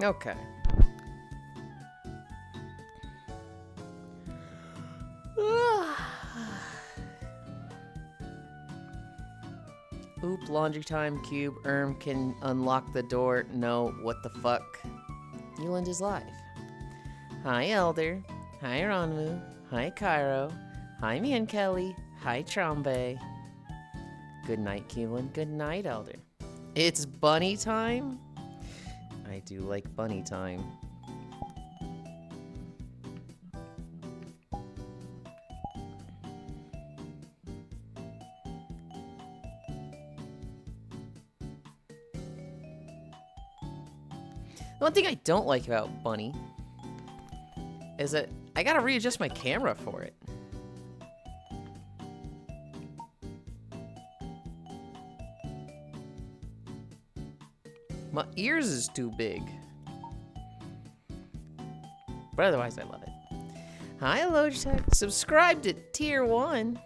Okay. Oop, laundry time, cube. Can unlock the door. No, what the fuck? Yulind is live. Hi, Elder. Hi, Ronmu. Hi, Cairo. Hi, me and Kelly. Hi, Trombe. Good night, Yulind. Good night, Elder. It's bunny time? I do like bunny time. The one thing I don't like about Bunny is that I gotta readjust my camera for it. My ears is too big. But otherwise, I love it. Hi, Logitech. Subscribe to Tier 1.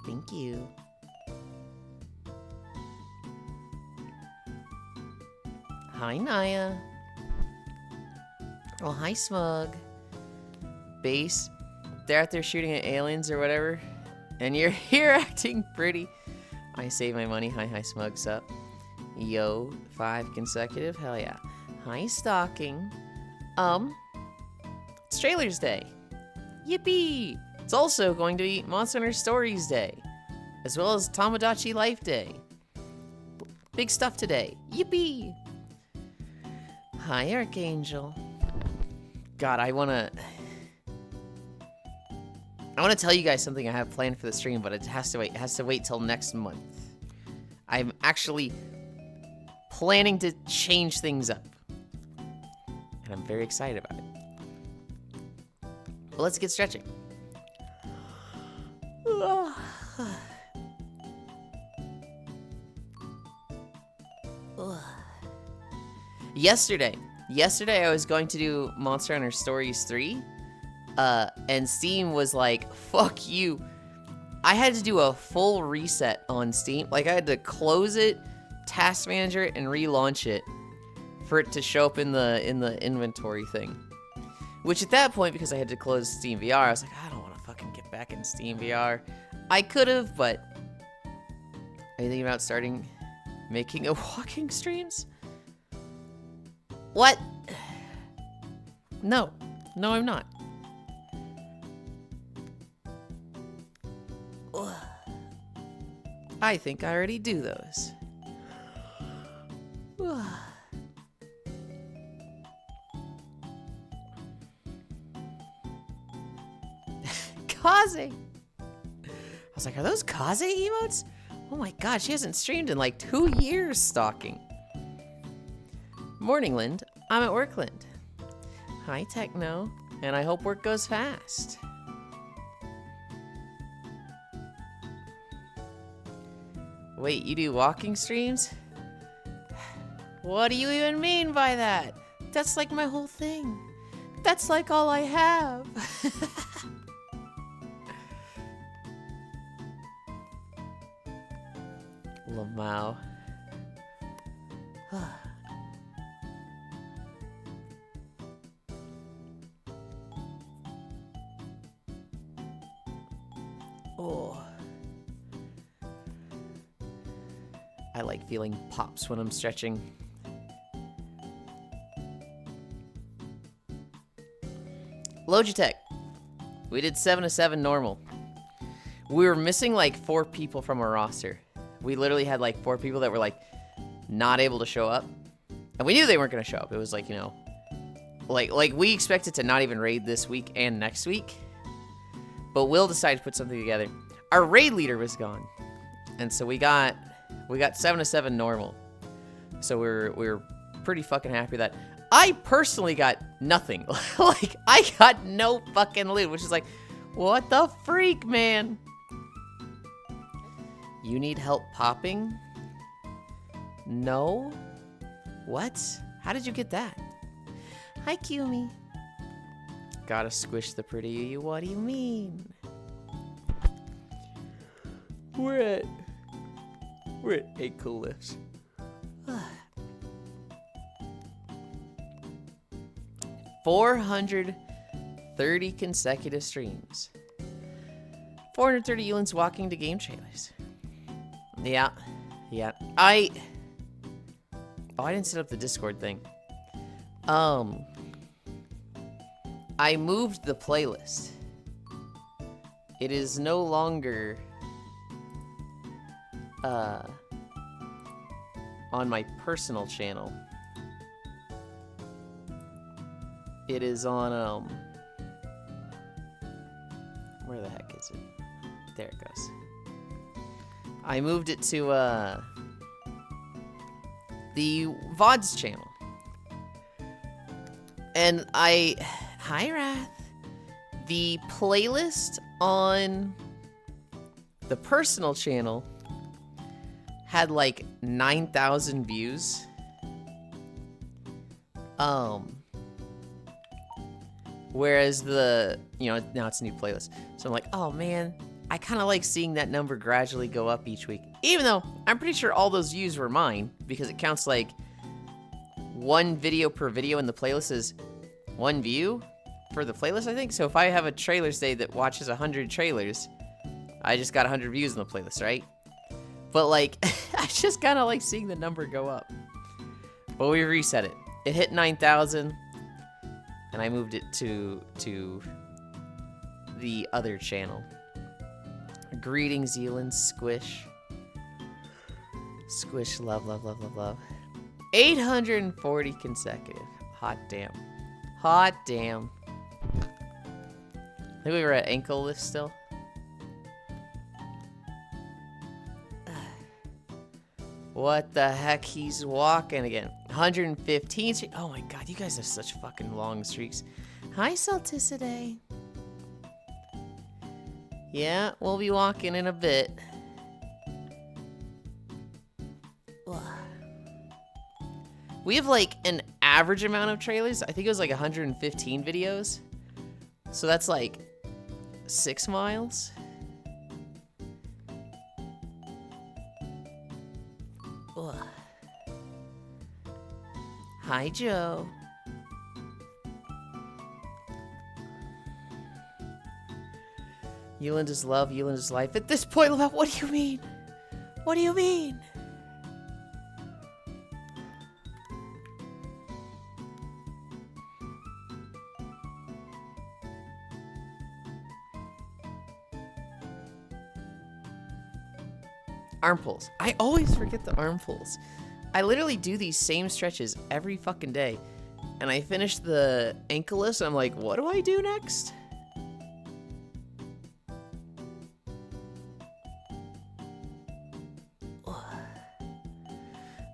Thank you. Hi, Naya. Oh, hi, Smug. Base. They're out there shooting at aliens or whatever. And you're here acting pretty. I save my money. Hi, Smug. Sup? Yo, 5 consecutive. Hell yeah. Hi, Stalking. It's Trailers Day. Yippee! It's also going to be Monster Hunter Stories Day. As well as Tamagotchi Life Day. Big stuff today. Yippee! Hi, Archangel. God, I wanna tell you guys something I have planned for the stream, but it has to wait. It has to wait till next month. I'm actually planning to change things up. And I'm very excited about it. But let's get stretching. Yesterday I was going to do Monster Hunter Stories 3, and Steam was like, fuck you. I had to do a full reset on Steam. Like, I had to close it, task manager it, and relaunch it for it to show up in the inventory thing. Which at that point, because I had to close Steam VR, I was like, I don't want to fucking get back in Steam VR. I could have, but are you thinking about making a walking streams? What? No, I'm not. Ugh. I think I already do those. Kaze! I was like, are those Kaze emotes? Oh my god, she hasn't streamed in like 2 years, Stalking. Morning, Lind. I'm at work, Lind. Hi, Techno. And I hope work goes fast. Wait, you do walking streams? What do you even mean by that? That's like my whole thing. That's like all I have. Lamau. Oh. I like feeling pops when I'm stretching. Logitech. We did 7 to 7 normal. We were missing like 4 people from our roster. We literally had like 4 people that were like not able to show up. And we knew they weren't going to show up. It was like, you know, like we expected to not even raid this week and next week. But Will decided to put something together. Our raid leader was gone. And so we got 7 to 7 normal. So we were pretty fucking happy with that. I personally got nothing. Like, I got no fucking loot, which is like, what the freak, man? You need help popping? No? What? How did you get that? Hi, Kumi. Gotta squish the pretty you. What do you mean? We're at We're at ankle lifts. 430 consecutive streams. 430 Yulinds walking to game trailers. Yeah. I didn't set up the Discord thing. I moved the playlist. It is no longer on my personal channel. It is on where the heck is it? There it goes. I moved it to the VODs channel. And hi Wrath. The playlist on the personal channel had like 9,000 views. Whereas now it's a new playlist. So I'm like, oh man, I kind of like seeing that number gradually go up each week. Even though I'm pretty sure all those views were mine because it counts like one video per video and the playlist is one view for the playlist, I think. So if I have a trailers day that watches 100 trailers, I just got 100 views in the playlist, right? But like, I just kind of like seeing the number go up. But we reset it. It hit 9,000. And I moved it to the other channel. Greetings, Yulind. Squish. Squish, love. 840 consecutive. Hot damn. I think we were at ankle lift still. What the heck? He's walking again. 115 streak. Oh my god, you guys have such fucking long streaks. Hi, Salticide. Yeah, we'll be walking in a bit. We have like an average amount of trailers. I think it was like 115 videos. So that's like 6 miles. Hi, Joe. Yulind is love, Yulind is life. At this point, what do you mean? What do you mean? Arm pulls. I always forget the arm pulls. I literally do these same stretches every fucking day. And I finish the ankle list and I'm like, what do I do next?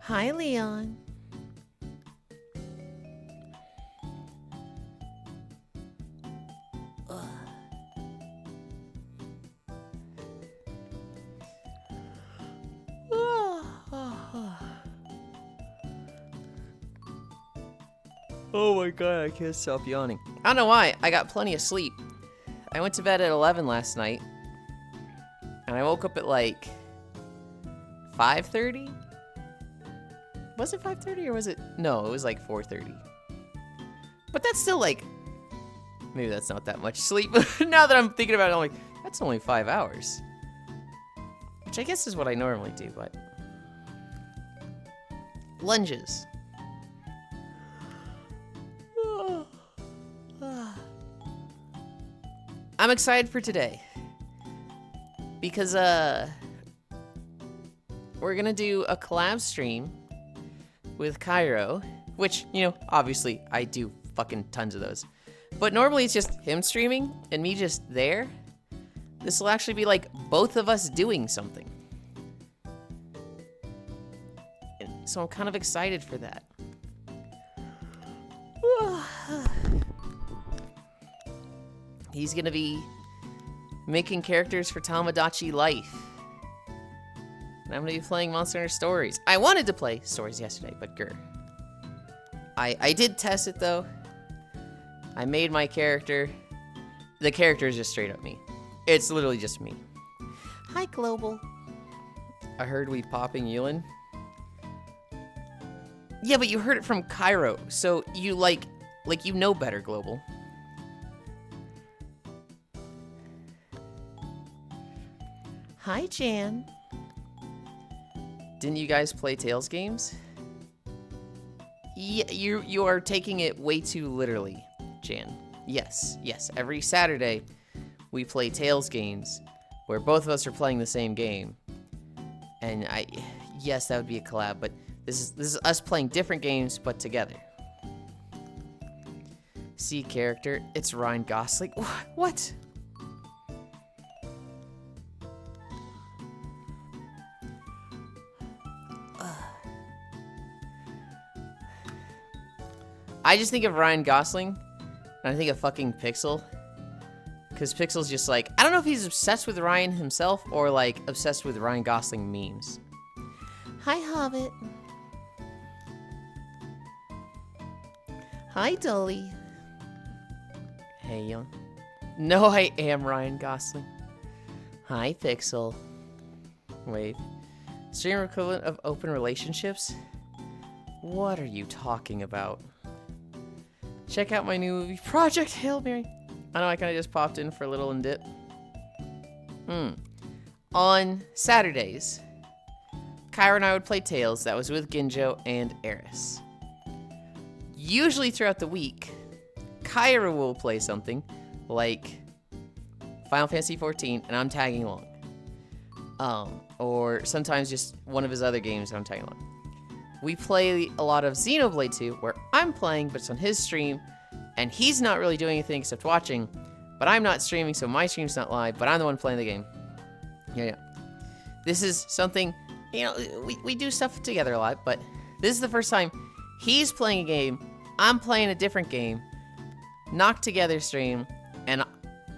Hi, Leon. Oh my god, I can't stop yawning. I don't know why, I got plenty of sleep. I went to bed at 11 last night. And I woke up at like 5:30? Was it 5:30 or was it? No, it was like 4:30. But that's still like, maybe that's not that much sleep. Now that I'm thinking about it, I'm like, that's only 5 hours. Which I guess is what I normally do, but. Lunges. I'm excited for today. Because, we're gonna do a collab stream with Cairo, which, you know, obviously I do fucking tons of those. But normally it's just him streaming and me just there. This will actually be like both of us doing something. And so I'm kind of excited for that. He's gonna be making characters for Tamagotchi Life. And I'm gonna be playing Monster Hunter Stories. I wanted to play Stories yesterday, but grr. I did test it though. I made my character. The character is just straight up me. It's literally just me. Hi, Global. I heard we popping Yulind. Yeah, but you heard it from Cairo, so you like you know better, Global. Hi, Jan. Didn't you guys play Tales games? Yeah, you are taking it way too literally, Jan. Yes. Every Saturday, we play Tales games, where both of us are playing the same game. And yes, that would be a collab, but this is us playing different games, but together. See character, it's Ryan Gosling. What? I just think of Ryan Gosling, and I think of fucking Pixel. Because Pixel's just like, I don't know if he's obsessed with Ryan himself, or like, obsessed with Ryan Gosling memes. Hi, Hobbit. Hi, Dolly. Hey, young. No, I am Ryan Gosling. Hi, Pixel. Wait. Streamer equivalent of open relationships? What are you talking about? Check out my new movie, Project Hail Mary. I know I kind of just popped in for a little and dip. On Saturdays, Kyra and I would play Tales. That was with Ginjo and Eris. Usually throughout the week, Kyra will play something like Final Fantasy XIV, and I'm tagging along. Or sometimes just one of his other games, and I'm tagging along. We play a lot of Xenoblade 2, where I'm playing, but it's on his stream, and he's not really doing anything except watching, but I'm not streaming, so my stream's not live, but I'm the one playing the game. Yeah. This is something, you know, we do stuff together a lot, but this is the first time he's playing a game, I'm playing a different game, knocked together stream, and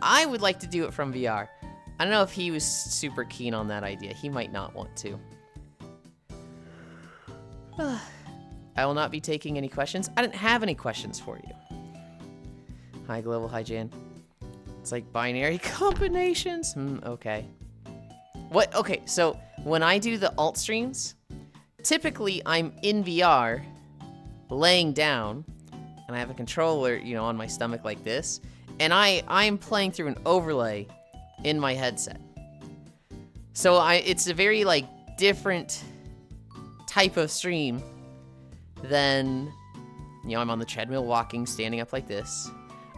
I would like to do it from VR. I don't know if he was super keen on that idea. He might not want to. I will not be taking any questions. I didn't have any questions for you. Hi, Global. Hi, Jan. It's like binary combinations. Okay. What? Okay, so when I do the alt streams, typically I'm in VR, laying down, and I have a controller, you know, on my stomach like this, and I'm playing through an overlay in my headset. So it's a very like different type of stream than, you know, I'm on the treadmill walking, standing up like this,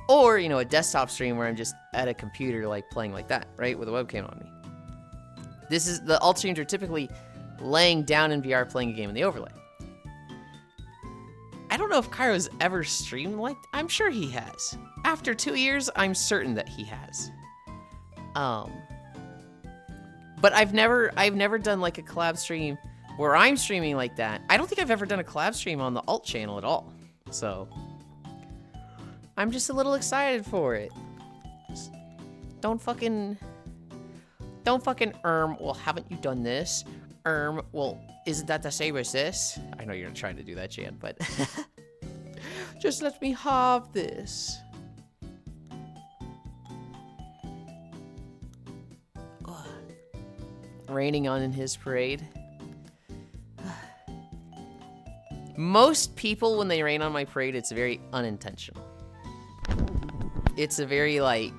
or, you know, a desktop stream where I'm just at a computer like playing like that, right, with a webcam on me. This is, the alt streams are typically laying down in VR playing a game in the overlay. I don't know if Cairo's ever streamed like, I'm sure he has. After 2 years, I'm certain that he has. But I've never done like a collab stream where I'm streaming like that. I don't think I've ever done a collab stream on the alt channel at all. So I'm just a little excited for it. Don't fucking, well, haven't you done this? Well, isn't that the same as this? I know you're not trying to do that, Jan, but just let me have this. Ugh. Raining on in his parade. Most people, when they rain on my parade, it's very unintentional. It's a very, like,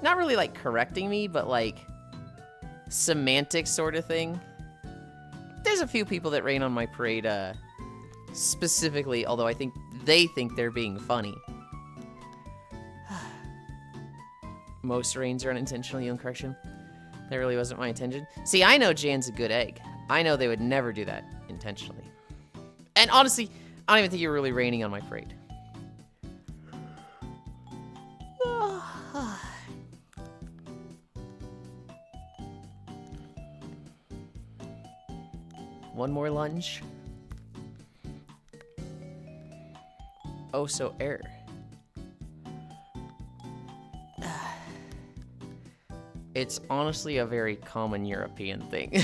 not really, like, correcting me, but, like, semantic sort of thing. There's a few people that rain on my parade, specifically, although I think they think they're being funny. Most rains are unintentional, young correction. That really wasn't my intention. See, I know Jan's a good egg. I know they would never do that intentionally. And honestly, I don't even think you're really raining on my parade. One more lunge. Oh, so error. It's honestly a very common European thing.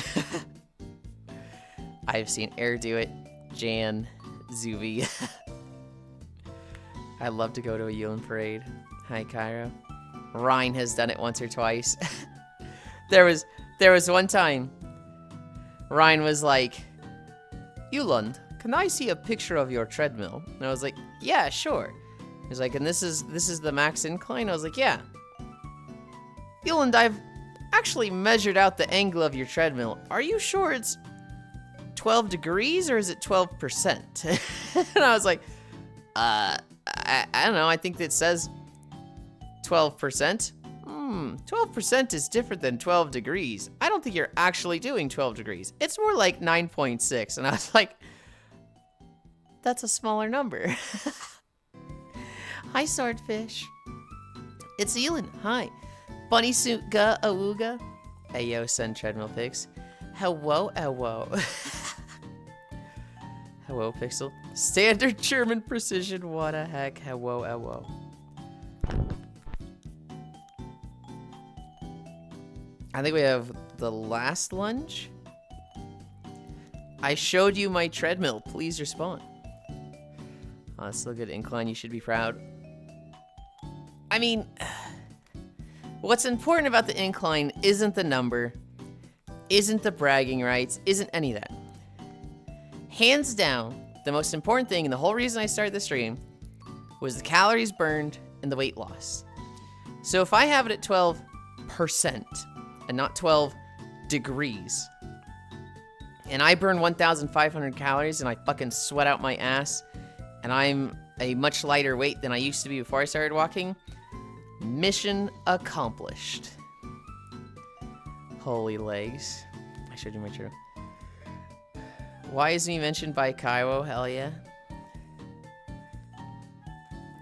I've seen Air do it, Jan, Zuvi. I'd love to go to a Yulind parade. Hi, Cairo. Ryan has done it once or twice. There was one time Ryan was like, Yulind, can I see a picture of your treadmill? And I was like, yeah, sure. He's like, and this is the max incline? I was like, yeah. Yulind, I've actually measured out the angle of your treadmill. Are you sure it's 12 degrees or is it 12%? And I was like, I don't know. I think it says 12%. 12% is different than 12 degrees. I don't think you're actually doing 12 degrees. It's more like 9.6. And I was like, that's a smaller number. Hi, Swordfish. It's Yulind. Hi. Bunny suit ga awooga. Ayo, send treadmill pics. Hello, hello. Hello, Pixel. Standard German precision. What a heck. Hello, hello. I think we have the last lunge. I showed you my treadmill. Please respond. Oh, it's still good incline. You should be proud. I mean, what's important about the incline isn't the number, isn't the bragging rights, isn't any of that. Hands down, the most important thing and the whole reason I started the stream was the calories burned and the weight loss. So if I have it at 12% and not 12 degrees, and I burn 1,500 calories and I fucking sweat out my ass, and I'm a much lighter weight than I used to be before I started walking, mission accomplished. Holy legs. I showed you my true. Why is he mentioned by Kaiwo? Hell yeah.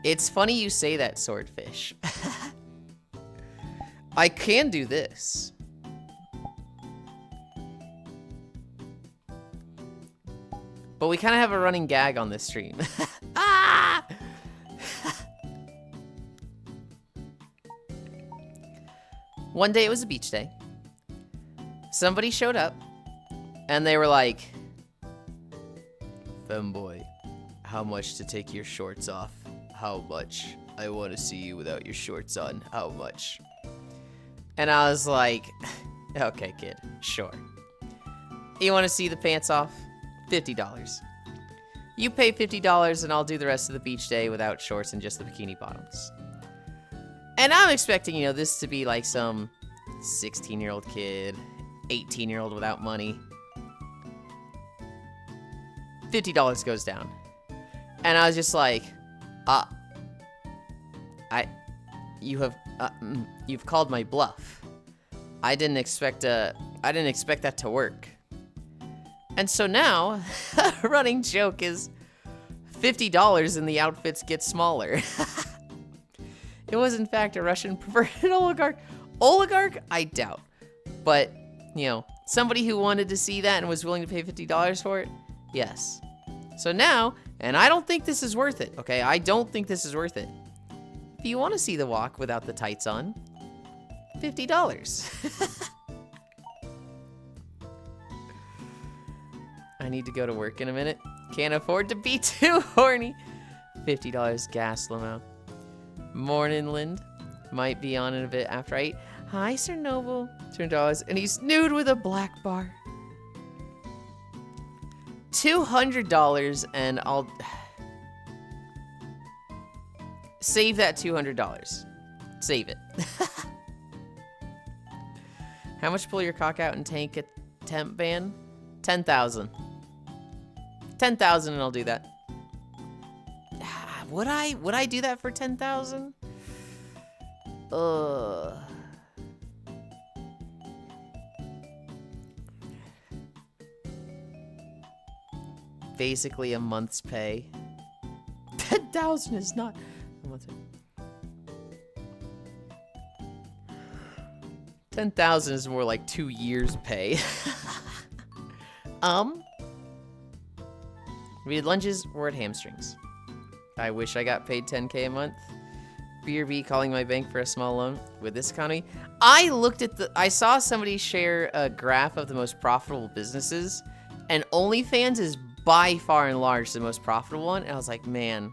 It's funny you say that, Swordfish. I can do this. But we kind of have a running gag on this stream. Ah! One day it was a beach day. Somebody showed up and they were like, Femboy, how much to take your shorts off? How much? I want to see you without your shorts on. How much? And I was like, okay, kid, sure. You want to see the pants off? $50. You pay $50 and I'll do the rest of the beach day without shorts and just the bikini bottoms. And I'm expecting, you know, this to be like some 16-year-old kid, 18-year-old without money. $50 goes down. And I was just like, you've called my bluff. I didn't expect that to work. And so now, a running joke is $50 and the outfits get smaller. It was in fact a Russian perverted oligarch. Oligarch? I doubt. But, you know, somebody who wanted to see that and was willing to pay $50 for it? Yes. So now, and I don't think this is worth it, okay? I don't think this is worth it. If you want to see the walk without the tights on, $50. I need to go to work in a minute. Can't afford to be too horny. $50 gas limo. Morning, Lind. Might be on in a bit after I eat. Hi, Sir Noble. $200. And he's nude with a black bar. $200 and I'll save that $200. Save it. How much pull your cock out and tank at temp ban? 10,000. 10,000 and I'll do that. Would I do that for 10,000? Basically a month's pay. 10,000 is not a month's pay. 10,000 is more like 2 years pay. We did lunges, we're at hamstrings. I wish I got paid 10K a month. BRB calling my bank for a small loan with this economy. I saw somebody share a graph of the most profitable businesses, and OnlyFans is by far and large the most profitable one. And I was like, man,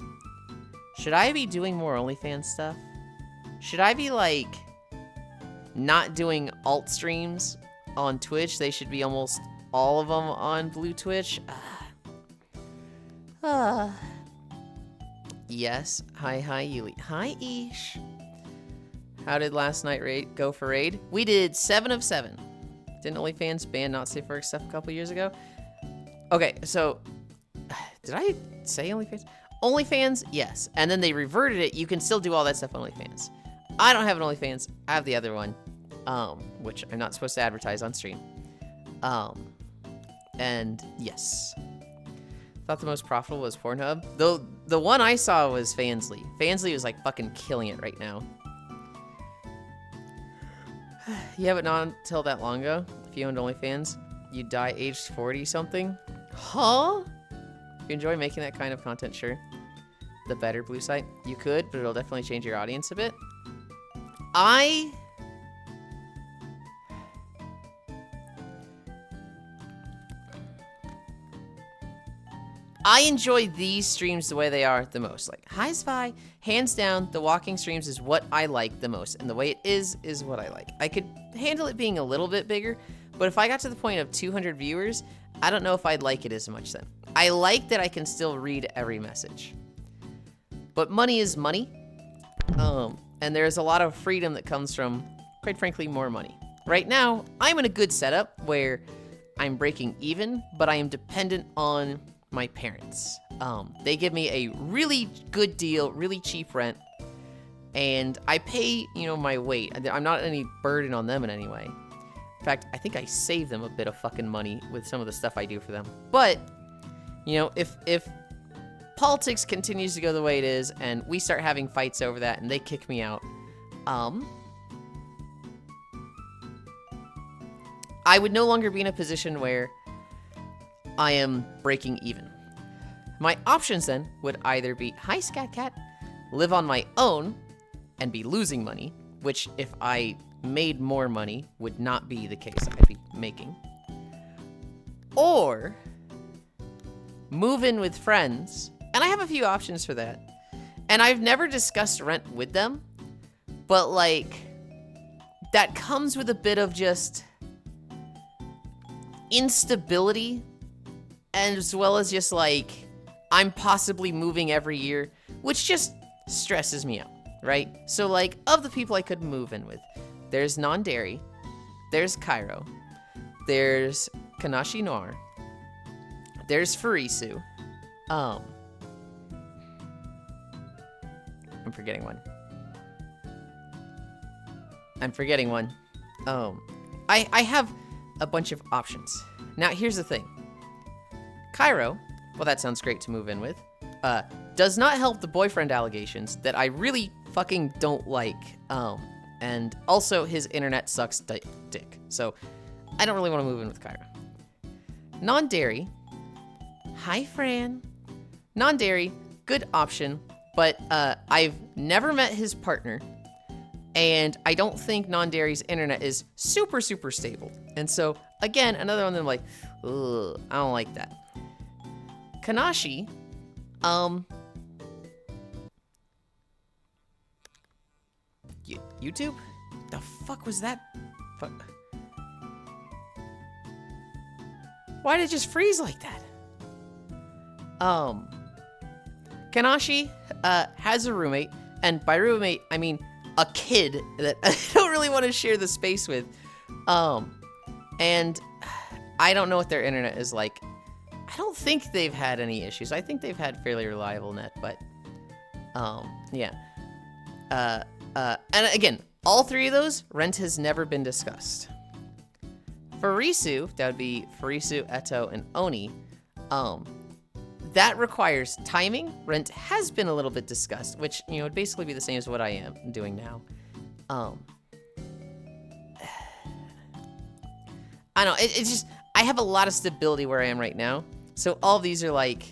should I be doing more OnlyFans stuff? Should I be like not doing alt streams on Twitch? They should be almost all of them on Blue Twitch. Yes. Hi, Yulind. Hi, Ish. How did last night go for raid? We did 7 of 7. Didn't OnlyFans ban not safe for work stuff a couple years ago? Okay, so did I say OnlyFans? OnlyFans, yes. And then they reverted it. You can still do all that stuff on OnlyFans. I don't have an OnlyFans. I have the other one, which I'm not supposed to advertise on stream. And yes. Thought the most profitable was Pornhub. Though the one I saw was Fansly. Fansly was like fucking killing it right now. You haven't known until that long ago. If you owned OnlyFans, you'd die aged 40 something. Huh? If you enjoy making that kind of content, sure. The better Blue site. You could, but it'll definitely change your audience a bit. I enjoy these streams the way they are the most. Like, hi, Spy. Hands down, the walking streams is what I like the most. And the way it is what I like. I could handle it being a little bit bigger, but if I got to the point of 200 viewers, I don't know if I'd like it as much then. I like that I can still read every message. But money is money. And there's a lot of freedom that comes from, quite frankly, more money. Right now, I'm in a good setup where I'm breaking even, but I am dependent on my parents. They give me a really good deal, really cheap rent, and I pay, my weight. I'm not any burden on them in any way. In fact, I think I save them a bit of fucking money with some of the stuff I do for them. But, if politics continues to go the way it is, and we start having fights over that, and they kick me out, I would no longer be in a position where I am breaking even. My options then would either be, hi Scat Cat, live on my own and be losing money, which if I made more money would not be the case I'd be making, or move in with friends. And I have a few options for that. And I've never discussed rent with them, but like that comes with a bit of just instability, and as well as just like I'm possibly moving every year, which just stresses me out, right? So like of the people I could move in with, there's Non-Dairy, there's Cairo, there's Kanashi Noir, there's Furisu, I'm forgetting one. I have a bunch of options. Now, here's the thing. Cairo, well, that sounds great to move in with, does not help the boyfriend allegations that I really fucking don't like. And also his internet sucks dick. So I don't really want to move in with Cairo. Non-Dairy. Hi, Fran. Non-Dairy, good option, but I've never met his partner. And I don't think Non-Dairy's internet is super, super stable. And so, again, another one that I'm like, ugh, I don't like that. Kanashi, YouTube? The fuck was that? Why did it just freeze like that? Kanashi, has a roommate, and by roommate, I mean a kid that I don't really want to share the space with. And I don't know what their internet is like. I don't think they've had any issues. I think they've had fairly reliable net, but, yeah. And again, all three of those, rent has never been discussed. Furisu, that would be Furisu, Eto, and Oni, that requires timing. Rent has been a little bit discussed, which, would basically be the same as what I am doing now. I don't know, it's just, I have a lot of stability where I am right now. So all these are like,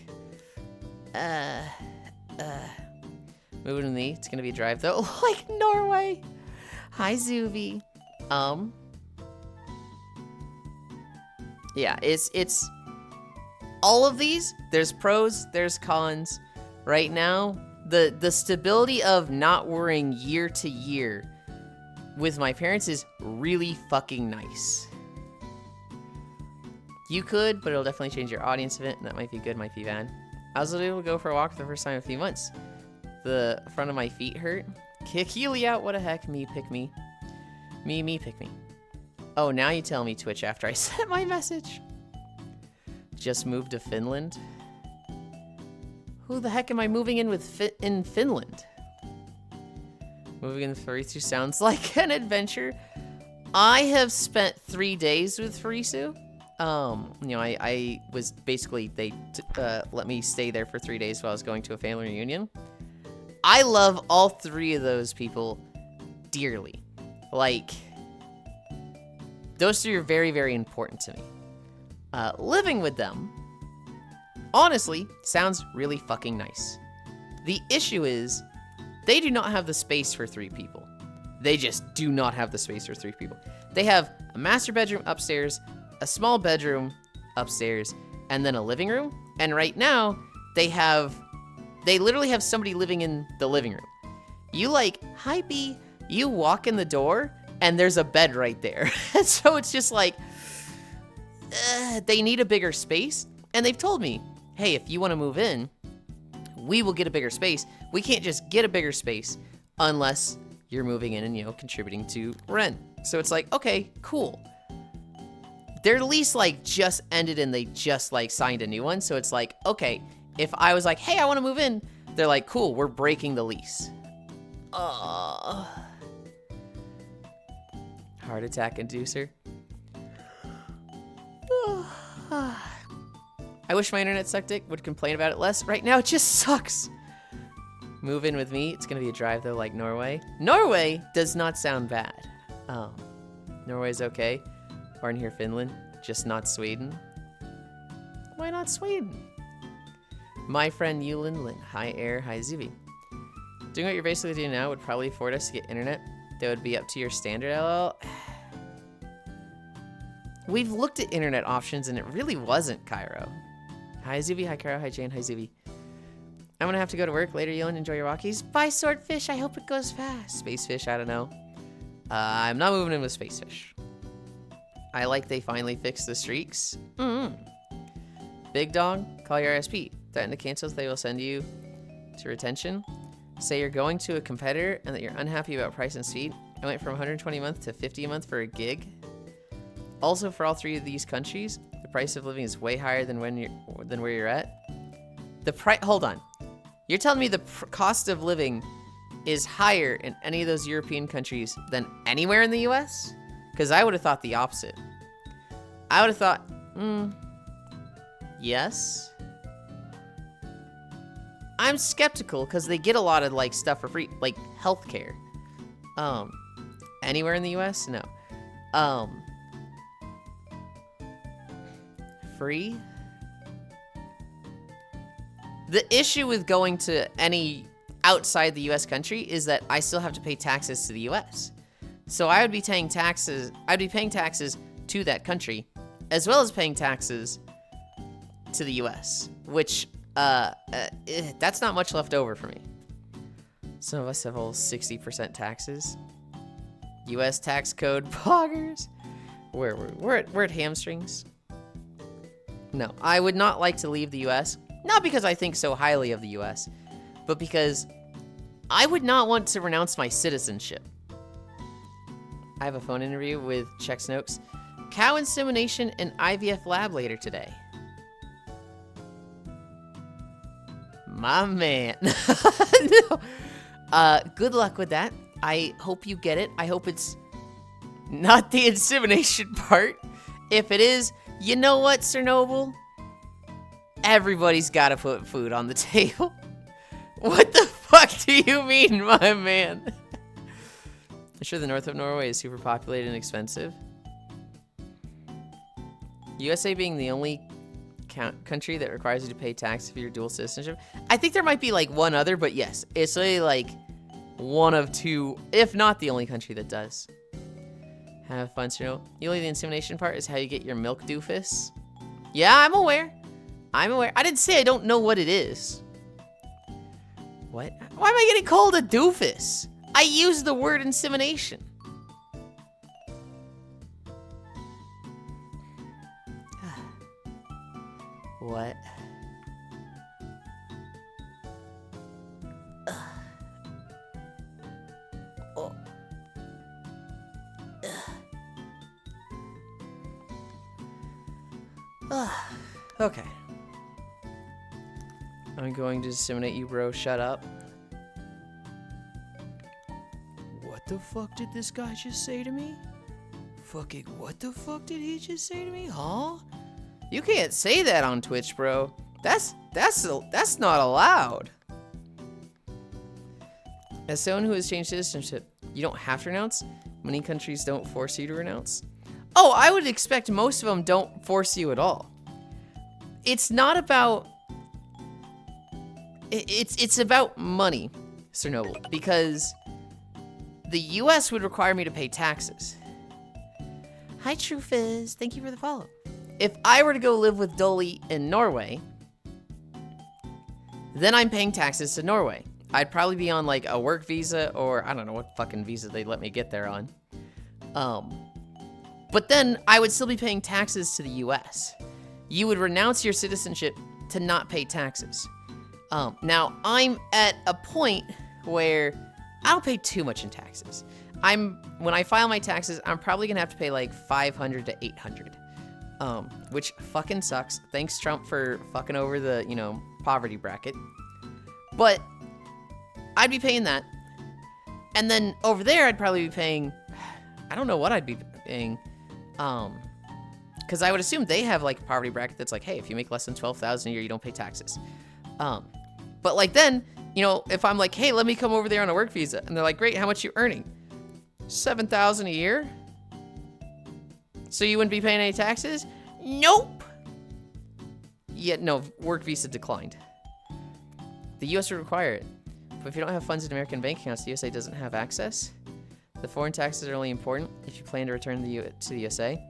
moving to me, it's gonna be a drive though, like Norway. Hi, Zuvi. Yeah, it's all of these, there's pros, there's cons. Right now, The stability of not worrying year to year with my parents is really fucking nice. You could, but it'll definitely change your audience event, and that might be good, might be bad. I was able to go for a walk for the first time in a few months. The front of my feet hurt. Kick Healy out, what the heck, me, pick me. Me, pick me. Oh, now you tell me, Twitch, after I sent my message. Just moved to Finland. Who the heck am I moving in with in Finland? Moving in with Farisu sounds like an adventure. I have spent 3 days with Farisu. You know, I was basically, they let me stay there for 3 days while I was going to a family reunion. I love all 3 of those people dearly. Like, those 3 are very, very important to me. Living with them, honestly, sounds really fucking nice. The issue is, they do not have the space for 3 people. They just do not have the space for 3 people. They have a master bedroom upstairs, a small bedroom upstairs, and then a living room. And right now, they literally have somebody living in the living room. You like, hi B, you walk in the door, and there's a bed right there. And so it's just like, they need a bigger space. And they've told me, hey, if you want to move in, we will get a bigger space. We can't just get a bigger space unless you're moving in and, you know, contributing to rent. So it's like, okay, cool. Their lease, like, just ended and they just, like, signed a new one. So it's like, okay, if I was like, hey, I want to move in, they're like, cool, we're breaking the lease. Heart attack inducer. I wish my internet sucked dick, would complain about it less. Right now, it just sucks. Move in with me. It's going to be a drive, though, like Norway. Norway does not sound bad. Norway's okay. Or in here, Finland. Just not Sweden. Why not Sweden? My friend Yulind. Hi, Air. Hi, Zuby. Doing what you're basically doing now would probably afford us to get internet that would be up to your standard, LL. We've looked at internet options, and it really wasn't, Cairo. Hi, Zuby. Hi, Cairo. Hi, Jane. Hi, Zuby. I'm going to have to go to work later, Yulind. Enjoy your walkies. Bye, Swordfish. I hope it goes fast. Spacefish, I don't know. I'm not moving in with Spacefish. I like they finally fixed the streaks. Big Dog, call your RSP. Threaten to cancel if they will send you to retention. Say you're going to a competitor and that you're unhappy about price and speed. I went from 120 a month to 50 a month for a gig. Also, for all 3 of these countries, the price of living is way higher than where you're at. The price. Hold on. You're telling me the cost of living is higher in any of those European countries than anywhere in the U.S.? Because I would have thought the opposite. I would have thought, yes. I'm skeptical because they get a lot of like stuff for free, like healthcare. Anywhere in the U.S.? No. Free? The issue with going to any outside the U.S. country is that I still have to pay taxes to the U.S. So I would be paying taxes. I'd be paying taxes to that country, as well as paying taxes to the U.S., which that's not much left over for me. Some of us have all 60% taxes. U.S. tax code poggers. We're at hamstrings. No, I would not like to leave the U.S. Not because I think so highly of the U.S., but because I would not want to renounce my citizenship. I have a phone interview with Chex Noakes, cow insemination and IVF lab later today. My man. No. Good luck with that. I hope you get it. I hope it's not the insemination part. If it is, you know what, Sir Noble? Everybody's got to put food on the table. What the fuck do you mean, my man? I'm sure the north of Norway is super populated and expensive. USA being the only country that requires you to pay tax for your dual citizenship. I think there might be like one other, but yes, it's really like one of 2, if not the only country that does. Have fun, Sir. Usually the insemination part is how you get your milk doofus. Yeah, I'm aware. I didn't say I don't know what it is. What? Why am I getting called a doofus? I used the word insemination. What? Oh. Okay. I'm going to disseminate you, bro. Shut up. What the fuck did this guy just say to me? Fucking what the fuck did he just say to me? Huh? You can't say that on Twitch, bro. That's not allowed. As someone who has changed citizenship, you don't have to renounce. Many countries don't force you to renounce. Oh, I would expect most of them don't force you at all. It's not about... It's about money, Sir Noble, because the US would require me to pay taxes. Hi, True Fizz. Thank you for the follow. If I were to go live with Dolly in Norway, then I'm paying taxes to Norway. I'd probably be on like a work visa, or I don't know what fucking visa they'd let me get there on. But then I would still be paying taxes to the US. You would renounce your citizenship to not pay taxes. Now I'm at a point where I don't pay too much in taxes. When I file my taxes, I'm probably gonna have to pay like 500 to 800. Which fucking sucks. Thanks, Trump, for fucking over the, poverty bracket. But I'd be paying that. And then over there, I'd probably be paying, I don't know what I'd be paying. Because I would assume they have like a poverty bracket that's like, hey, if you make less than 12,000 a year, you don't pay taxes. But like then, if I'm like, hey, let me come over there on a work visa. And they're like, great, how much you earning? 7,000 a year? So you wouldn't be paying any taxes? Nope. Yeah, no, work visa declined. The US would require it. But if you don't have funds in American bank accounts, the USA doesn't have access. The foreign taxes are only important if you plan to return to the USA.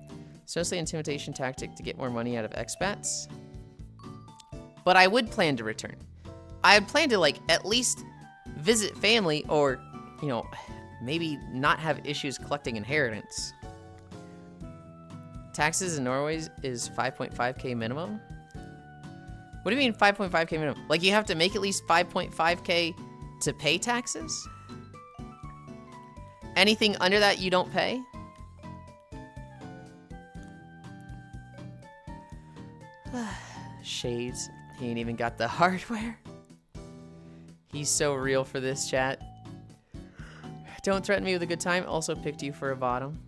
It's mostly an intimidation tactic to get more money out of expats. But I would plan to return. I would plan to like at least visit family or, maybe not have issues collecting inheritance. Taxes in Norway is 5.5k minimum. What do you mean 5.5k minimum? Like you have to make at least 5.5k to pay taxes? Anything under that you don't pay? Shades. He ain't even got the hardware. He's so real for this chat. Don't threaten me with a good time. Also picked you for a bottom.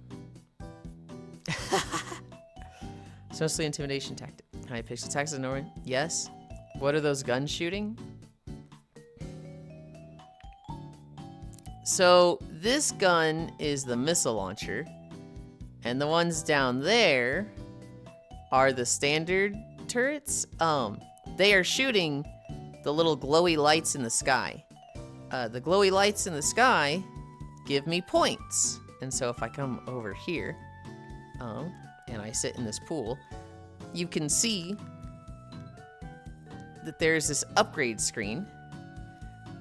It's mostly intimidation tactic. High pixel taxes in Norway? Yes. What are those guns shooting? So this gun is the missile launcher, and the ones down there are the standard turrets. They are shooting the little glowy lights in the sky. The glowy lights in the sky give me points. And so if I come over here, and I sit in this pool, you can see that there's this upgrade screen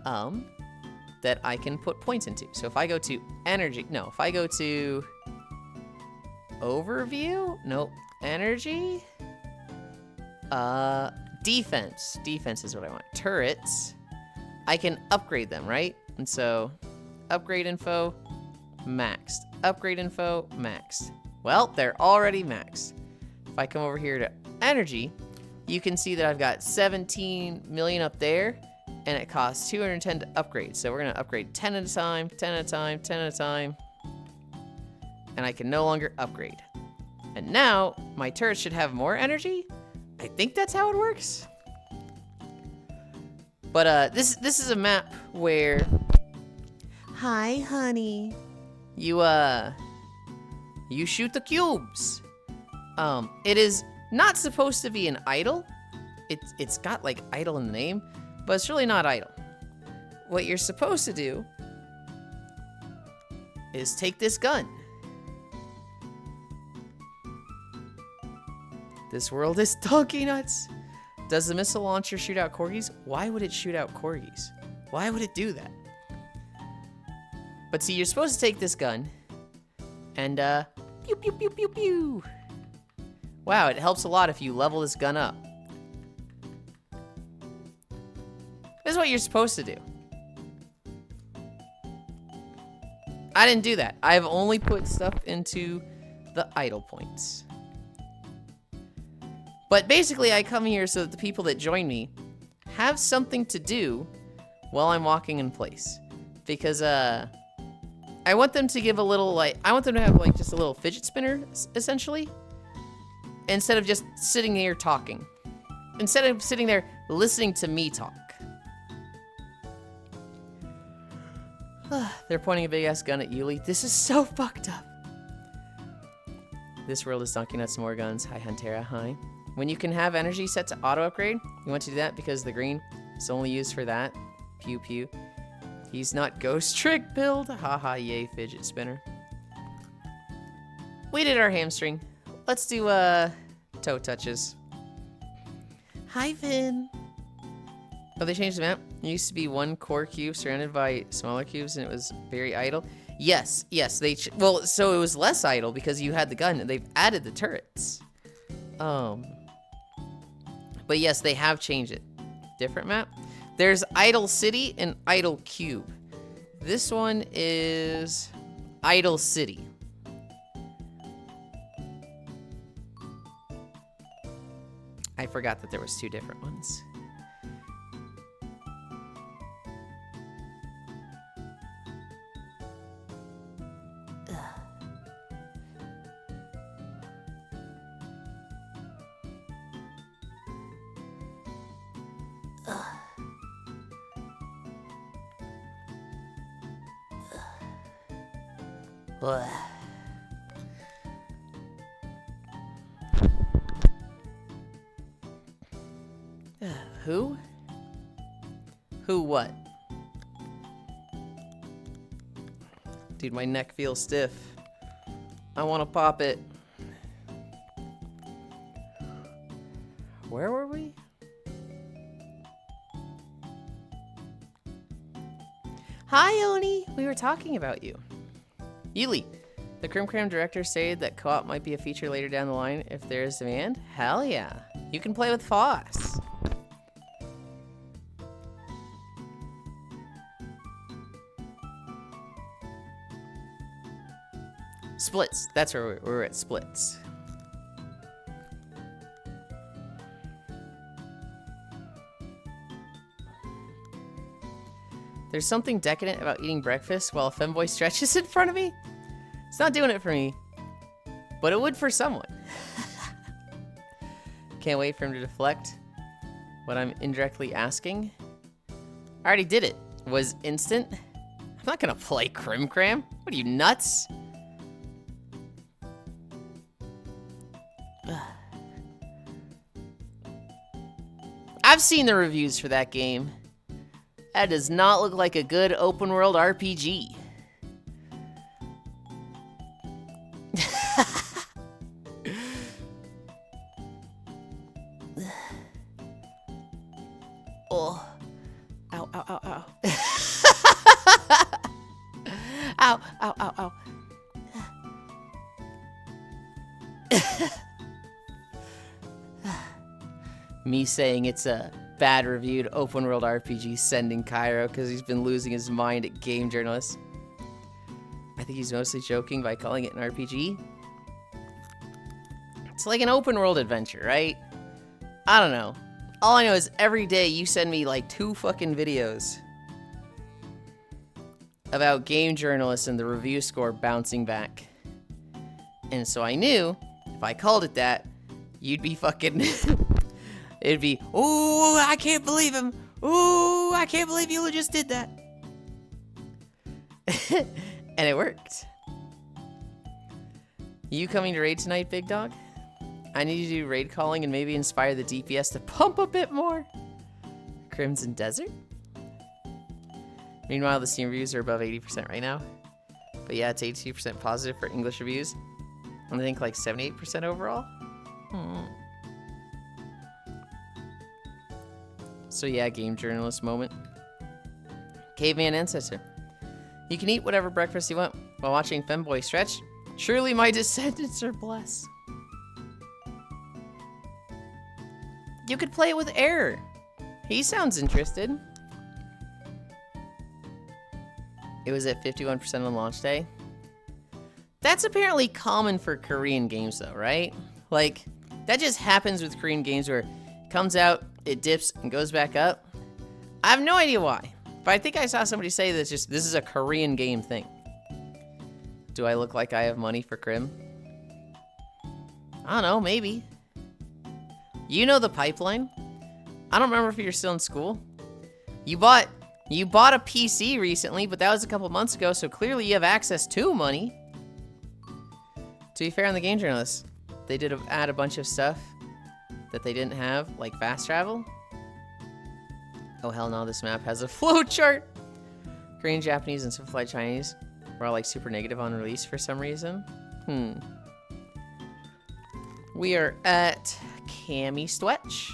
that I can put points into. So if I go to if I go to overview, nope, energy, defense is what I want. Turrets, I can upgrade them, right? And so upgrade info, maxed. Upgrade info, maxed. Well, they're already maxed. If I come over here to energy, you can see that I've got 17 million up there, and it costs 210 to upgrade. So we're gonna upgrade 10 at a time, 10 at a time, 10 at a time, and I can no longer upgrade. And now my turret should have more energy. I think that's how it works. But this is a map where, hi honey, you shoot the cubes. It is not supposed to be an idol. It's got like idol in the name, but it's really not idle. What you're supposed to do is take this gun. This world is donkey nuts. Does the missile launcher shoot out corgis? Why would it shoot out corgis? Why would it do that? But see, you're supposed to take this gun and pew pew pew pew pew. Wow, it helps a lot if you level this gun up. This is what you're supposed to do. I didn't do that. I've only put stuff into the idle points. But basically, I come here so that the people that join me have something to do while I'm walking in place. Because, I want them to give a little, like, I want them to have, like, just a little fidget spinner, essentially. Instead of just sitting here talking. Instead of sitting there listening to me talk. They're pointing a big-ass gun at Yulind. This is so fucked up. This world is dunking nuts more guns. Hi, Huntera. Hi. When you can have energy set to auto-upgrade, you want to do that because the green is only used for that. Pew pew. He's not ghost trick build. Haha, yay, fidget spinner. We did our hamstring. Let's do, toe touches. Hi, Vin. Oh, they changed the map? It used to be one core cube surrounded by smaller cubes and it was very idle. Yes, well, so it was less idle because you had the gun and they've added the turrets. But yes, they have changed it. Different map? There's Idle City and Idle Cube. This one is Idle City. I forgot that there was two different ones. Who? Who what? Dude, my neck feels stiff. I want to pop it. Where were we? Hi, Oni. We were talking about you. Yulind, the Crim Cram director stated that co-op might be a feature later down the line if there is demand. Hell yeah. You can play with Foss. Splits. That's where we're at, Splits. There's something decadent about eating breakfast while a femboy stretches in front of me. It's not doing it for me, but it would for someone. Can't wait for him to deflect what I'm indirectly asking. I already did it. Was instant. I'm not gonna play Crim Cram. What are you, nuts? I've seen the reviews for that game. That does not look like a good open world RPG. Oh. Ow, ow, ow, ow. Ow, ow, ow, ow. Me saying it's a bad reviewed open world RPG sending Cairo because he's been losing his mind at game journalists. I think he's mostly joking by calling it an RPG. It's like an open world adventure, right? I don't know. All I know is every day you send me like 2 fucking videos about game journalists and the review score bouncing back. And so I knew if I called it that, you'd be fucking... It'd be, ooh, I can't believe him. Ooh, I can't believe you just did that. And it worked. You coming to raid tonight, big dog? I need you to do raid calling and maybe inspire the DPS to pump a bit more. Crimson Desert? Meanwhile, the Steam reviews are above 80% right now. But yeah, it's 82% positive for English reviews. And I think like 78% overall. So yeah, game journalist moment. Caveman ancestor. You can eat whatever breakfast you want while watching femboy stretch. Truly my descendants are blessed. You could play it with Error. He sounds interested. It was at 51% on launch day. That's apparently common for Korean games though, right? Like, that just happens with Korean games where it comes out, it dips, and goes back up. I have no idea why, but I think I saw somebody say this is a Korean game thing. Do I look like I have money for Crim? I don't know, maybe. You know the pipeline. I don't remember if you're still in school. You bought a PC recently, but that was a couple months ago, so clearly you have access to money. To be fair on the game journalists, they did add a bunch of stuff that they didn't have, like fast travel. Oh hell no, this map has a flowchart. Korean, Japanese, and simplified Chinese were all like super negative on release for some reason. We are at Cammy Stwetch.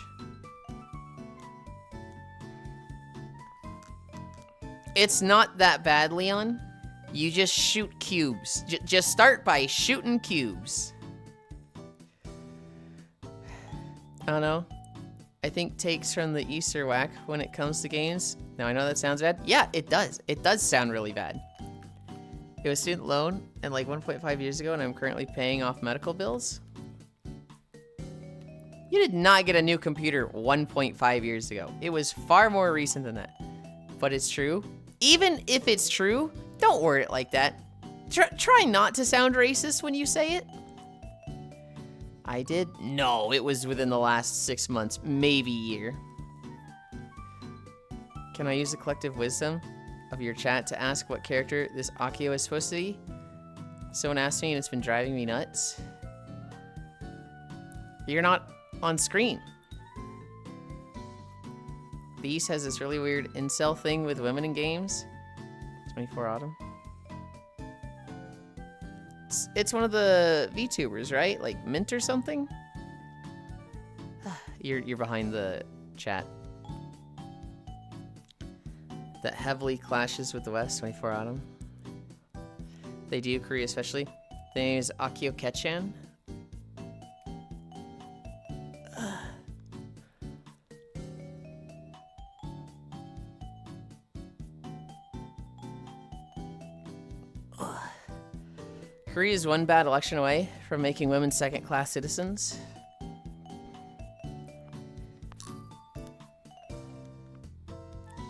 It's not that bad, Leon. You just shoot cubes. Just start by shooting cubes. I don't know. I think takes from the Easter whack when it comes to games. Now I know that sounds bad. Yeah, it does. It does sound really bad. It was student loan and like 1.5 years ago, and I'm currently paying off medical bills. You did not get a new computer 1.5 years ago. It was far more recent than that. But it's true. Even if it's true, don't word it like that. Try not to sound racist when you say it. I did? No, it was within the last 6 months, maybe year. Can I use the collective wisdom of your chat to ask what character this Akio is supposed to be? Someone asked me and it's been driving me nuts. You're not on screen. The East has this really weird incel thing with women in games. 24 Autumn. It's one of the VTubers, right? Like Mint or something? You're behind the chat. That heavily clashes with the West, 24 Autumn. They do, Korea especially. The name is Akio Ketchan. Korea is one bad election away from making women second-class citizens.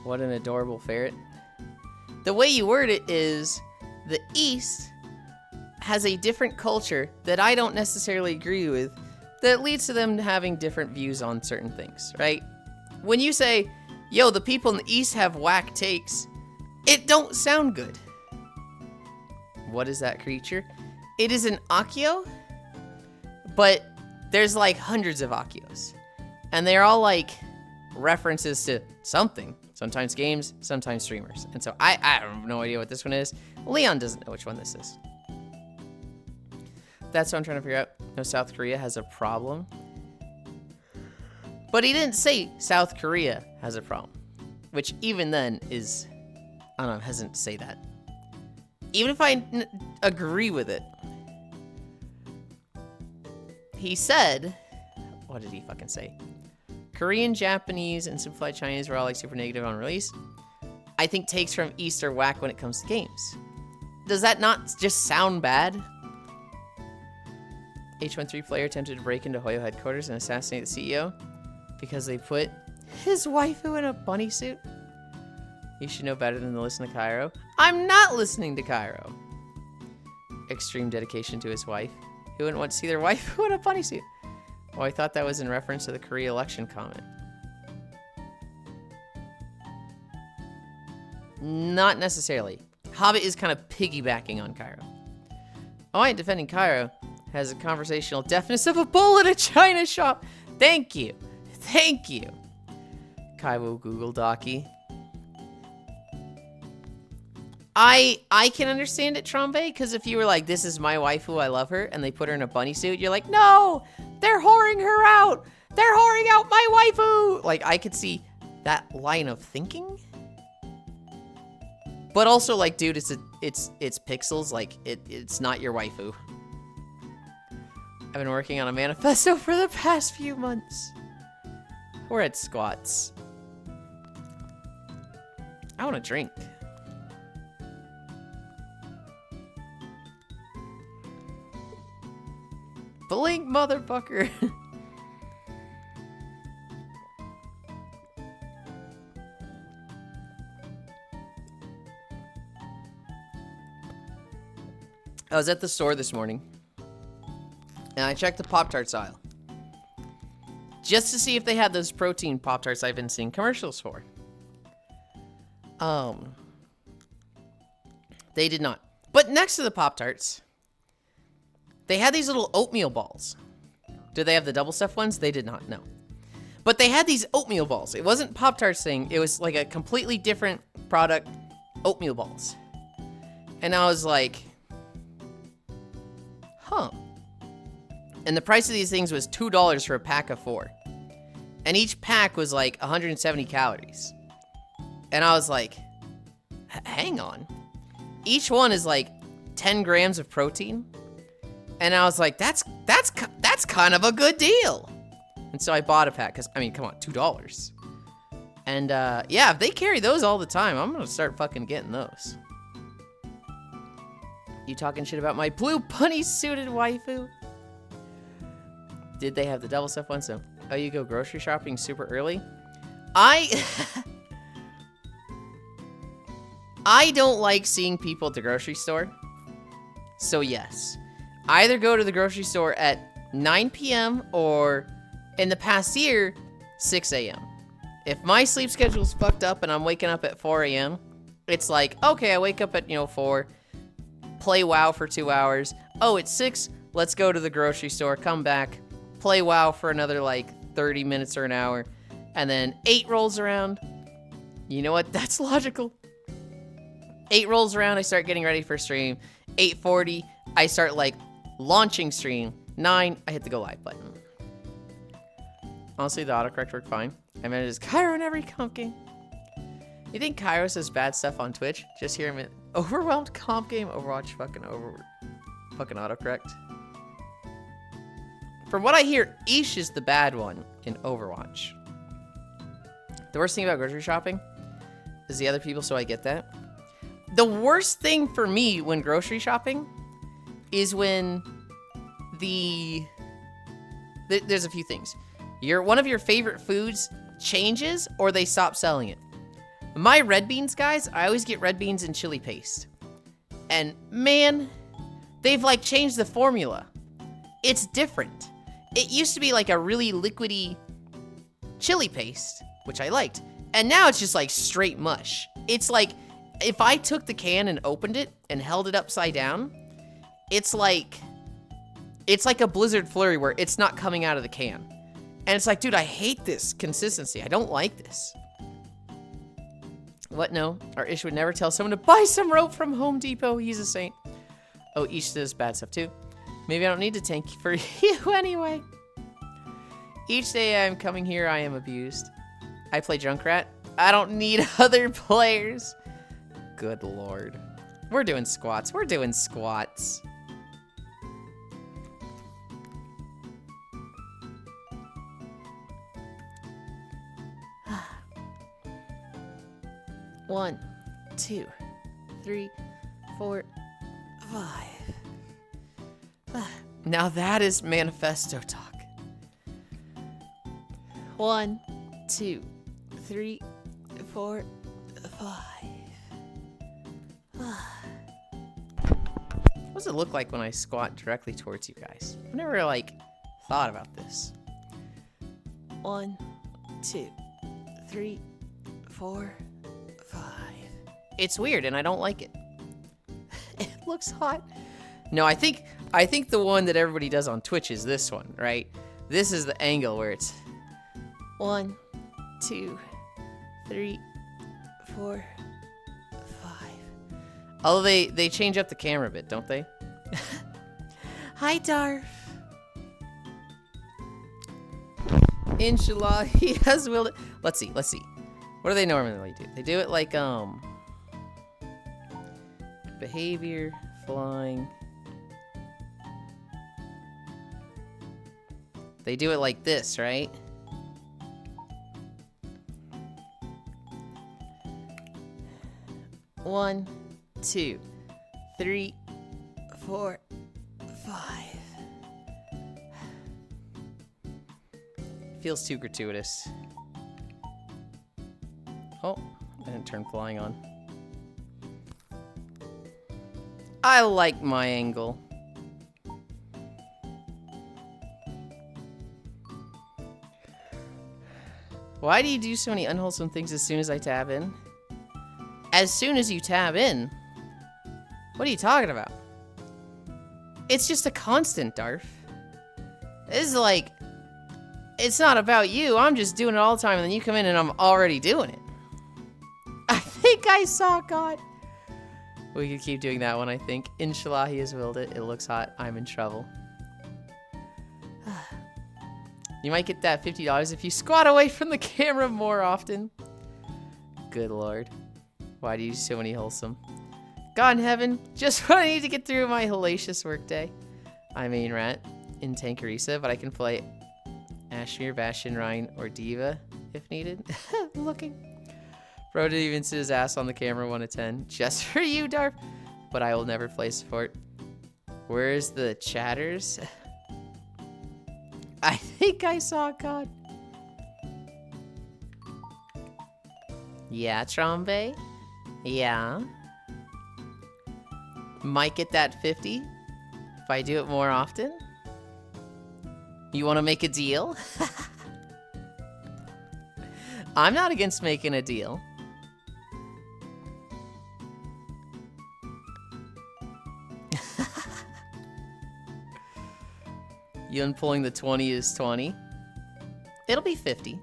What an adorable ferret. The way you word it is, the East has a different culture that I don't necessarily agree with that leads to them having different views on certain things, right? When you say, yo, the people in the East have whack takes, it don't sound good. What is that creature? It is an Akio, but there's like hundreds of Akios. And they're all like references to something. Sometimes games, sometimes streamers. And so I have no idea what this one is. Leon doesn't know which one this is. That's what I'm trying to figure out. No, South Korea has a problem. But he didn't say South Korea has a problem. Which even then is, I don't know, I'm hesitant to say that. Even if I agree with it. He said, what did he fucking say? Korean, Japanese, and simplified Chinese were all like super negative on release. I think takes from East are whack when it comes to games. Does that not just sound bad? H13 player attempted to break into Hoyo headquarters and assassinate the CEO because they put his waifu in a bunny suit. You should know better than to listen to Cairo. I'm not listening to Cairo. Extreme dedication to his wife. Who wouldn't want to see their waifu in a bunny suit? Well, I thought that was in reference to the Korea election comment. Not necessarily. Hobbit is kind of piggybacking on Cairo. Oh, I ain't defending Cairo. Has a conversational deafness of a bull in a china shop. Thank you. Thank you. Kaiwo Google Docky. I can understand it, Trombe, because if you were like, this is my waifu, I love her, and they put her in a bunny suit, you're like, no, they're whoring her out. They're whoring out my waifu. Like, I could see that line of thinking. But also, like, dude, it's pixels. Like, it's not your waifu. I've been working on a manifesto for the past few months. We're at squats. I want a drink. Blink, motherfucker. I was at the store this morning, and I checked the Pop-Tarts aisle just to see if they had those protein Pop-Tarts I've been seeing commercials for. They did not. But next to the Pop-Tarts, they had these little oatmeal balls. Did they have the double stuffed ones? They did not, no. But they had these oatmeal balls. It wasn't Pop-Tarts thing. It was like a completely different product, oatmeal balls. And I was like, huh. And the price of these things was $2 for a pack of 4. And each pack was like 170 calories. And I was like, hang on. Each one is like 10 grams of protein. And I was like, that's kind of a good deal. And so I bought a pack, because, I mean, come on, $2. And, yeah, if they carry those all the time, I'm gonna start fucking getting those. You talking shit about my blue bunny-suited waifu? Did they have the double stuff ones? So, oh, you go grocery shopping super early? I don't like seeing people at the grocery store. So, yes. I either go to the grocery store at 9 p.m. or, in the past year, 6 a.m. If my sleep schedule's fucked up and I'm waking up at 4 a.m., it's like, okay, I wake up at, 4, play WoW for 2 hours. Oh, it's 6, let's go to the grocery store, come back, play WoW for another, 30 minutes or an hour, and then 8 rolls around. You know what? That's logical. 8 rolls around, I start getting ready for stream. 8:40, I start, launching stream. 9, I hit the go live button. Honestly, the autocorrect worked fine. I managed Cairo in every comp game. You think Cairo says bad stuff on Twitch? Just hear him in overwhelmed comp game, Overwatch, fucking autocorrect. From what I hear, Ish is the bad one in Overwatch. The worst thing about grocery shopping is the other people, so I get that. The worst thing for me when grocery shopping is when there's a few things. One of your favorite foods changes or they stop selling it. My red beans, guys, I always get red beans and chili paste. And man, they've changed the formula. It's different. It used to be a really liquidy chili paste, which I liked. And now it's just straight mush. It's if I took the can and opened it and held it upside down, it's like a Blizzard Flurry where it's not coming out of the can. And it's dude, I hate this consistency. I don't like this. What? No, our Ish would never tell someone to buy some rope from Home Depot. He's a saint. Oh, Ish does bad stuff too. Maybe I don't need to tank for you anyway. Each day I'm coming here, I am abused. I play Junkrat. I don't need other players. Good lord. We're doing squats. We're doing squats. One, 2, 3, 4, 5. Now that is manifesto talk. 1, 2, 3, 4, 5. What does it look like when I squat directly towards you guys? I've never thought about this. 1, 2, 3, 4, 5. It's weird and I don't like it. It looks hot. No, I think the one that everybody does on Twitch is this one, right? This is the angle where it's 1, 2, 3, 4, 5. Although they change up the camera a bit, don't they? Hi, Darf. Inshallah, he has willed it. Let's see. What do they normally do? They do it Behavior, flying. They do it like this, right? One, 2, 3, 4, 5. Feels too gratuitous. Oh, I didn't turn flying on. I like my angle. Why do you do so many unwholesome things as soon as I tab in? As soon as you tab in? What are you talking about? It's just a constant, Darf. This is like, it's not about you. I'm just doing it all the time, and then you come in and I'm already doing it. I think I saw God. We could keep doing that one, I think. Inshallah, he has willed it. It looks hot. I'm in trouble. You might get that $50 if you squat away from the camera more often. Good Lord. Why do you do so many wholesome? God in heaven, just what I need to get through my hellacious workday. I main rat in Tankerisa, but I can play Ashmere, Bastion, Rhine, or Diva if needed. Looking. Bro didn't even sit his ass on the camera 1 to 10. Just for you, Darf. But I will never play support. Where's the chatters? I think I saw God. Yeah, Trombe? Yeah. Might get that 50 if I do it more often. You want to make a deal? I'm not against making a deal. Yulind pulling the 20 is 20. It'll be 50.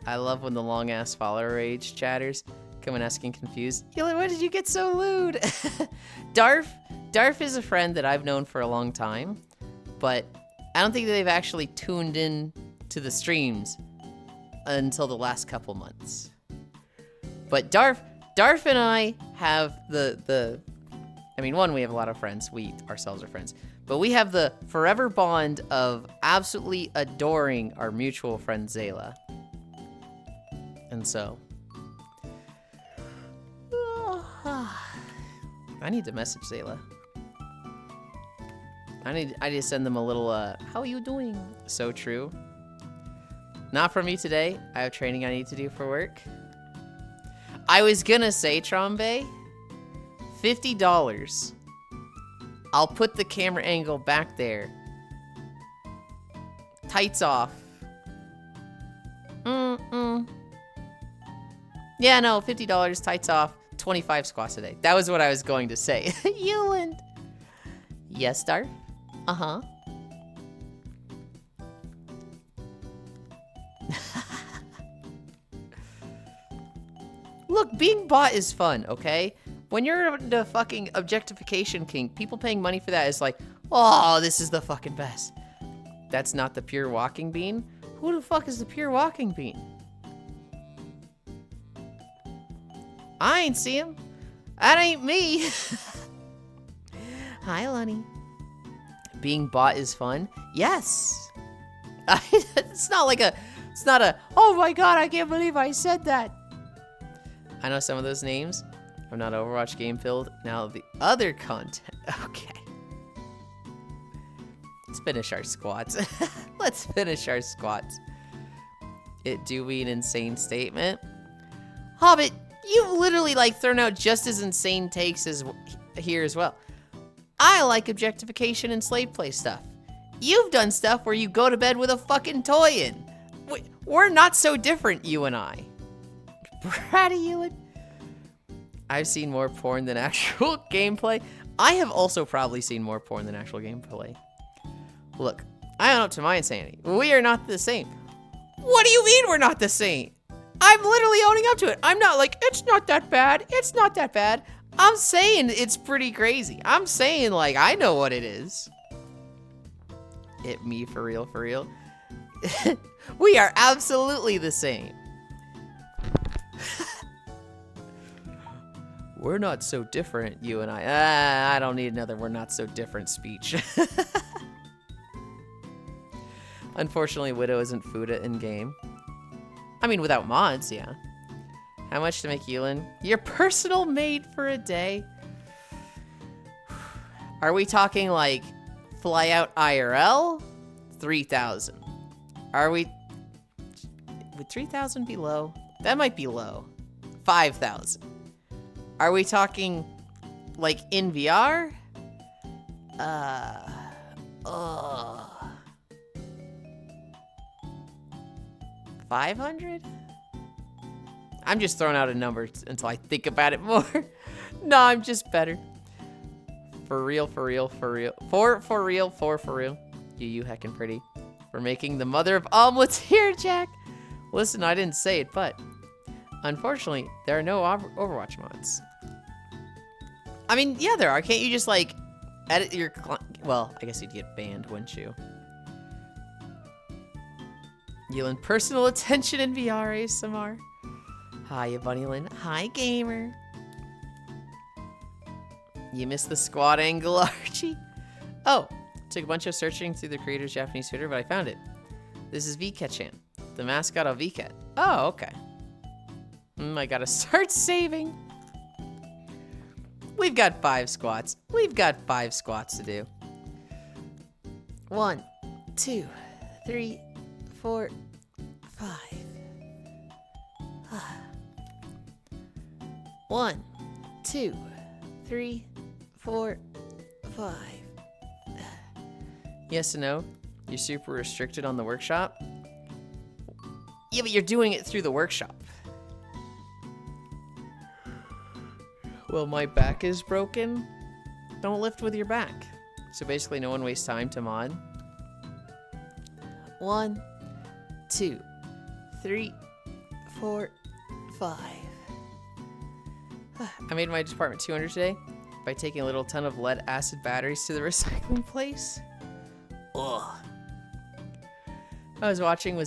I love when the long-ass follower rage chatters come and asking confused, Yulind, why did you get so lewd? Darf is a friend that I've known for a long time, but I don't think they've actually tuned in to the streams until the last couple months. But Darf and I have I mean, one, we have a lot of friends. We ourselves are friends. But we have the forever bond of absolutely adoring our mutual friend Zayla. And so I need to message Zayla. I need to send them a little how are you doing? So true. Not for me today. I have training I need to do for work. I was gonna say, Trombe, $50. I'll put the camera angle back there. Tights off. Yeah, no, $50, tights off, 25 squats a day. That was what I was going to say. Yulind. Yes, Darf? Uh-huh. Look, being bought is fun, okay? When you're the fucking objectification king, people paying money for that is like, oh, this is the fucking best. That's not the pure walking bean? Who the fuck is the pure walking bean? I ain't see him. That ain't me. Hi, Lunny. Being bought is fun? Yes. It's not a, oh my god, I can't believe I said that. I know some of those names. I'm not Overwatch game filled. Now the other content. Okay. Let's finish our squats. Let's finish our squats. It do be an insane statement. Hobbit, you've literally thrown out just as insane takes as here as well. I like objectification and slave play stuff. You've done stuff where you go to bed with a fucking toy in. We're not so different, you and I. Proud of you. I've seen more porn than actual gameplay. I have also probably seen more porn than actual gameplay. Look, I own up to my insanity. We are not the same. What do you mean we're not the same? I'm literally owning up to it. I'm not like, it's not that bad. It's not that bad. I'm saying it's pretty crazy. I'm saying I know what it is. It me for real, for real. We are absolutely the same. We're not so different, you and I. I don't need another we're not so different speech. Unfortunately, Widow isn't Fuda in-game. I mean, without mods, yeah. How much to make Yulind? Your personal maid for a day? Are we talking, like, fly out IRL? 3,000. Are we... Would 3,000 be low? That might be low. 5,000. Are we talking, like, in VR? 500? I'm just throwing out a number until I think about it more. No, I'm just better. For real, for real, for real. For real, for real. You heckin' pretty. We're making the mother of omelets here, Jack. Listen, I didn't say it, but unfortunately, there are no Overwatch mods. I mean, yeah, there are. Can't you just, like, edit your... Well, I guess you'd get banned, wouldn't you? Yulind, personal attention in VR ASMR. Hiya, Bunnylin. Hi, gamer. You missed the squad angle, Archie. Oh, took a bunch of searching through the creator's Japanese Twitter, but I found it. This is VCat-chan, the mascot of VCat. Oh, okay. I gotta start saving. We've got 5 squats. We've got 5 squats to do. 1, 2, 3, 4, 5. 1, 2, 3, 4, 5. Yes and no. You're super restricted on the workshop. Yeah, but you're doing it through the workshop. Well, my back is broken. Don't lift with your back. So basically, no one wastes time to mod. 1, 2, 3, 4, 5. I made my department 200 today by taking a little ton of lead acid batteries to the recycling place. Ugh. I was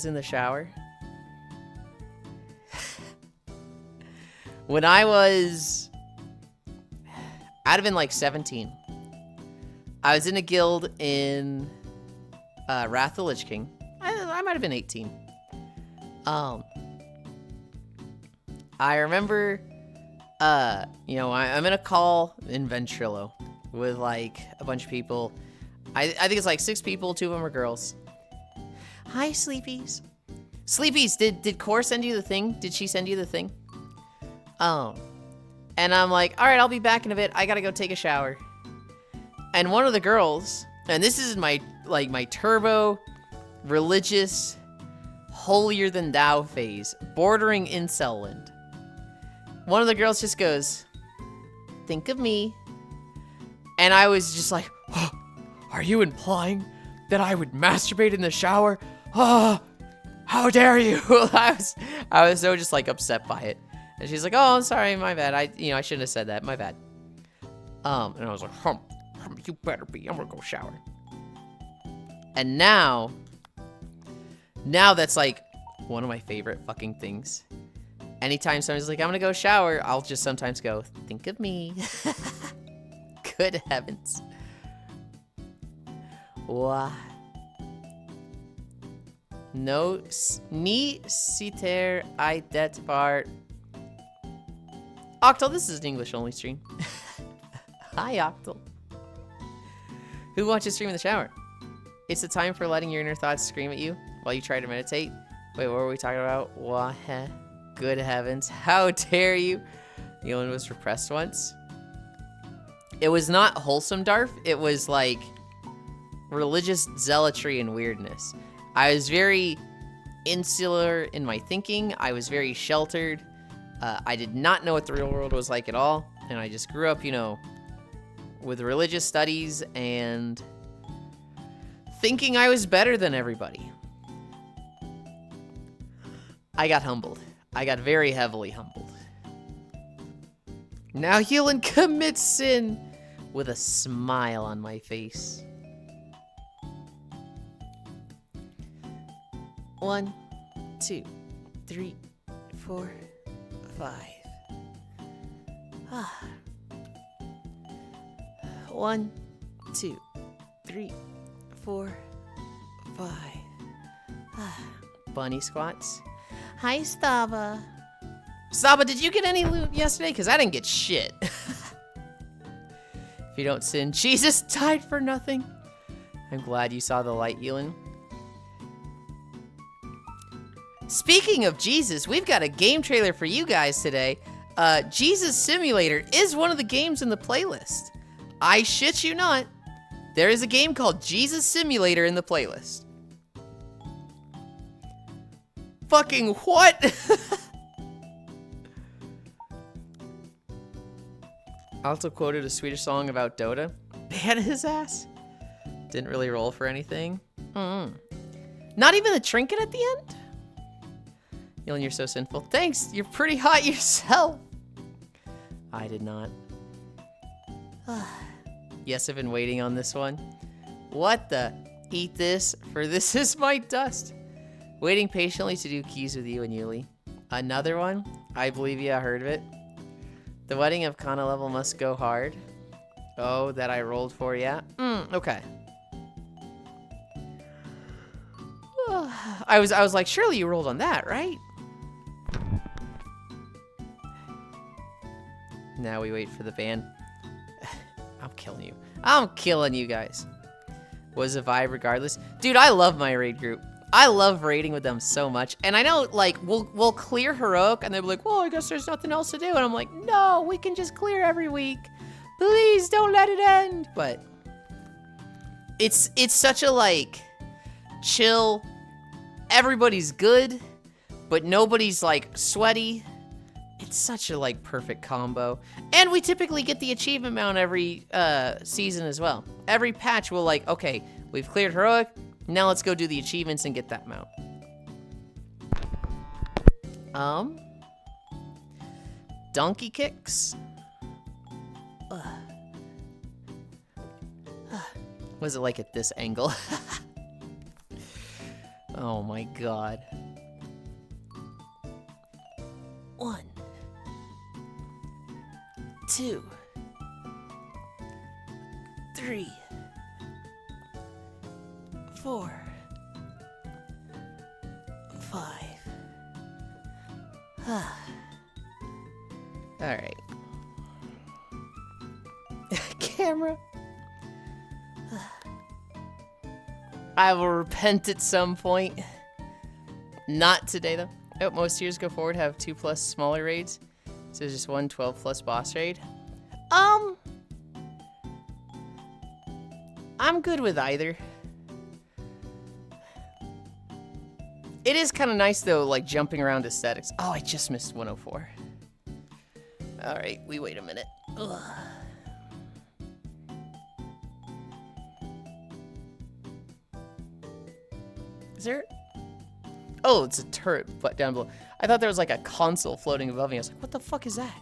in the shower. When I was... I'd have been like 17. I was in a guild in Wrath of the Lich King. I might have been 18. I remember, you know, I'm in a call in Ventrilo with like a bunch of people. I think it's like 6 people, 2 of them are girls. Hi, Sleepies. Sleepies, did Core send you the thing? Did she send you the thing? And I'm like, all right, I'll be back in a bit. I gotta go take a shower. And one of the girls, and this is my turbo, religious, holier than thou phase, bordering incel-land. One of the girls just goes, think of me. And I was just like, oh, are you implying that I would masturbate in the shower? Oh, how dare you? I was so just like upset by it. And she's like, oh, I'm sorry, my bad. I shouldn't have said that, my bad. And I was like, you better be, I'm gonna go shower. And now that's like one of my favorite fucking things. Anytime someone's like, I'm gonna go shower, I'll just sometimes go, think of me. Good heavens. What? No, ni sitter I det part. Octal, this is an English-only stream. Hi, Octal. Who watches stream in the shower? It's the time for letting your inner thoughts scream at you while you try to meditate. Wait, what were we talking about? What? Good heavens. How dare you? Yulind was repressed once. It was not wholesome Darf. It was like religious zealotry and weirdness. I was very insular in my thinking. I was very sheltered. I did not know what the real world was like at all. And I just grew up, you know, with religious studies and thinking I was better than everybody. I got humbled. I got very heavily humbled. Now Yulind commits sin with a smile on my face. 1, 2, 3, 4, 5. 1, 2, 3, 4, 5. Bunny squats. Hi, Stava. Stava, did you get any loot yesterday? Because I didn't get shit. If you don't sin, Jesus died for nothing. I'm glad you saw the light, Yulind. Speaking of Jesus, we've got a game trailer for you guys today. Jesus Simulator is one of the games in the playlist. I shit you not. There is a game called Jesus Simulator in the playlist. Fucking what? I also quoted a Swedish song about Dota. Ban his ass. Didn't really roll for anything. Not even a trinket at the end? Yulind, you're so sinful. Thanks, you're pretty hot yourself. I did not. Yes, I've been waiting on this one. What the? Eat this, for this is my dust. Waiting patiently to do keys with you and Yuli. Another one? I believe you, I heard of it. The wedding of Kana level must go hard. Oh, that I rolled for, yeah? Okay. I was like, surely you rolled on that, right? Now we wait for the ban. I'm killing you. I'm killing you guys. Was a vibe regardless. Dude, I love my raid group. I love raiding with them so much. And I know, like, we'll clear heroic, and they'll be like, well, I guess there's nothing else to do. And I'm like, no, we can just clear every week. Please don't let it end. But it's such a, like, chill, everybody's good, but nobody's, like, sweaty. It's such a, like, perfect combo. And we typically get the achievement mount every season as well. Every patch we'll, like, okay, we've cleared heroic. Now let's go do the achievements and get that mount. Donkey kicks. Was it like at this angle? Oh my god. 1, 2, 3, 4, 5. Alright. Camera. I will repent at some point. Not today, though. Oh, most years go forward have 2+ smaller raids. So just 1 12+ boss raid. I'm good with either. It is kind of nice, though, like, jumping around aesthetics. Oh, I just missed 104. Alright, we wait a minute. Ugh. Is there... Oh, it's a turret but down below. I thought there was, like, a console floating above me. I was like, what the fuck is that?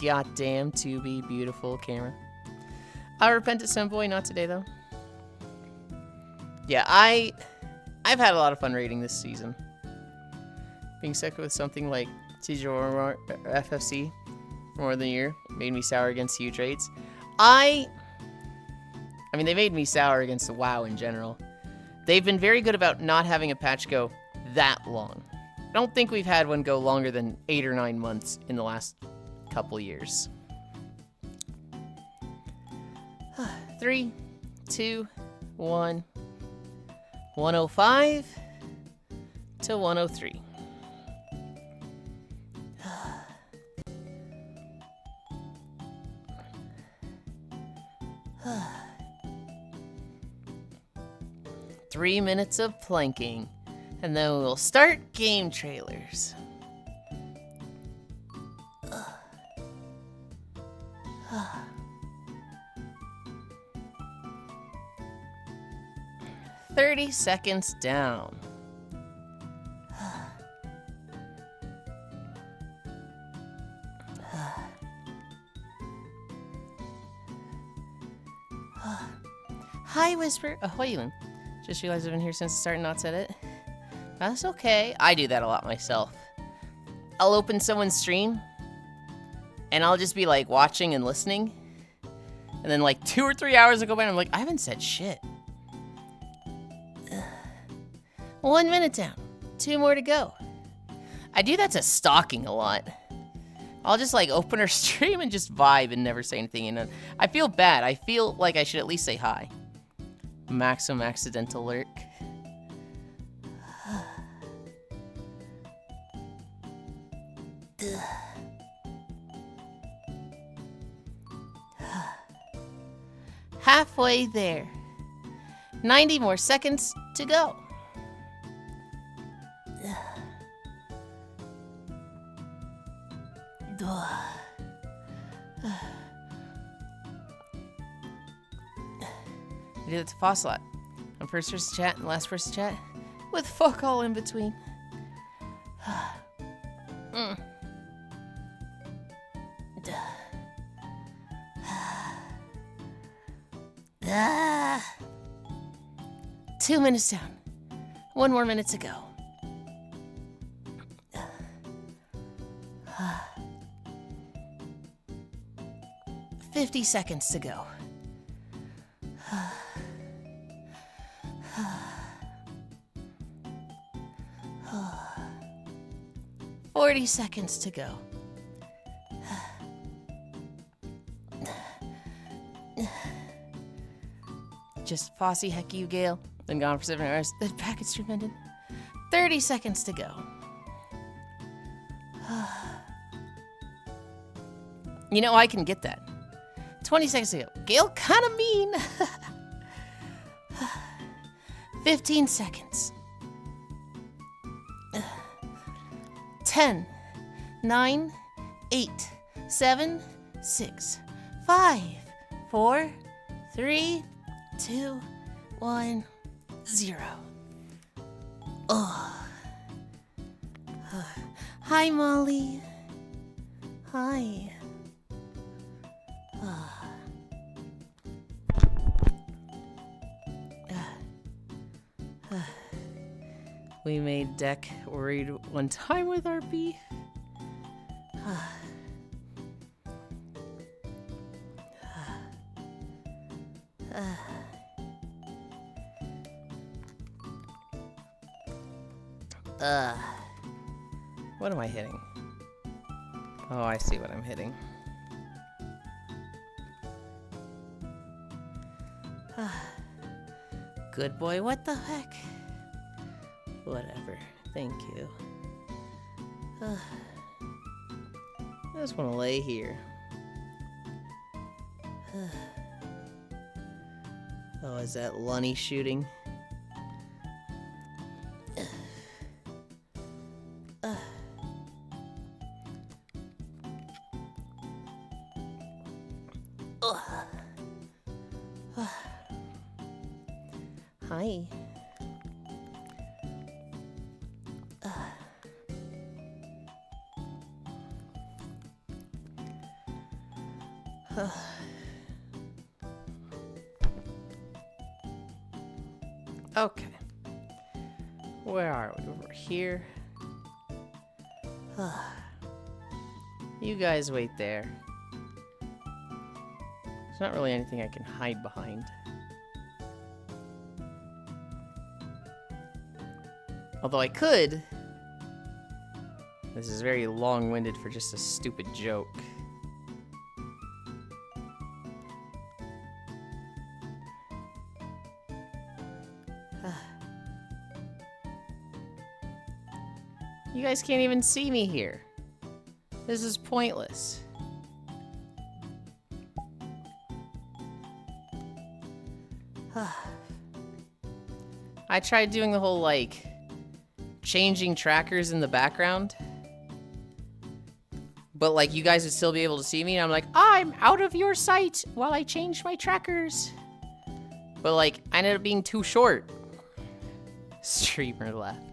Goddamn, to be beautiful camera. I repent at some point, not today, though. Yeah, I've had a lot of fun raiding this season. Being stuck with something like TGR FFC for more than a year made me sour against huge raids. I mean, they made me sour against the WoW in general. They've been very good about not having a patch go that long. I don't think we've had one go longer than 8 or 9 months in the last couple years. 3, 2, 1. 105 to 103. Three minutes of planking, and then we'll start game trailers. 30 seconds down. Hi, Whisper. Ahoy, Yulind. Just realized I've been here since the start and not said it. That's okay. I do that a lot myself. I'll open someone's stream and I'll just be like watching and listening. And then like 2 or 3 hours will go by and I'm like, I haven't said shit. 1 minute down. 2 more to go. I do that to stalking a lot. I'll just like open her stream and just vibe and never say anything. And I feel bad. I feel like I should at least say hi. Maximum accidental lurk. Halfway there. 90 more seconds to go. I do that to Fossilot. On first person chat and last person chat. With fuck all in between. 2 minutes down. 1 more minute to go. 50 seconds to go. 40 seconds to go. Just Fossey, heck you, Gale. Been gone for 7 hours. The package stream ended. 30 seconds to go. You know, I can get that. 20 seconds to go. Gale kinda mean. 15 seconds. 10, 9, 8, 7, 6, 5, 4, 3, 2, 1, 0. Oh. Hi, Molly. Hi. We made Deck worried one time with our beef. What am I hitting? Oh, I see what I'm hitting. Good boy, what the heck? Whatever, thank you. I just want to lay here. Oh, is that Lunny shooting? Hi. Okay. Where are we? Over here. You guys wait there. There's not really anything I can hide behind. Although I could. This is very long-winded for just a stupid joke. You guys can't even see me here. This is pointless. I tried doing the whole, like, changing trackers in the background. But, like, you guys would still be able to see me, and I'm like, I'm out of your sight while I change my trackers. But, like, I ended up being too short. Streamer left.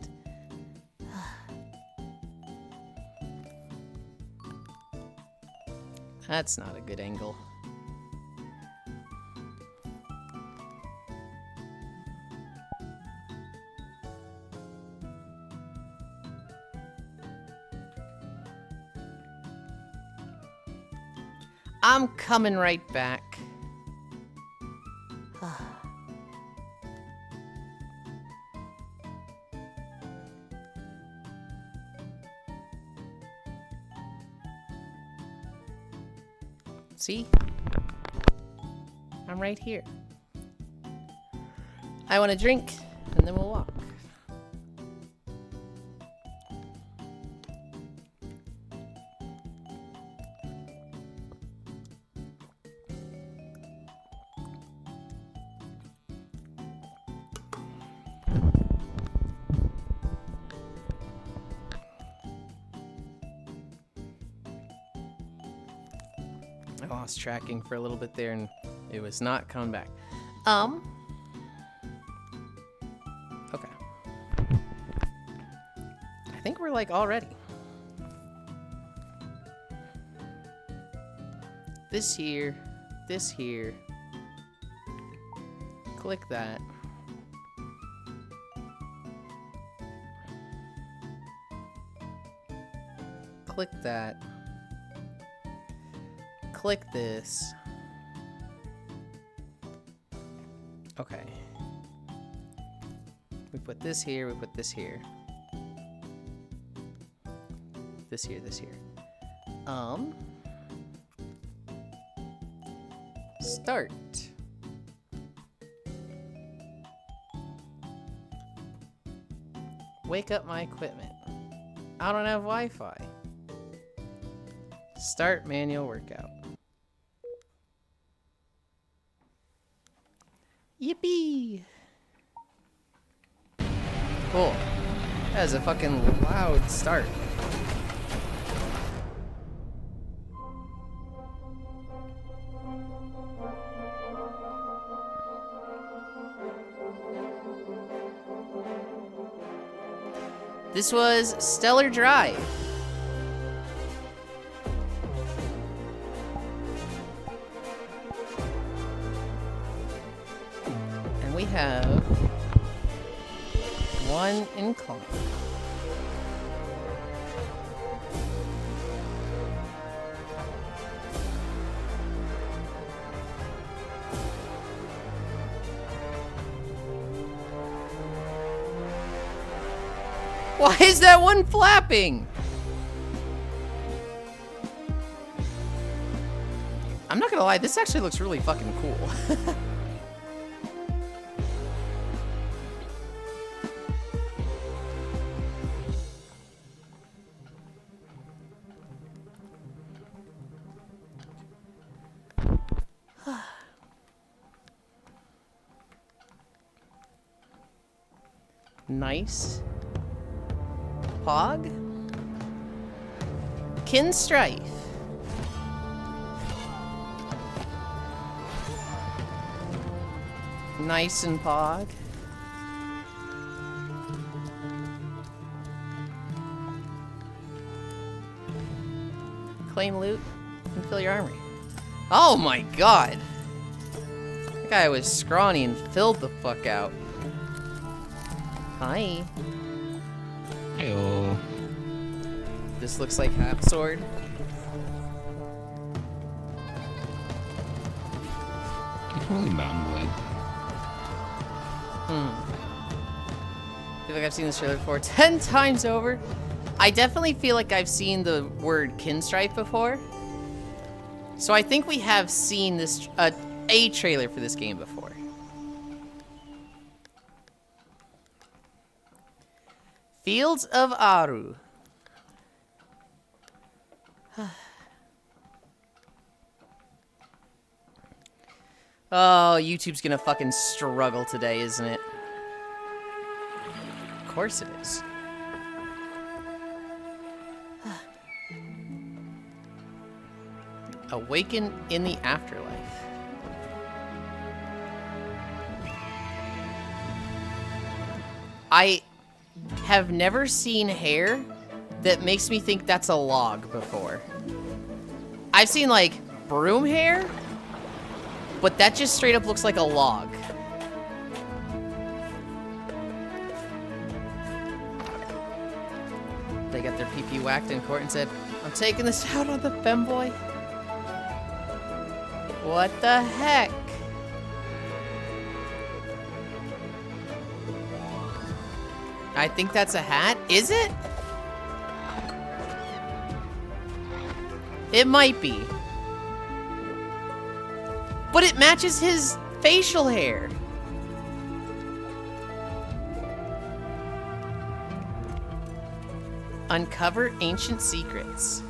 That's not a good angle. I'm coming right back. See? I'm right here. I want a drink, and then we'll walk. I lost tracking for a little bit there, and it was not coming back. Okay. I think we're like all ready. This here, this here. Click that. Click that. Click this. Okay. We put this here, we put this here. This here, this here. Start. Wake up my equipment. I don't have Wi-Fi. Start manual workout. Yippee! Cool. That was a fucking loud start. This was Stellar Drive. And we have one incline. Why is that one flapping? I'm not gonna lie, this actually looks really fucking cool. Nice. Pog. Kinstrife. Nice and Pog. Claim loot and fill your armory. Oh my god! That guy was scrawny and filled the fuck out. Hi. Heyo. This looks like half sword. It's really mumbling. I feel like I've seen this trailer before 10 times over. I definitely feel like I've seen the word Kinstrife before. So I think we have seen this a trailer for this game before. Fields of Aru. Oh, YouTube's gonna fucking struggle today, isn't it? Of course it is. Awaken in the afterlife. I have never seen hair that makes me think that's a log before. I've seen like broom hair, but that just straight up looks like a log. They got their PP whacked in court and said, I'm taking this out on the femboy. What the heck? I think that's a hat. Is it? It might be. But it matches his facial hair. Uncover ancient secrets.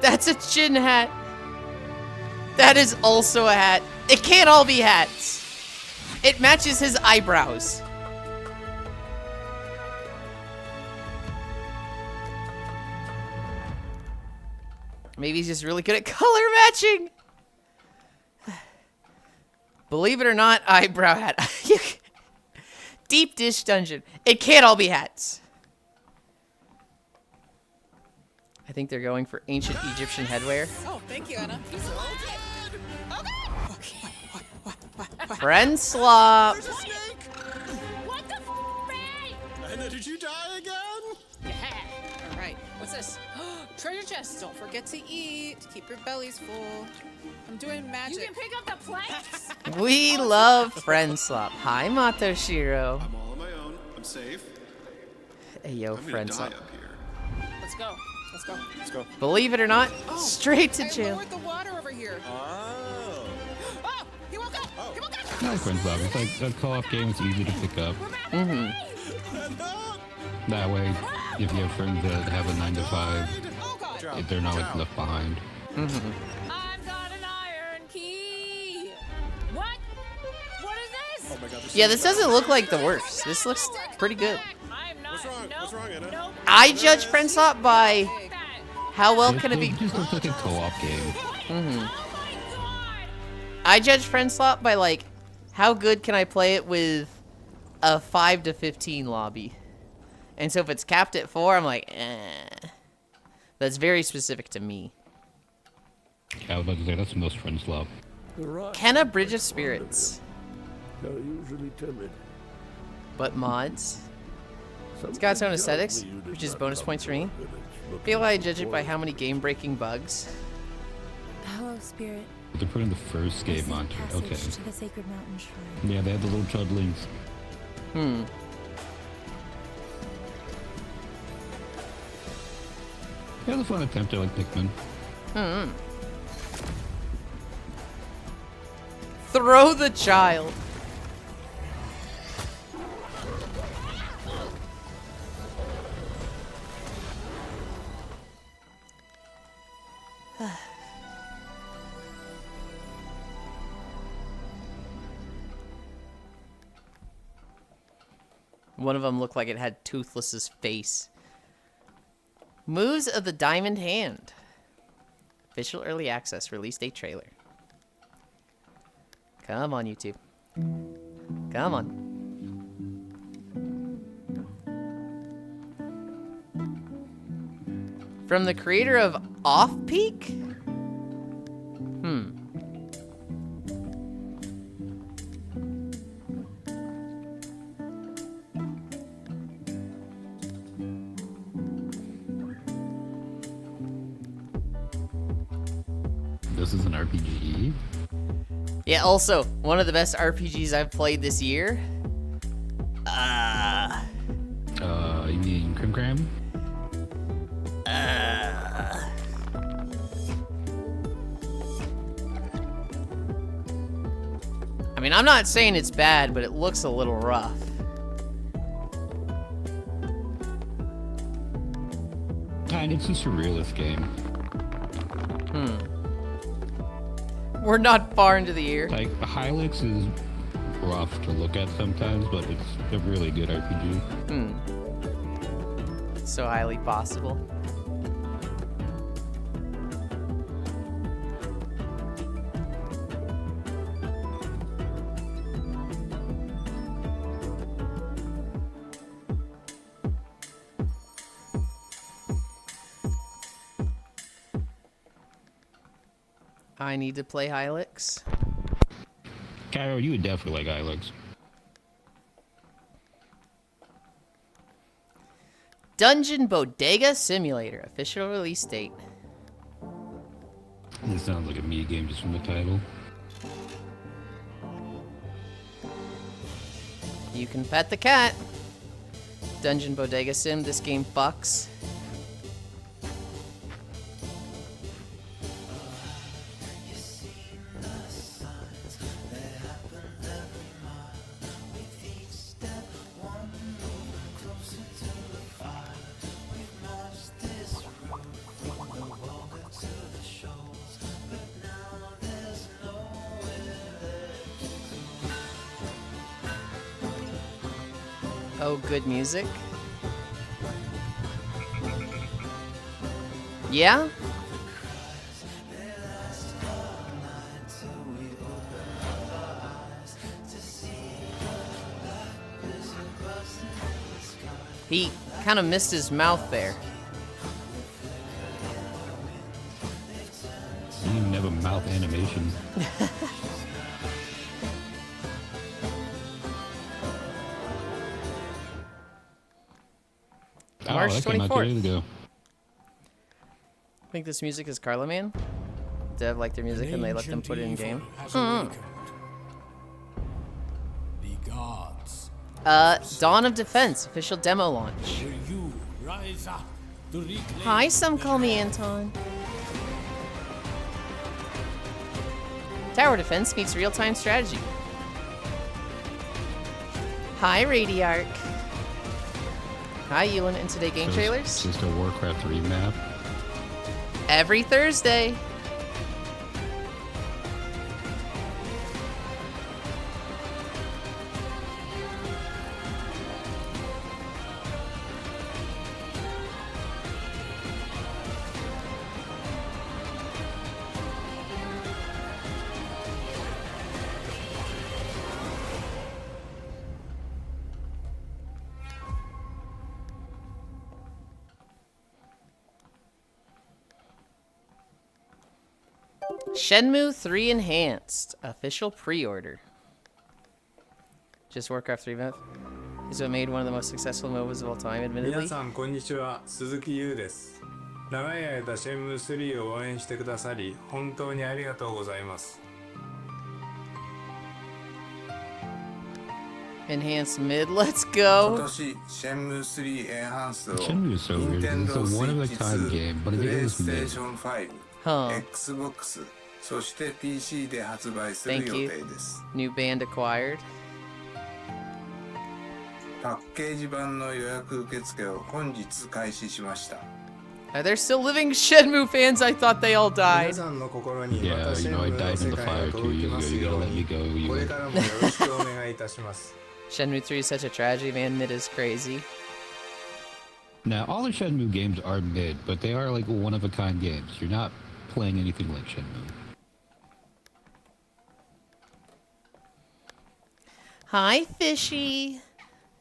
That's a chin hat. That is also a hat. It can't all be hats. It matches his eyebrows. Maybe he's just really good at color matching. Believe it or not, eyebrow hat. Deep dish dungeon. It can't all be hats. I think they're going for ancient Egyptian headwear. Oh, thank you, Anna. Friend slop. There's a snake! What the f***? Anna, did you die again? Yeah. All right. What's this? Treasure chest. Don't forget to eat. Keep your bellies full. I'm doing magic. You can pick up the planks. We love friend slop. Hi, Matoshiro. I'm all on my own. I'm safe. Hey, yo, I'm gonna friend die slop. up here. Let's go. Let's go. Let's go. Believe it or not, straight to I jail. lowered the water over here. Oh. Oh, he woke up. He woke up. No, friends love. It's like a co-op game. It's easy to pick up. That way, if you have friends that have a 9 to 5, Oh God. if they're not like left behind. I've got an iron key. What? What is this? Oh my god. Yeah, this doesn't look like the worst. This looks pretty good. I'm not. What's wrong? Nope. What's wrong, Anna? Nope. I judge friend slop by Hey, how well can it be. It just looks like a co-op game. Oh my god. I judge friend slop by like how good can I play it with a 5 to 15 lobby. And so if it's capped at 4, I'm like, eh. That's very specific to me. I was about to say, that's the most friends love. Kenna Bridge of Spirits. They're usually timid. But mods. It's got its own aesthetics, which is bonus points for me. Feel I judge it by how many game-breaking bugs. Hello, Spirit. They're putting the first This game is onto it. passage Okay. to the Sacred Mountain Shrine. Yeah, they had the little chudlings. Yeah, it was a fun attempt at like Pikmin. Throw the child. One of them looked like it had Toothless's face. Moves of the Diamond Hand. Official early access release date trailer. Come on, YouTube. Come on. From the creator of Off Peak? This is an RPG. Yeah, also, one of the best RPGs I've played this year. You mean Crim Cram? I mean, I'm not saying it's bad, but it looks a little rough. And it's a surrealist game. We're not far into the year. Like, Hylix is rough to look at sometimes, but it's a really good RPG. So highly possible. I need to play Hylix. Cairo, you would definitely like Hylix. Dungeon Bodega Simulator. Official release date. This sounds like a me game just from the title. You can pet the cat. Dungeon Bodega Sim, this game fucks. Oh, good music. Yeah? He kind of missed his mouth there. You didn't even have a mouth animation. March that came out 2 days 24th. ago. I think this music is Carla Man. Dev like their music and they let them put it in game. The gods, Dawn of Defense, official demo launch. will you rise up to reclaim Hi, some call me Anton. Tower defense meets real-time strategy. Hi, Radiarch. Hi, Yulind, and today game So trailers. It's just a Warcraft 3 map. Every Thursday. Shenmue 3 Enhanced. Official pre-order. Just Warcraft 3 map. Is what made one of the most successful MOBAs of all time, 皆 admittedly. さんこんにちは、鈴木優です。長い間シェンムー3を応援してくださり本当にありがとうございます。 Enhanced mid, let's 今 go. 年シェンムー3エンハンスを Shenmue is so weird. It's a one-of-a-kind game, but it プレイ is ステー mid. ション5、 Huh. Xbox、そして PC で発売する Thank 予 you. 定です。 New band acquired. パッケージ版の予約受付を本日開始しました。 Are there still living Shenmue fans? I thought they all 皆 died. さんの心にま Yeah, たシ you ェン know, I ムーの died in 世 the 界が fire 2届き years ま ago. す You よ gotta う let me に go. これ You からもよろしくお願いいたします。 Shenmue 3 is such a tragedy, man. Mid is crazy. Now, all the Shenmue games are mid, but they are like one-of-a-kind games. You're not playing anything like Shenmue. Hi, Fishy.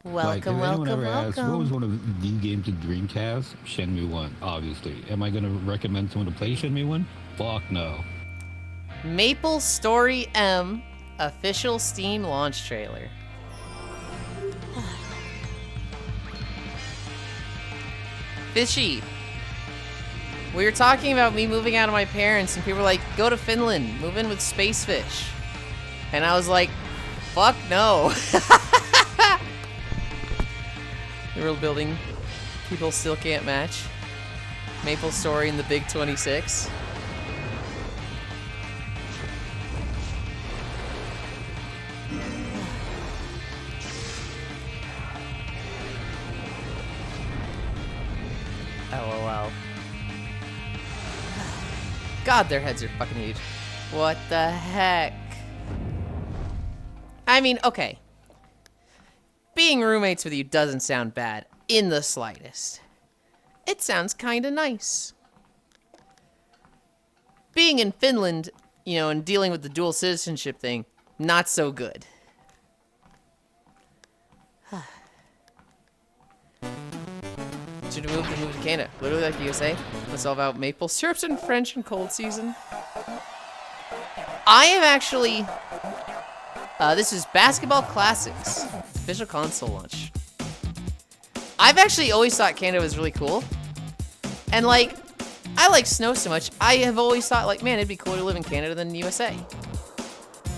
Like, if Welcome, anyone welcome, ever asks, what was welcome. one of the games of Dreamcast? Shenmue 1, obviously. Am I gonna recommend someone to play Shenmue 1? Fuck no. Maple Story M official Steam launch trailer. Fishy. We were talking about me moving out of my parents, and people were like, go to Finland, move in with Spacefish. And I was like, fuck no. The world building people still can't match. Maple Story and the Big 26. LOL. God, their heads are fucking huge. What the heck? I mean, okay. Being roommates with you doesn't sound bad in the slightest. It sounds kinda nice. Being in Finland, you know, and dealing with the dual citizenship thing, not so good. Should have moved to Canada. Literally like the USA. It's all about maple syrups and French and cold season. I have actually... this is Basketball Classics. Official console launch. I've actually always thought Canada was really cool. And like, I like snow so much, I have always thought, like, man, it'd be cooler to live in Canada than the USA.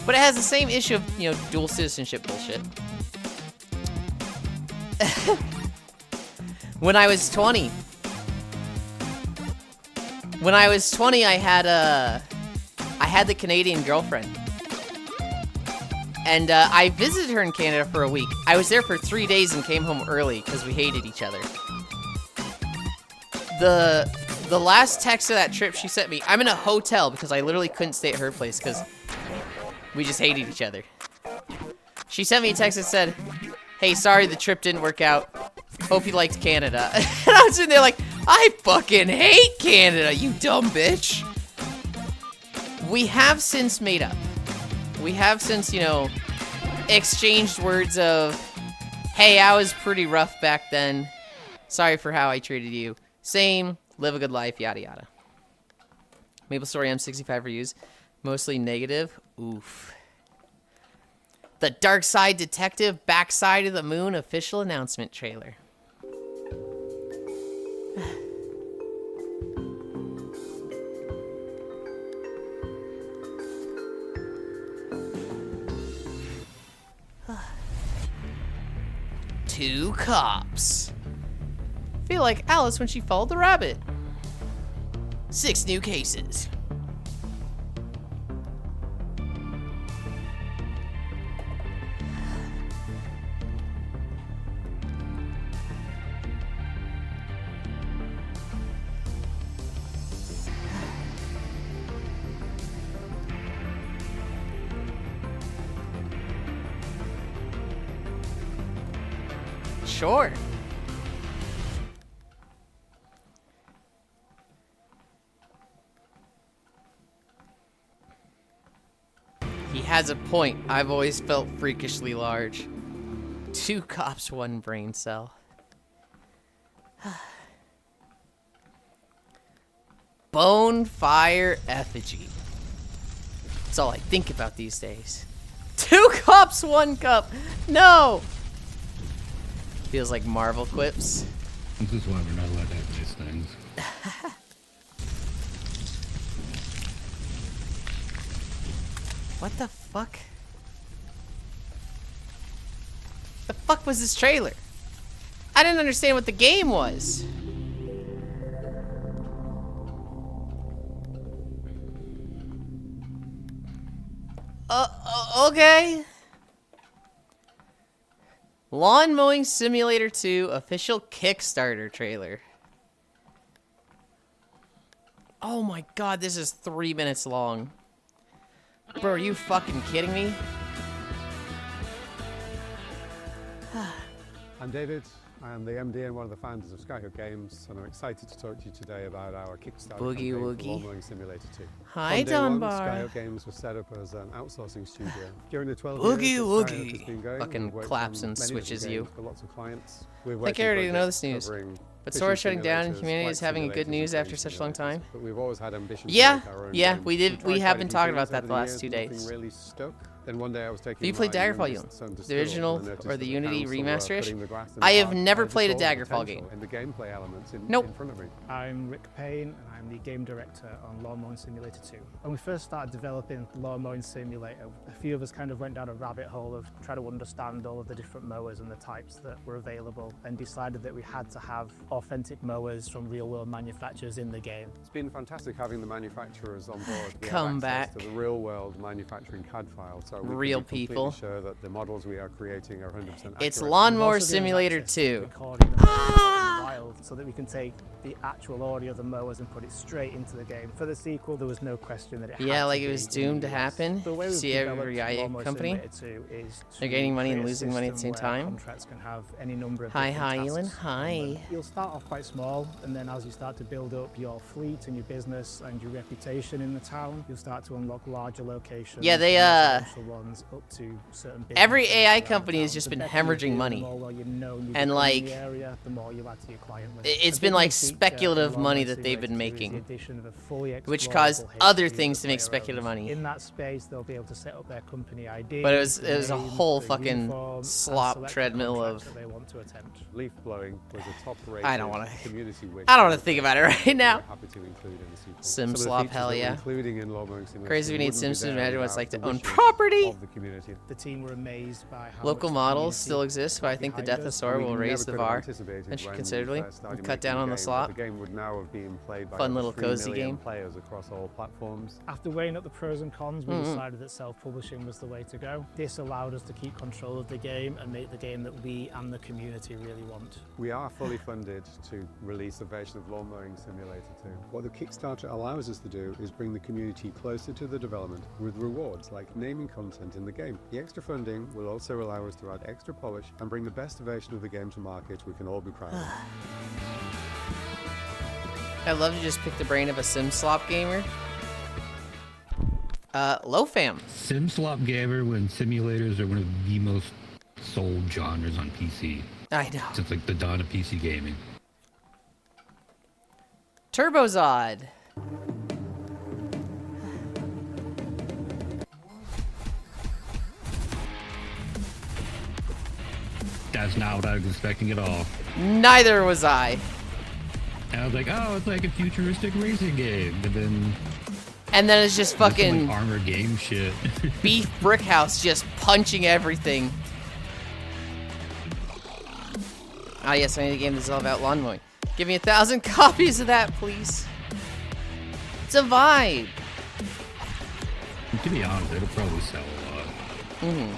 But it has the same issue of, you know, dual citizenship bullshit. When I was 20, I had the Canadian girlfriend. And I visited her in Canada for a week. I was there for 3 days and came home early because we hated each other. The last text of that trip she sent me, I'm in a hotel because I literally couldn't stay at her place because we just hated each other. She sent me a text that said, hey, sorry the trip didn't work out. Hope you liked Canada. And I was sitting there like, I fucking hate Canada, you dumb bitch. We have since made up. We have since, you know, exchanged words of, hey, I was pretty rough back then. Sorry for how I treated you. Same, live a good life, yada yada. Maple Story M65 reviews, mostly negative. Oof. The Dark Side Detective Backside of the Moon official announcement trailer. Two cops. Feel like Alice when she followed the rabbit. 6 new cases. Sure. He has a point. I've always felt freakishly large. 2 cops, 1 brain cell. Bone fire effigy. That's all I think about these days. 2 cops, 1 cup. No! Feels like Marvel quips. This is why we're not allowed to have nice things. What the fuck? The fuck was this trailer? I didn't understand what the game was. Okay. Lawn Mowing Simulator 2 official Kickstarter trailer. Oh my god, this is 3 minutes long. Bro, are you fucking kidding me? I'm David. I am the MD and one of the founders of Skyhook Games, and I'm excited to talk to you today about our Kickstarter Boogie campaign for woogie. Lawn Mowing Simulator 2. Hi, From day one, Dunbar. Skyhook Games was set up as an outsourcing studio. During the 12 Boogie years that woogie. Skyhook has been going, Fucking we've worked claps on and many switches different you. games for lots of clients. We've I worked think I already on know this projects news. covering But fishing Sora's shutting down and simulators, humanity is flight having good simulators, news and after training such a long time. simulators. But we've always had ambitions Yeah, to make our own yeah, games. we did. tried We quite have a been few talking things about that over the last years, 2 nothing days. really stuck. Then one day I was taking Have you played my Daggerfall, youngest son to the school, original and I noticed or that the the Unity council were remaster-ish? cutting the grass in I the have park. never I just played a saw the Daggerfall potential game. in the gameplay elements in Nope. front of me. I'm Rick Payne, and I'm the game director on Lawn Mowing Simulator 2. When we first started developing Lawn Mowing Simulator, a few of us kind of went down a rabbit hole of trying to understand all of the different mowers and the types that were available, and decided that we had to have authentic mowers from real-world manufacturers in the game. It's been fantastic having the manufacturers on board. We Come have access back. to the real-world manufacturing CAD file, so we Real can be completely people. sure that the models we are creating are 100% accurate. It's Lawnmower We've also given Simulator access to 2. recording them out in the wild, so that we can take the actual audio of the mowers and put it straight into the game. For the sequel, there was no question that it had Yeah, to like be it was in doomed the to US. happen. The way we've See developed every Lawnmower company. Simulator 2 is They're to gaining money and create a losing money at the same system where time. contracts can have any number of Hi, different hi, tasks Yulind. on Hi. them. You'll start off quite small, and then as you start to build up your fleet and your business and your reputation in the town, you'll start to unlock larger locations. Yeah, they, residential ones up to certain every businesses AI around the company has town. just The been better you hemorrhaging do, the money. more well you know and you And, become in like, the area, the more you add to your client list. It's A been big like feature in speculative Lawnmower money that they've Simulator been 2 making, addition of a fully which caused explorable other history things of to the make player speculative owns. money. In that space, they'll be able to set up their company ID. But it was the a name, whole the fucking uniform, and slop select the treadmill contracts of. that they want to attempt. Leaf blowing was a top-rated I don't want to. community wish. I don't want to think about it right now. Happy to include in the sequel. Sim Some of the slop, features hell that we're yeah. including in Lawn Mowing Simulator Crazy we need wouldn't be Sims to there imagine what it's without like to the own wishes property. of the community. The team were amazed by how Local much the models community still exist, but I think the behind death of us. Sora We will never raise the could have bar anticipated and when we considerably. first started Cut making down the on the game, slop. but The game would now have been played by Fun over little 3 cozy million game. players across all platforms. After weighing up the pros and cons, we decided that self-publishing was the way to go. This allowed us to keep control of the game and make the game that we and the community really want. We are fully funded to release a version of Lawn Mowing Simulator 2. What the Kickstarter allows us to do is bring the community closer to the development with rewards like naming content in the game. The extra funding will also allow us to add extra polish and bring the best version of the game to market we can all be proud of. I'd love to just pick the brain of a sim slop gamer. Low fam. Sim slop gamer when simulators are one of the most sold genres on PC. I know. Since like the dawn of PC gaming. Turbozod. That's not what I was expecting at all. Neither was I. And I was like, oh, it's like a futuristic racing game. And then it's just some, fucking like, armor game shit. beef brick house just punching everything. Ah yes, I need a game that's all about lawn mowing. Give me 1,000 copies of that, please. It's a vibe. To be honest, it'll probably sell a lot. Mm-hmm.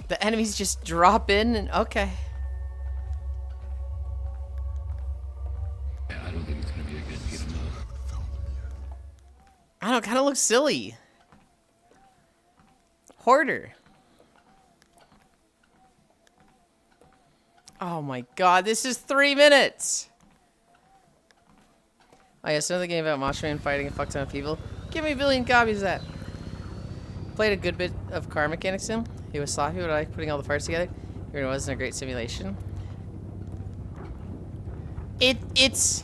The enemies just drop in and okay. Yeah, I don't think it's gonna be a good beat 'em up. I don't know, kind of looks silly. Hoarder. Oh my god, this is 3 minutes. Oh yes, another game about Macho Man fighting a fuck ton of people. Give me 1 billion copies of that. Played a good bit of car mechanics sim. It was sloppy, but I like putting all the parts together. It wasn't a great simulation. It's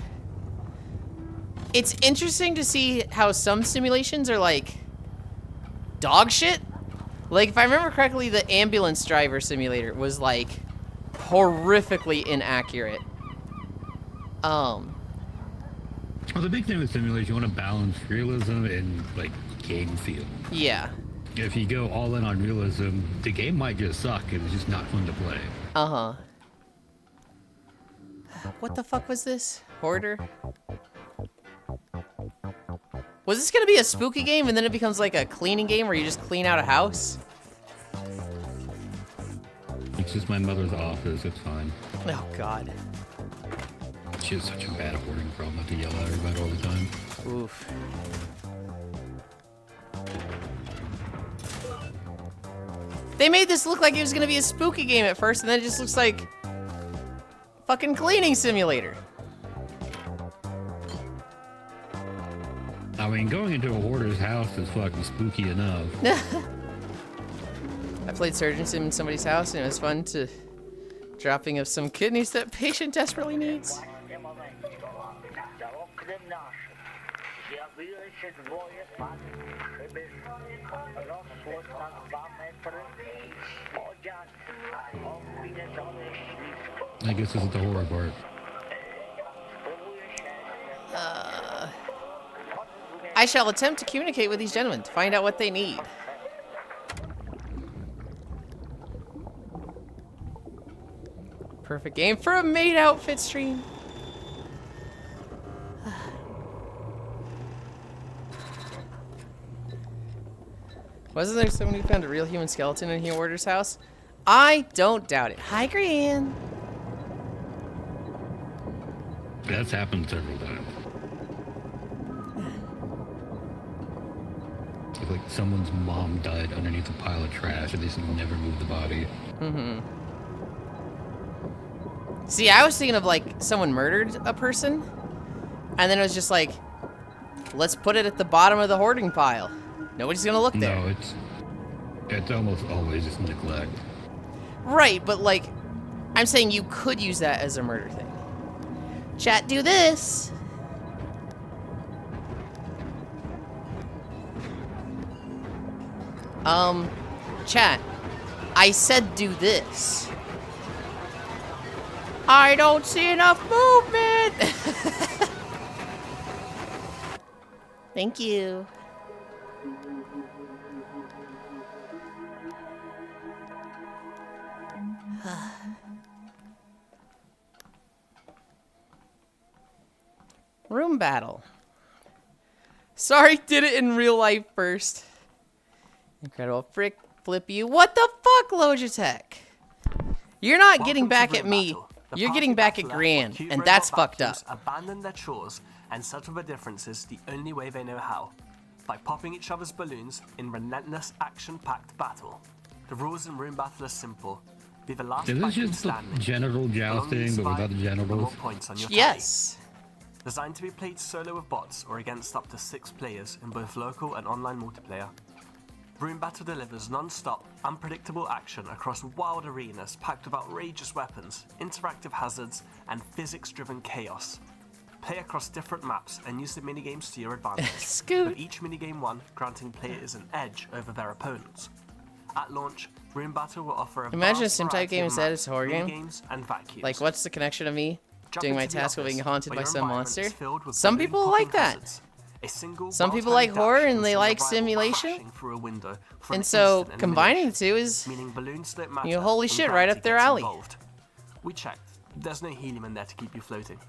interesting to see how some simulations are like dog shit. Like if I remember correctly, the ambulance driver simulator was like horrifically inaccurate. Well, the big thing with simulation, you want to balance realism and like game feel. Yeah. If you go all in on realism, the game might just suck and it's just not fun to play. Uh-huh. What the fuck was this? Hoarder? Was this gonna be a spooky game and then it becomes like a cleaning game where you just clean out a house? It's just my mother's office, it's fine. Oh god. She has such a bad hoarding problem, I have to yell at her about it all the time. Oof. They made this look like it was gonna be a spooky game at first, and then it just looks like fucking cleaning simulator. I mean, going into a hoarder's house is fucking spooky enough. I played Surgeon Sim in somebody's house, and it was fun to dropping of some kidneys that patient desperately needs. I guess this is the horror part. I shall attempt to communicate with these gentlemen to find out what they need. Perfect game for a maid outfit stream. Wasn't there someone who found a real human skeleton in Hoarder's house? I don't doubt it. Hi, Green. That's happened several times. Like someone's mom died underneath a pile of trash and they just never moved the body. Mm-hmm. See, I was thinking of like someone murdered a person, and then it was just like let's put it at the bottom of the hoarding pile. Nobody's gonna look there. No, it's almost always just neglect. Right, but like, I'm saying you could use that as a murder thing. Chat, do this. Chat, I said do this. I don't see enough movement. Thank you. Room battle. Sorry, did it in real life first. Incredible frick flip you. What the fuck, Logitech? You're not getting back at me. You're getting back at Gran, and that's fucked up. Abandon their chores and settle their differences the only way they know how, by popping each other's balloons in relentless action-packed battle. The rules in room battle are simple. Be the last Is this Viking just the standing. genital jousting, but without the genitals? Points on your Yes. Designed to be played solo with bots or against up to 6 players in both local and online multiplayer. Room Battle delivers non-stop, unpredictable action across wild arenas packed with outrageous weapons, interactive hazards, and physics-driven chaos. Play across different maps and use the minigames to your advantage, with each minigame won granting players an edge over their opponents. At launch, Room Battle will offer a Imagine a vast sim type variety game of instead maps, of a horror game. minigames, and vacuums. Like, what's the connection of me doing my Jump into the task of being office, haunted where by your some environment monster? is filled with Some balloon people popping like that. hazards. A single Some people well-timed like horror dash and they can like send a rival simulation. crashing through a window for an And so instant combining the elimination, two is, meaning balloons don't matter you know, holy when shit, right gravity up their gets alley. involved. We checked. There's no helium in there to keep you floating.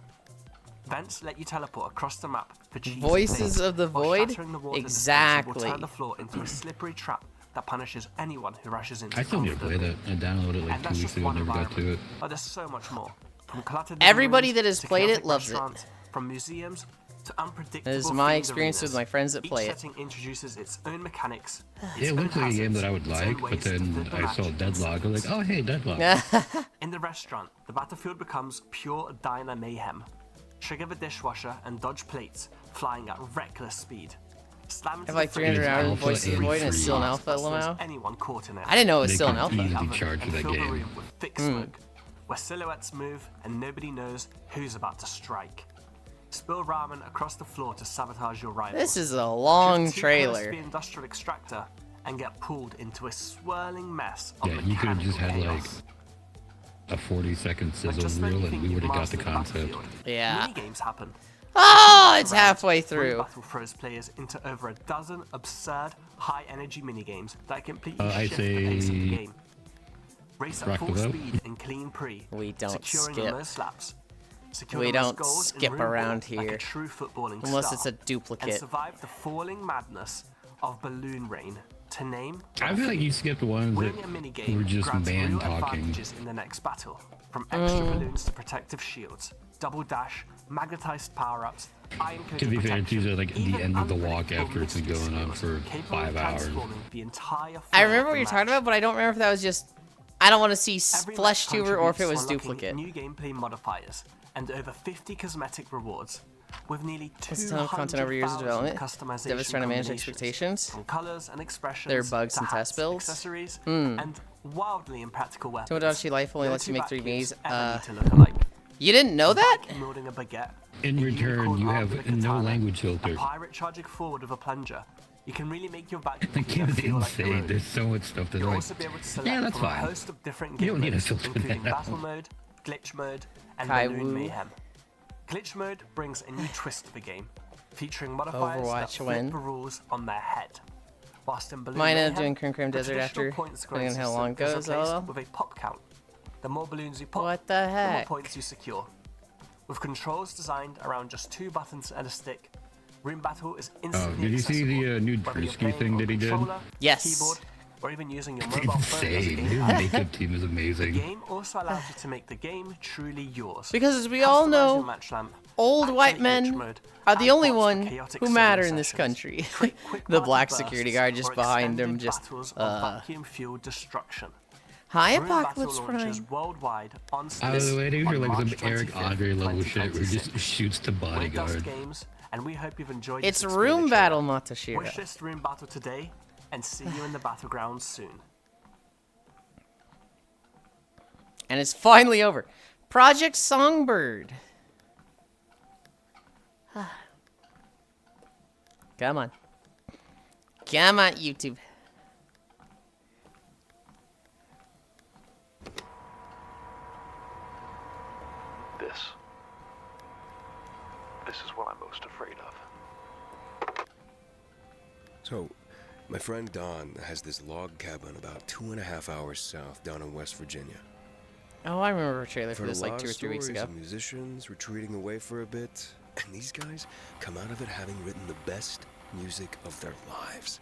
Vents let you teleport across the map for cheesy Voices things, of the while Void? shattering the water Exactly. dispenser will turn the floor into a slippery trap that punishes anyone who rushes into I still need to play that. I downloaded it like and 2 that's weeks just ago and one never got to it. environment. But there's so much more. From cluttered Everybody rooms that has to played it chaotic loves it. restaurants, from museums to unpredictable That is my themed experience with arenas. my friends that Each play it. setting introduces its own mechanics. It looks like a game that I would like, but then I saw Deadlock. I was like, oh hey, Deadlock. In the restaurant, the battlefield becomes pure diner mayhem. Trigger the dishwasher and dodge plates, flying at reckless speed. Slam I into have like the fridge 300 hours of and Voices of the Void and it's still an alpha, blast Lamau. anyone caught in it. I didn't know it was They still an could alpha. easily charge and that fill the game. room with thick smoke, where silhouettes move and nobody knows who's about to strike. Spill ramen across the floor to sabotage your rivals. This is a long Drift too close to trailer. the industrial extractor and get pulled into a swirling mess of Yeah, you could have just had mechanical like chaos. a 40-second But sizzle just when you reel and think we you've would have got the mastered concept. battlefield, Yeah. minigames happen. Oh, it's halfway Room through. Battle throws players into over a dozen absurd, high-energy minigames that completely I shift the pace of the say game. Race at rock full the vote. speed and clean pre. We don't securing skip. the most laps. Secure We the most don't goals in skip room around ball like here. a true footballing Unless star, it's a and duplicate. survive the falling madness of balloon rain. To name, I feel like you skipped the ones winning a that minigame were just grants man real talking. advantages in the next battle. From extra balloons to protective shields, double dash, magnetized power-ups, iron-coated To be fair, protection, these are like the even end of the walk unpredictable after it's been mystery going on skills for capable of 5 hours. transforming the entire I flow remember of what the you're talking match. about, but I don't remember if that was just. I don't want to see Every flesh match tuber or if it contributes was to unlocking duplicate. New gameplay modifiers and over 50 cosmetic rewards, with nearly That's a ton of content over years of 200,000 development. customization Dev is trying to manage combinations, expectations. from colors and expressions There are bugs to and hats, test builds. accessories, and wildly impractical weapons. Tomodachi Life only No lets you two make 3 vacuums Ms. ever need to look alike. You didn't know that? Vacuum wielding a baguette, In a return, unicorn you armed have with a no katana, language filter. a pirate charging forward with a plunger. You can really make your vacuum The cleaner game is feel like your insane. own. There's so much stuff to You'll like. also be able to select Yeah, that's from a fine. host of different You game don't need a modes, filter including now. battle mode, glitch mode, and Kai balloon Wu. mayhem. Glitch mode brings a new twist to the game, featuring modifiers that Overwatch flip when? the rules on their head. Whilst in balloon Mine mayhem, doing Crim the Desert traditional after, point depending on scoring how long it system is goes. replaced Oh, with a pop count. The more balloons you pop, what the the more heck? points you secure. With controls designed around just 2 buttons and a stick, Room Battle is instantly did you see the accessible, new whether you're Drisky playing thing on that he did? controller, Yes. keyboard, or even using your It's mobile phone as a insane. His gamepad. makeup team is The amazing. game also allows you to make the game truly yours. Because as we all Customize know, your match lamp, old white activate men glitch mode, are the add only bots for one chaotic who solo matter in this sessions, country. create quick The party black bursts, security guard just or behind extended him just, battles of vacuum-fueled destruction. Hi, Room Battle Apocalypse launches Prime. worldwide on Steam. I was waiting for on like March some Eric 25th, Andre level shit where he 2026. just shoots the We're Dust bodyguard. Games, and we hope you've enjoyed It's this Room experience. Battle, Matashiro. Wish list Room Battle today, and see you in the battlegrounds soon. And it's finally over. Project Songbird. Come on. Come on, YouTube. This is what I'm most afraid of. So, my friend Don has this log cabin about 2.5 hours south down in West Virginia. Oh, I remember a trailer for Heard this a like lot 2 or of 3 weeks stories ago. of musicians retreating away for a bit, and these guys come out of it having written the best music of their lives.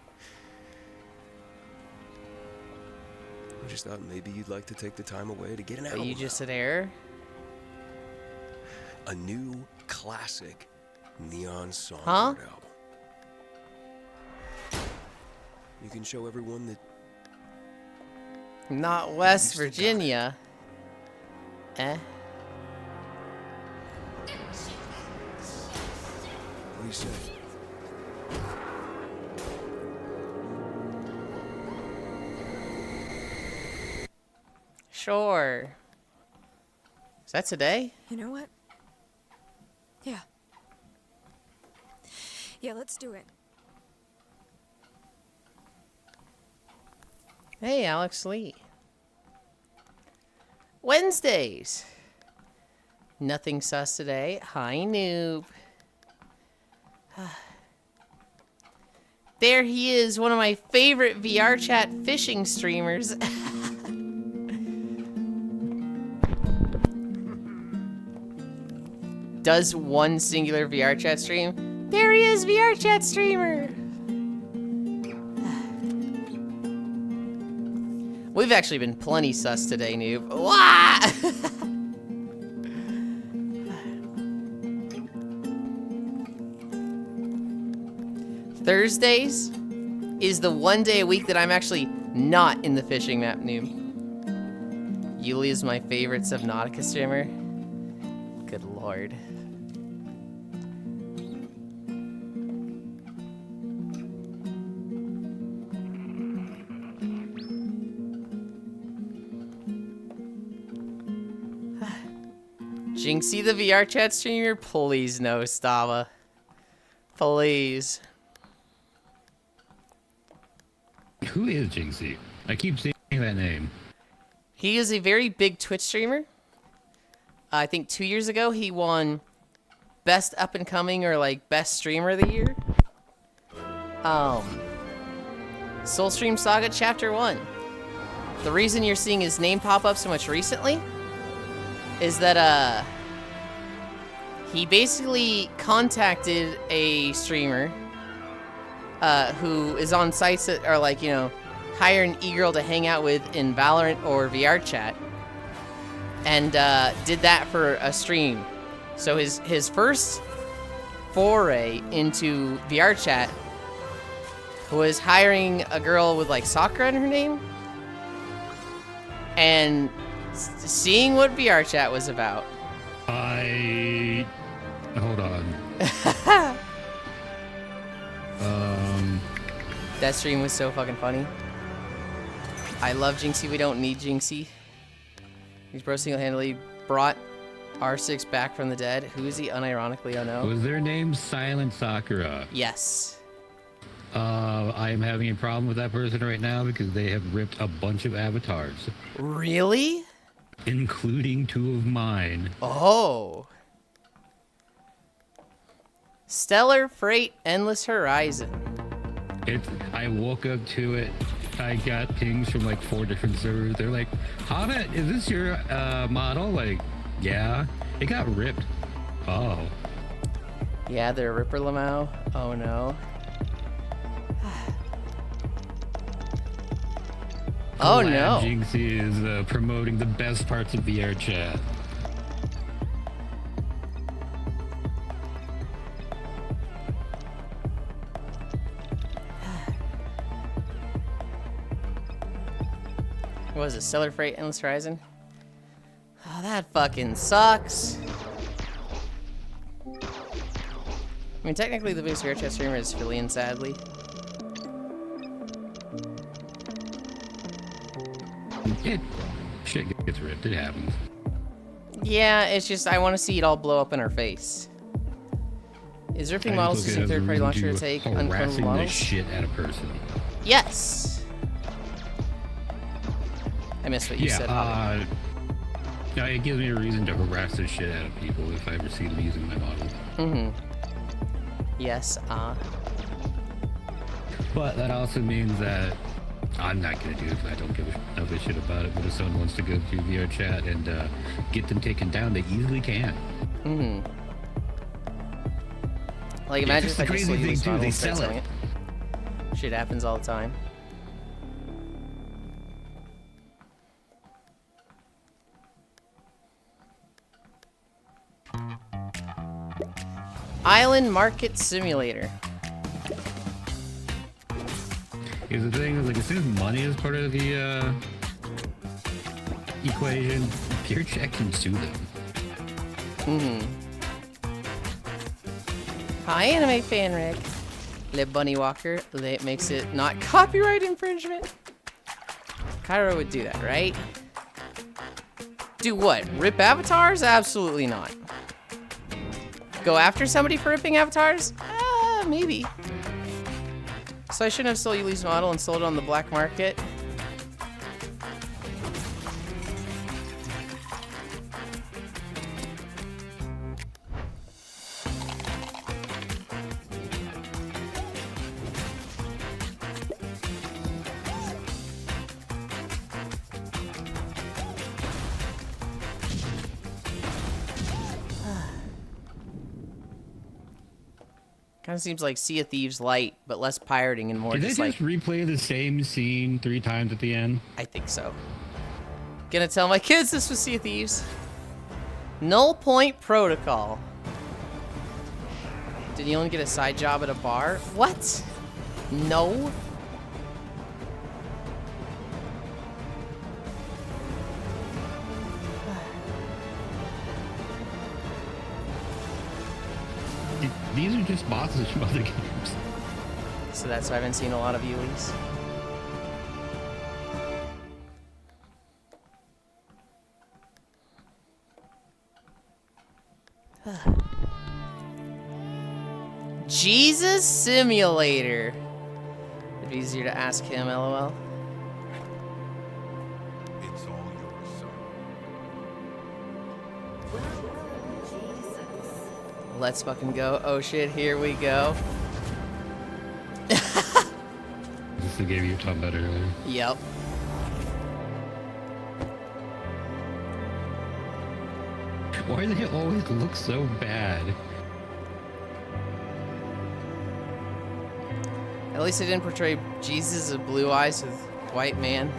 I just thought maybe you'd like to take the time away to get an But album you just out. said error? A new classic Neon Songbird Huh? album. You can show everyone that Not West Virginia. Eh? What do you say? Sure. Is that today? You know what? Yeah. Yeah, let's do it. Hey, Alex Lee. Wednesdays. Nothing sus today. Hi, noob. There he is, one of my favorite VR chat fishing streamers. Does one singular VR chat stream. There he is, VR chat streamer. We've actually been plenty sus today, noob. Wah! Thursdays is the one day a week that I'm actually not in the fishing map, noob. Yuli is my favorite Subnautica streamer. Good lord. Jinxie the VR chat streamer? Please no, Stava. Please. Who is Jinxie? I keep seeing that name. He is a very big Twitch streamer. I think 2 years ago he won Best Up and Coming or like Best Streamer of the Year. Soulstream Saga Chapter 1. The reason you're seeing his name pop up so much recently is that he basically contacted a streamer who is on sites that are like, you know, hire an e-girl to hang out with in Valorant or VR chat, and did that for a stream. So his first foray into VR chat was hiring a girl with like Sakura in her name and seeing what VR chat was about. Hold on. That stream was so fucking funny. I love Jinxie. We don't need Jinxie. He's bro single-handedly brought R6 back from the dead. Who is he? Unironically, oh no. Was their name Silent Sakura? Yes. I am having a problem with that person right now because they have ripped a bunch of avatars. Really? Including 2 of mine. Oh. Stellar Freight Endless Horizon. I woke up to it. I got pings from like 4 different servers. They're like, Hobbit, is this your model? Like, yeah. It got ripped. Oh. Yeah, they're Ripper Lamau. Oh no. Oh no. Jinxie is promoting the best parts of VR chat. was it? Stellar Freight, Endless Horizon? Oh, that fucking sucks. I mean, technically the biggest rare chest streamer is Yulind, sadly. Shit gets ripped. It happens. Yeah, it's just I want to see it all blow up in our face. Is ripping models using third-party launcher to take uncloned harassing the models? shit out of person. Yes. I missed what you said. No, it gives me a reason to harass the shit out of people if I ever see them using my model. Yes, But that also means that I'm not gonna do it if I don't give a shit about it. But if someone wants to go through VR chat and get them taken down, they easily can. Like, imagine if I just crazy sold you thing this too. model They and started sell selling it. it. Shit happens all the time. Island Market Simulator. Here's the thing: is like as soon as money is part of the equation, PeerCheck can sue them. Hi, Anime Fan Rick. Le Bunny Walker. Le makes it not copyright infringement. Cairo would do that, right? Do what? Rip avatars? Absolutely not. Go after somebody for ripping avatars? Maybe. So I shouldn't have sold Yuli's model and sold it on the black market. Kind of seems like Sea of Thieves light, but less pirating and more Did they just just like... replay the same scene 3 times at the end? I think so. Gonna tell my kids this was Sea of Thieves. Null Point Protocol. Did you only get a side job at a bar? What? No. These are just bosses from other games. So that's why I haven't seen a lot of Yuli's. Jesus Simulator. It'd be easier to ask him, lol. It's all yours, son. Let's fucking go. Oh shit, here we go. This is the game you were talking about earlier. Yep. Why do they always look so bad? At least they didn't portray Jesus with blue eyes with white man.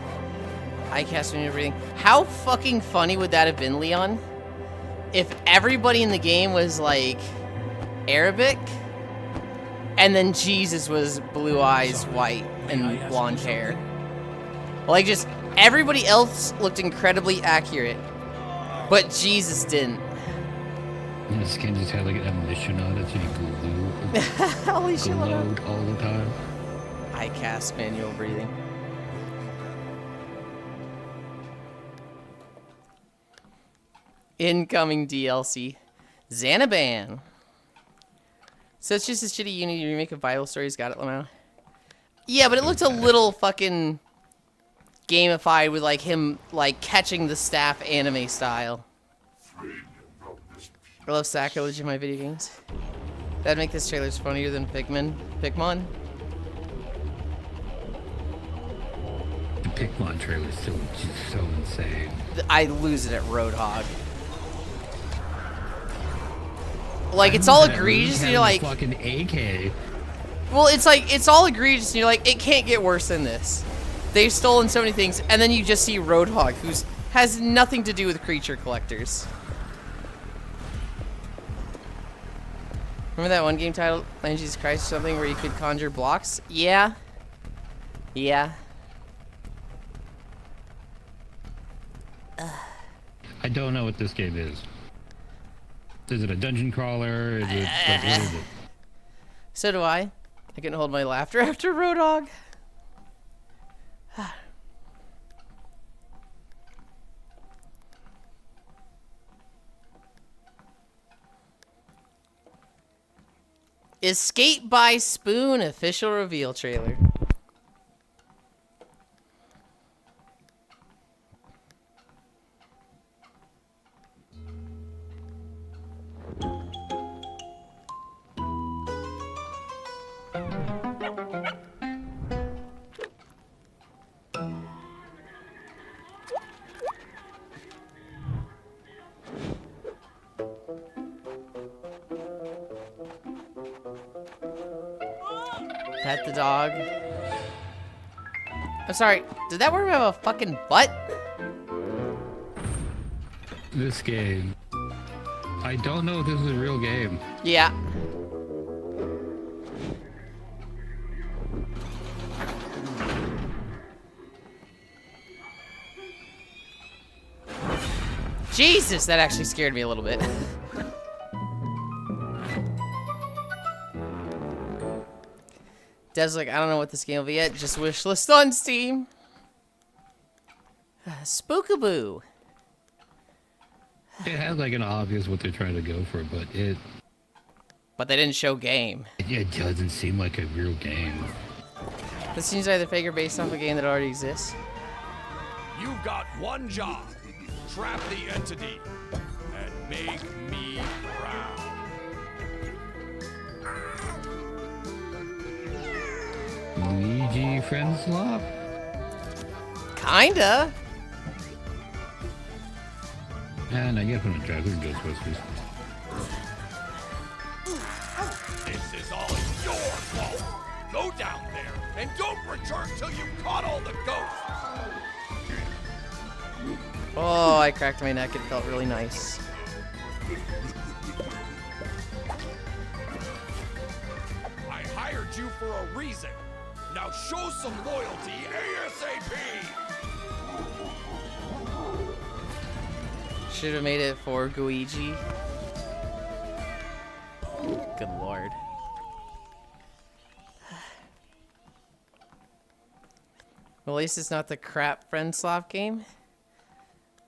Eye casting and everything. How fucking funny would that have been, Leon? If everybody in the game was like Arabic, and then Jesus was blue eyes, white, and blonde hair. Like, just everybody else looked incredibly accurate, but Jesus didn't. And the skin just had like an emission on it, so you glue. Holy shit. Glowed all the time. I cast manual breathing. Incoming DLC. Xanaban. So it's just a shitty Unity remake of Bible stories. Got it, Lamau? Yeah, but it looked a little fucking gamified with like him like catching the staff anime style. I love sacrilege in my video games. That'd make this trailer funnier than Pikmin. Pikmin? The Pikmin trailer is so insane. I lose it at Roadhog. Like, it's all egregious and you're like... fucking AK. Well, it's like, it's all egregious and you're like, it can't get worse than this. They've stolen so many things, and then you just see Roadhog, who has nothing to do with creature collectors. Remember that one game titled Land Jesus Christ or something where you could conjure blocks? Yeah. Yeah. don't know what this game is. Is it a dungeon crawler? Is it, what is it? So do I. I couldn't hold my laughter after Road Dogg. Escape by Spoon official reveal trailer. Pet the dog. I'm sorry, did that worm have a fucking butt? This game. I don't know if this is a real game. Yeah. Jesus, that actually scared me a little bit. Dev's like, I don't know what this game will be yet. Just wishlist on Steam. Spookaboo. It has like an obvious what they're trying to go for, but it. But they didn't show game. It doesn't seem like a real game. This seems either fake or based off a game that already exists. You've got one job. Trap the entity and make me proud. Luigi friend swap? Kinda. And I get from the Dragon Ghostbusters. This is all your fault. Go down there and don't return till you caught all the ghosts. Oh, I cracked my neck. It felt really nice. I hired you for a reason. Now show some loyalty ASAP. Should have made it for Luigi. Good lord. Well, at least it's not the crap friend slop game.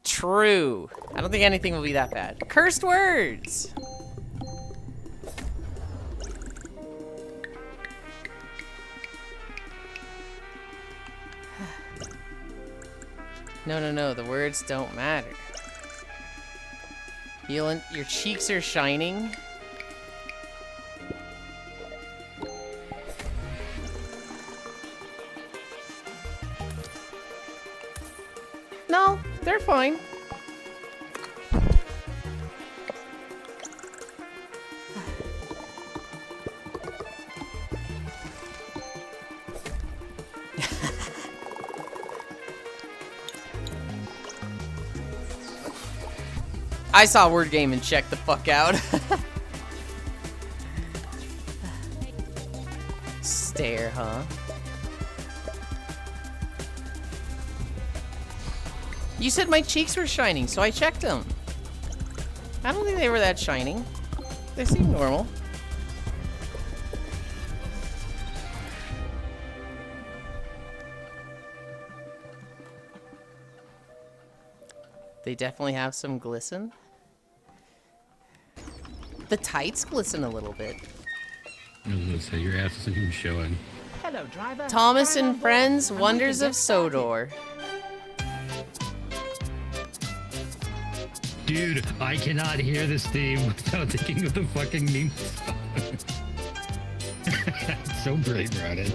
True. I don't think anything will be that bad. Cursed words! No, no, no. The words don't matter. Yulind, your cheeks are shining. No, they're fine. I saw word game and checked the fuck out. Stare, huh? You said my cheeks were shining, so I checked them. I don't think they were that shining. They seem normal. They definitely have some glisten. The tights glisten a little bit. I was gonna say, your ass isn't even showing. Hello, driver. Thomas and Friends, Wonders of Sodor. Dude, I cannot hear this theme without thinking of the fucking meme song. It's so great, Ronnie.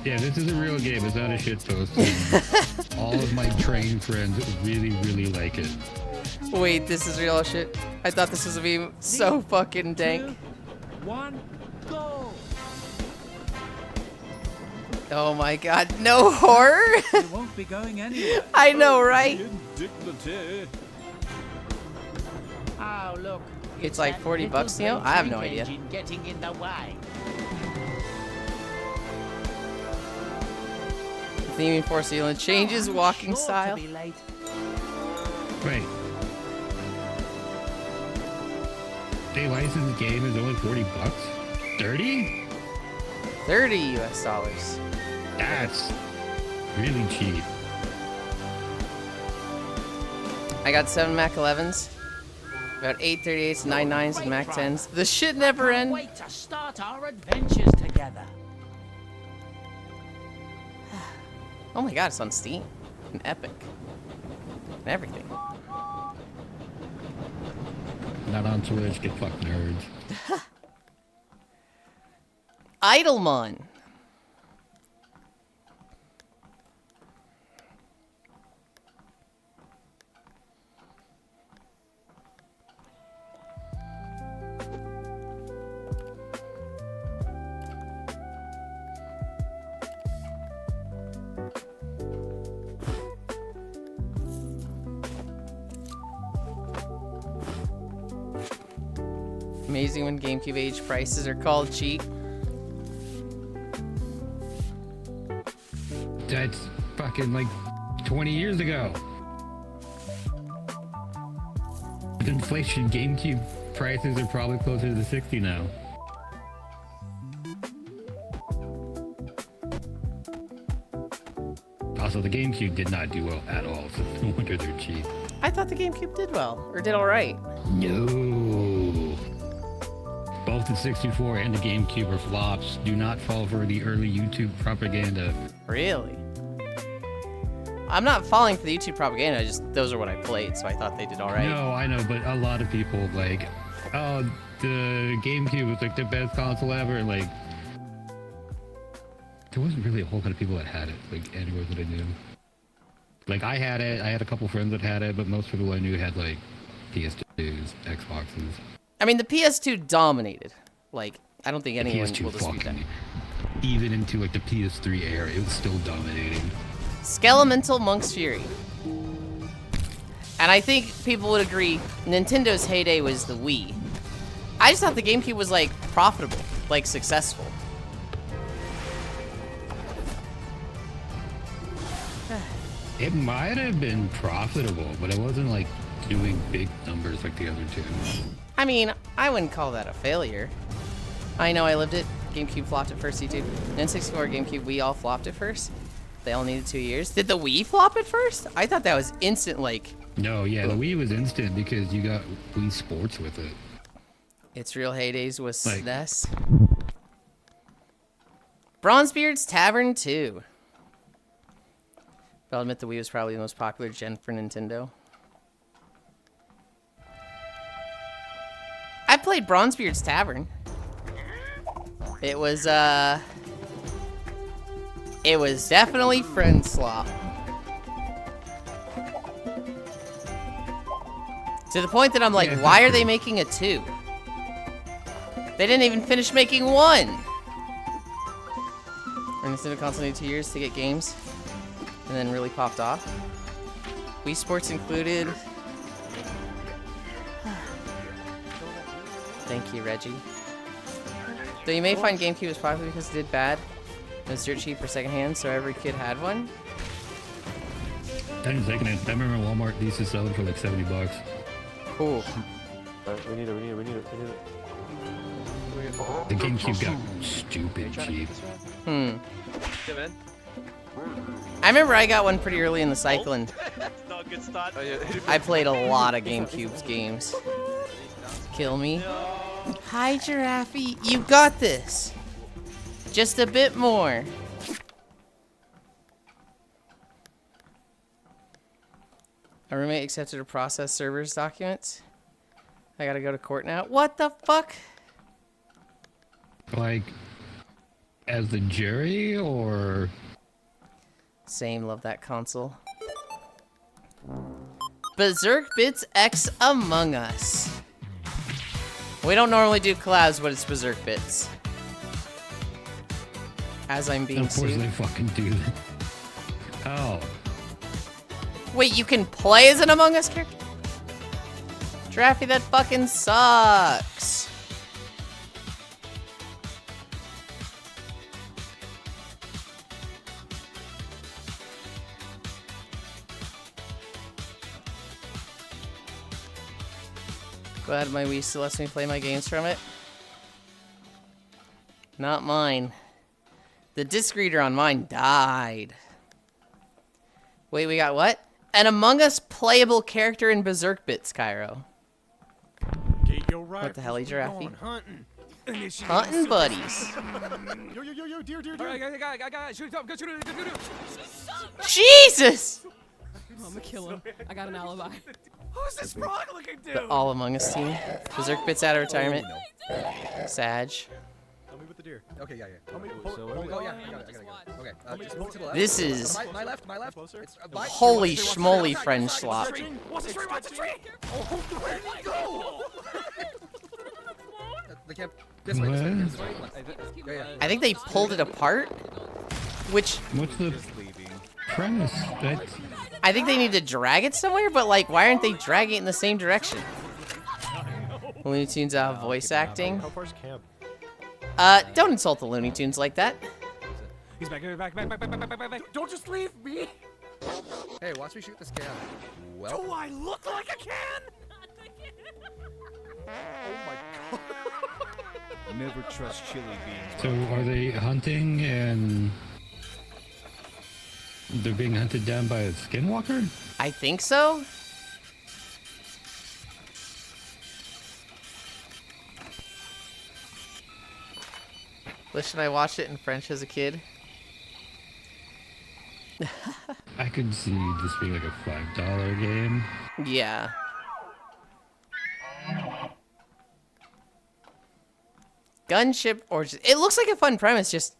Yeah, this is a real game. It's not a shitpost. All of my trained friends really, really like it. Wait, this is real shit. I thought this was gonna be so fucking dank. 1, go! Oh my god, no horror? You won't be going anywhere. I know, right? Indignity. Oh, look. It's like 40 bucks, you know? I have no idea. Getting in the way. theming for Yulind changes walking style. Wait. They licensed game is only $40? 30? 30 US dollars. That's really cheap. I got 7 Mac 11s, about 838s, 99s, and Mac 10s. The shit never ends. Wait to start our adventures together. Oh my god, it's on Steam. And Epic. And everything. Not on Twitch, get fucked nerds. Idlemon. Amazing when GameCube age prices are called cheap. That's fucking like 20 years ago. With inflation, GameCube prices are probably closer to 60 now. Also, the GameCube did not do well at all, so no wonder they're cheap. I thought the GameCube did well, or did alright. No. Both the 64 and the GameCube are flops. Do not fall for the early YouTube propaganda. Really? I'm not falling for the YouTube propaganda, those are what I played, so I thought they did alright. No, I know, but a lot of people like, oh, the GameCube was like the best console ever, and like, there wasn't really a whole lot of people that had it, like anywhere that I knew. Like I had it, I had a couple friends that had it, but most people I knew had like PS2s, Xboxes. I mean, the PS2 dominated. Like, I don't think anyone will dispute that. Even into like the PS3 era, it was still dominating. Skelemental Monk's Fury. And I think people would agree, Nintendo's heyday was the Wii. I just thought the GameCube was like profitable, like successful. It might have been profitable, but it wasn't like doing big numbers like the other two. I mean, I wouldn't call that a failure. I know I lived it. GameCube flopped at first, YouTube. N64, GameCube, Wii all flopped at first. They all needed 2 years. Did the Wii flop at first? I thought that was instant, like... No, yeah, the Wii was instant because you got Wii Sports with it. Its real heydays was like, SNES. Bronzebeard's Tavern 2. But I'll admit the Wii was probably the most popular gen for Nintendo. I played Bronzebeard's Tavern. It was definitely friend slop. To the point that I'm like, why are they making a 2? They didn't even finish making 1. Or Nintendo console needed 2 years to get games, and then really popped off. Wii Sports included. Thank you, Reggie. Though you may find GameCube was popular because it did bad. It was dirt cheap for secondhand, so every kid had one. I remember Walmart used to sell them for like $70. Cool. We need it. The GameCube got stupid cheap. Yeah, man. I remember I got one pretty early in the cycle, and Not a good start. I played a lot of GameCube's games. Kill me. Hi, Giraffe. You got this. Just a bit more. A roommate accepted to process servers documents. I gotta go to court now. What the fuck? Like, as the jury, or? Same, love that console. Berserk Bits X Among Us. We don't normally do collabs, but it's Berserk Bits. As I'm being Of course sued. they fucking do that. Oh. Wait, you can play as an Among Us character? Draffy, that fucking sucks. Glad my Wii still lets me play my games from it. Not mine. The disc reader on mine died. Wait, we got what? An Among Us playable character in Berserk Bits, Cairo. What the hell, Giraffe? Hunting. Hunting buddies. Yo, deer. Shoot it up, go shoot it. Jesus! I'm gonna kill him. I got an alibi. Who's this frog looking dude? The All Among Us team. Berserk Bits out of retirement. Sag. Help me with the deer. Okay, yeah. So Oh, yeah, I got it. Okay, just move to the left. This is My left. It's, holy schmoly French slop. What's a tree? Oh, where did he go? The camp. This way. Yeah. I think they pulled it apart, which... What's the premise? I think they need to drag it somewhere, but like, why aren't they dragging it in the same direction? Looney Tunes out voice acting. How far's camp? Don't insult the Looney Tunes like that. He's back. Don't just leave me. Hey, watch me shoot this can. Well. Do I look like a can? Oh my god. Never trust chili beans. So are they hunting and they're being hunted down by a skinwalker? I think so. Listen, I watched it in French as a kid. I could see this being like a $5 game. Yeah. Gunship Origins. It looks like a fun premise, just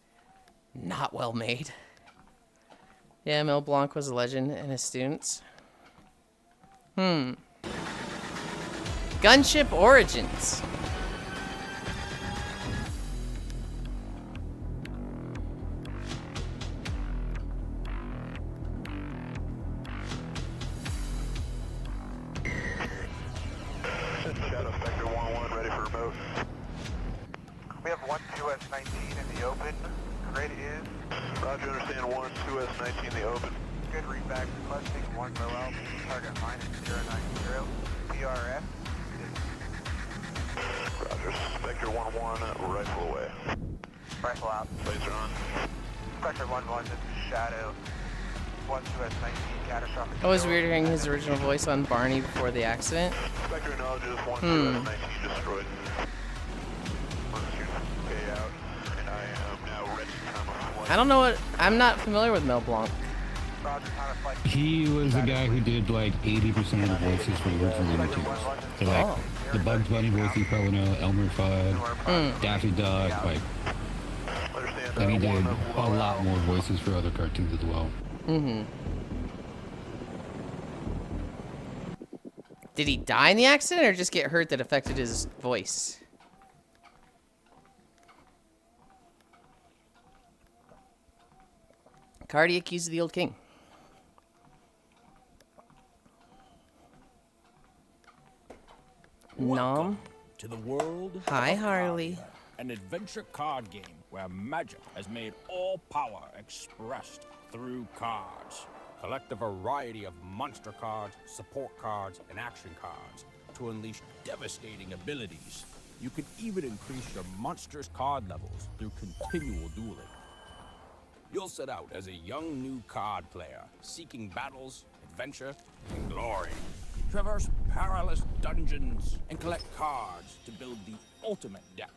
not well made. Yeah, Mel Blanc was a legend and his students. Gunship Origins. Shadow Spectre 1-1 ready for remote. We have 1-2S-19 in the open. Grid is. Roger, understand 1-2S-19 in the open. Good readback. Requesting 1 low L. Target -090. PRS. Roger. Spectre 1-1 rifle away. Rifle out. Laser on. Spectre 1-1, this is Shadow. 1-2S-19 catastrophic. It was weird hearing his original voice on Barney before the accident. Spectre acknowledges 1-2S-19 destroyed. I don't know what. I'm not familiar with Mel Blanc. He was the guy who did like 80% of the voices for the original Looney Tunes. So like the Bugs Bunny voice you probably know, Elmer Fudd, Daffy Duck, like. And he did a lot more voices for other cartoons as well. Did he die in the accident or just get hurt that affected his voice? Cardiac keys of the old king. Nom. To the world. Hi, Harley. An adventure card game where magic has made all power expressed through cards. Collect a variety of monster cards, support cards, and action cards to unleash devastating abilities. You can even increase your monster's card levels through continual dueling. You'll set out as a young new card player, seeking battles, adventure, and glory. Traverse perilous dungeons and collect cards to build the ultimate deck.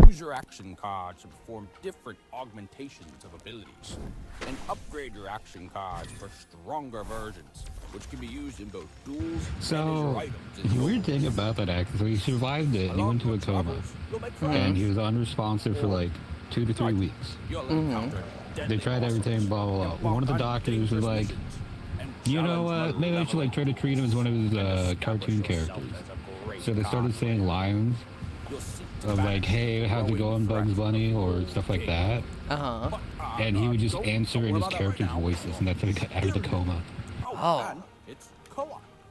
Use your action cards to perform different augmentations of abilities, and upgrade your action cards for stronger versions, which can be used in both duels and as your So items. the weird thing about that accident, so he survived it and he went to a coma. And he was unresponsive for like 2 to 3 weeks. They tried everything, blah, blah, blah. One of the doctors was like, you know what, maybe I should like try to treat him as one of his cartoon characters. So they started saying lines of like, hey, how's it going, Bugs Bunny, or stuff like that. And he would just answer in his character's voices, and that's how he got out of the coma. Oh.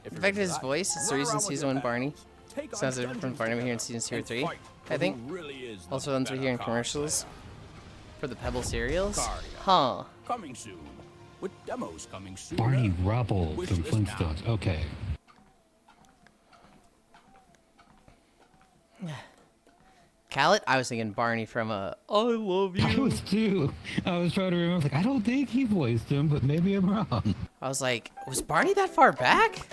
In fact, his voice, it's the reason season 1 Barney sounds different from Barney we hear in seasons 2 or 3, I think. Also, ones we hear in commercials for the Pebble cereals. Huh. coming soon. With demos coming soon. Barney Rubble Wish from list now. Flintstones. Okay. Khaled? I was thinking Barney from I Love You. I was too. I was trying to remember. Like, I don't think he voiced him, but maybe I'm wrong. I was like, was Barney that far back?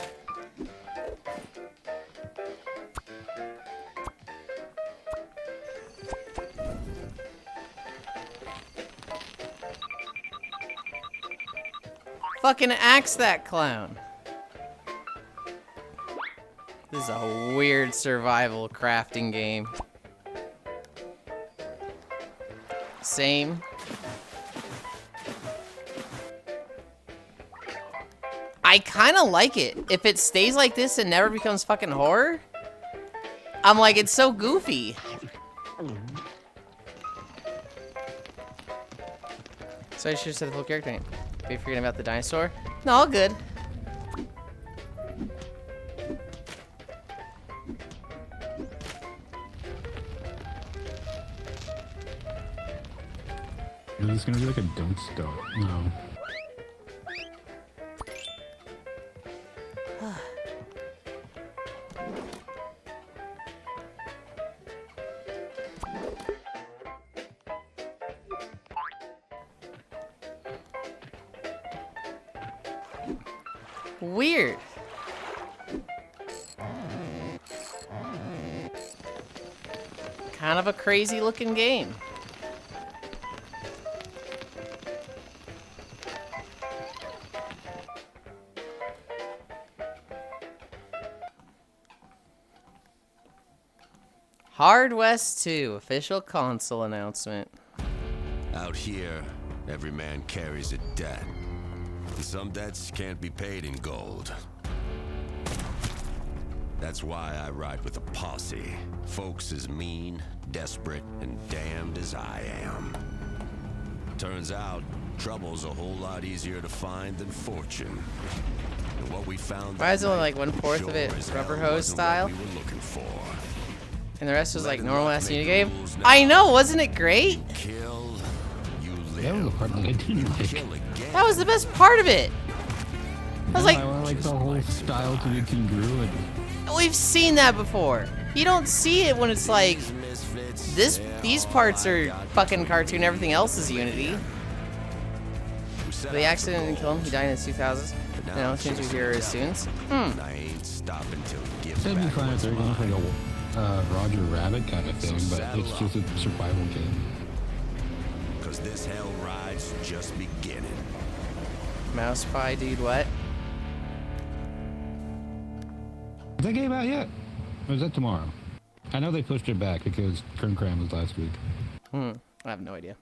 Fucking axe that clown. This is a weird survival crafting game. Same. I kind of like it. If it stays like this and never becomes fucking horror, I'm like, it's so goofy. So I should have said the full character name. Are you forgetting about the dinosaur? No, all good. Is this gonna be like a don't stop? No. Weird. Kind of a crazy looking game. Hard West 2 official console announcement. Out here, every man carries a debt. And some debts can't be paid in gold. That's why I ride with a posse. Folks as mean, desperate, and damned as I am. Turns out, trouble's a whole lot easier to find than fortune. And what we found Why is it only like 1/4 of it rubber hose style? we were looking for. And the rest was like normal ass game. I know, wasn't it great? Kill, you live. That was the part that I didn't like. That was the best part of it. I was like, I like the whole style to be congruent. we've seen that before. You don't see it when it's like these parts are fucking cartoon, everything else is Unity. The accident didn't kill him, he died in the 2000s. You know, as soon as you hear his tunes. I ain't stopping till give It'd be back fun if what's they're going for mine. like a Roger Rabbit kind of thing, but it's just a survival game. Cause this hell ride's just beginning. Mouse pie, dude, what? Is that game out yet? Or is that tomorrow? I know they pushed it back because Kern Cram was last week. I have no idea.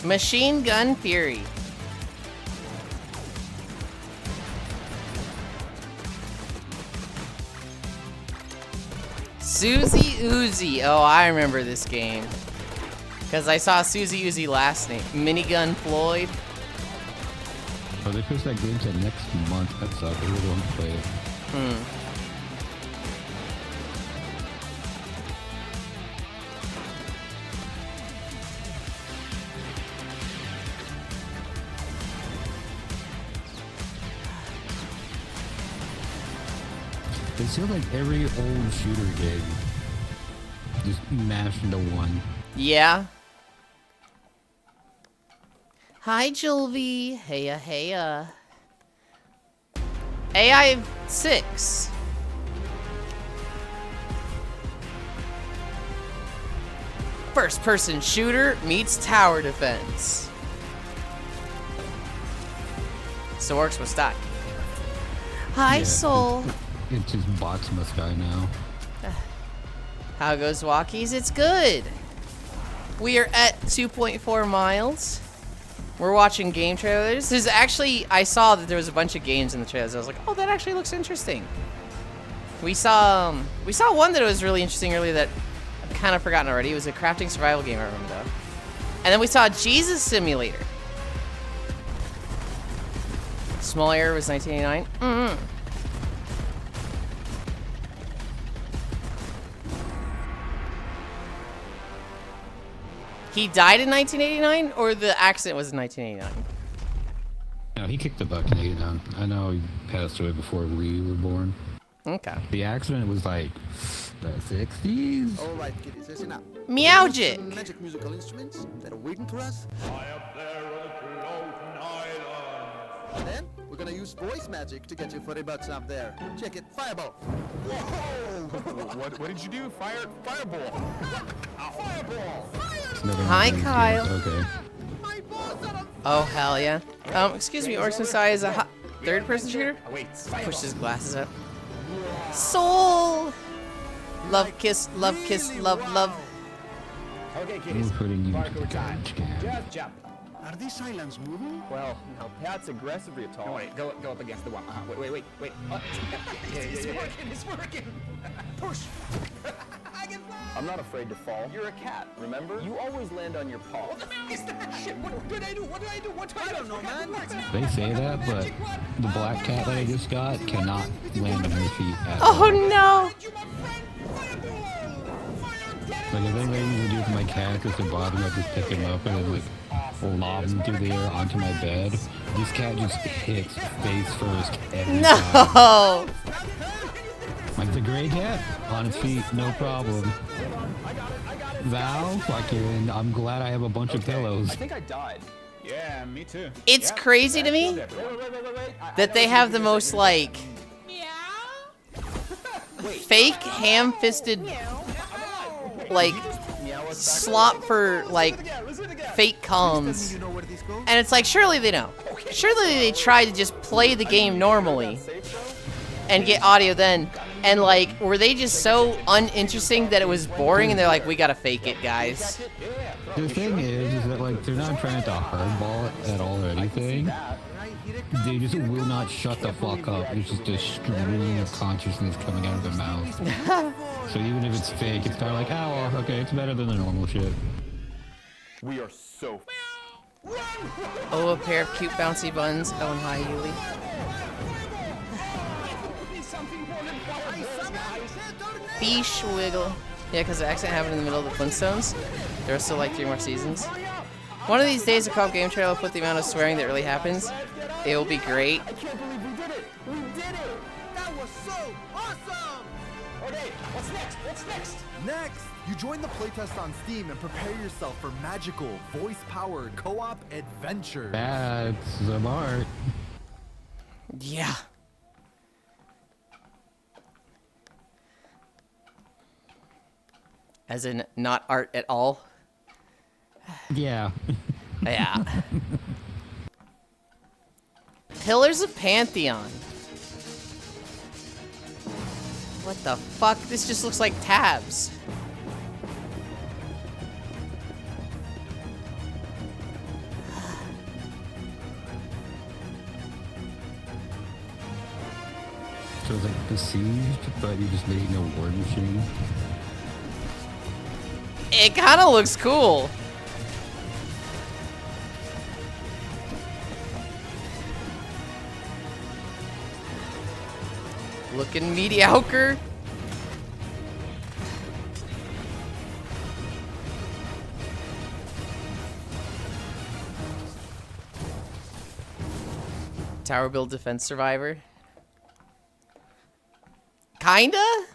Machine Gun Fury. Susie Uzi. Oh, I remember this game. Because I saw Susie Uzi last name. Minigun Floyd. Oh, they pushed that game to next month. That sucks. I really want to play it. It feels like every old shooter game just mashed into one. Yeah. Hi, Julvi. Heya, heya. AI 6. First person shooter meets tower defense. So works with stock. Hi, Yeah, Soul. It's just bots in the sky now. How goes walkies? It's good. We are at 2.4 miles. We're watching game trailers. This is actually, I saw that there was a bunch of games in the trailers. I was like, oh, that actually looks interesting. We saw one that was really interesting earlier that I've kind of forgotten already. It was a crafting survival game, I remember though. And then we saw Jesus Simulator. Small Error was 1989. He died in 1989, or the accident was in 1989? No, he kicked the butt in 89. I know he passed away before we were born. Okay. The accident was like the 60s? All right, kiddies, listen up. Meowgic. Some magic musical instruments that are waiting for us. And then we're gonna use voice magic to get your furry butts up there. Check it, fireball. Whoa! What did you do? Fireball. Fireball. Hi, Kyle. Okay. Oh, hell yeah. Excuse me, Orson Sai is a third-person shooter? Push his glasses up. Soul! Love, kiss, love, love. Okay, We're kiddies. putting you Parkour into the time. garbage can. Just jump. Are these islands moving? Well, no, Pat's aggressively tall. No, wait, go up against the wall. Wait. It's working. Push. I'm not afraid to fall. You're a cat, remember? You always land on your paw. What the hell is that? Shit, what did I do? I don't know, man. They say that, but the black cat that I just got cannot land on her feet at Oh, all. no! Like, if anything I usually do for my cat is to bother him, I just pick him up and then, like, lob him through the air onto my bed. This cat just hits face first every time. No! Like the gray cat, on its feet, no problem. Val, fucking, I'm glad I have a bunch of pillows. I think I died. Yeah, me too. It's crazy to me Wait. that they have the most, like, fake ham-fisted, like, slop for, like, fake comms. And it's like, surely they know. Surely they tried to just play the game normally and get audio then. And, like, were they just so uninteresting that it was boring and they're like, we gotta fake it, guys. The thing is that, like, they're not trying to hardball it at all or anything. They just will not shut the fuck up. It's just a stream of consciousness coming out of their mouth. So even if it's fake, it's kind of like, oh, well, okay, it's better than the normal shit. We are so... Oh, a pair of cute bouncy buns. Oh, and hi, Yuli. Fish wiggle. Yeah, because the accident happened in the middle of the Flintstones. There are still like 3 more seasons. One of these days, a co-op game trailer will put the amount of swearing that really happens. It will be great. I can't believe we did it. We did it. That was so awesome. Okay, what's next? Next, you join the playtest on Steam and prepare yourself for magical, voice-powered co-op adventures. That's smart. Yeah. As in, not art at all. Yeah. Yeah. Pillars of Pantheon. What the fuck? This just looks like tabs. So it's like besieged, but you just made no war machine. It kind of looks cool. Looking mediocre. Tower Build Defense Survivor. Kinda?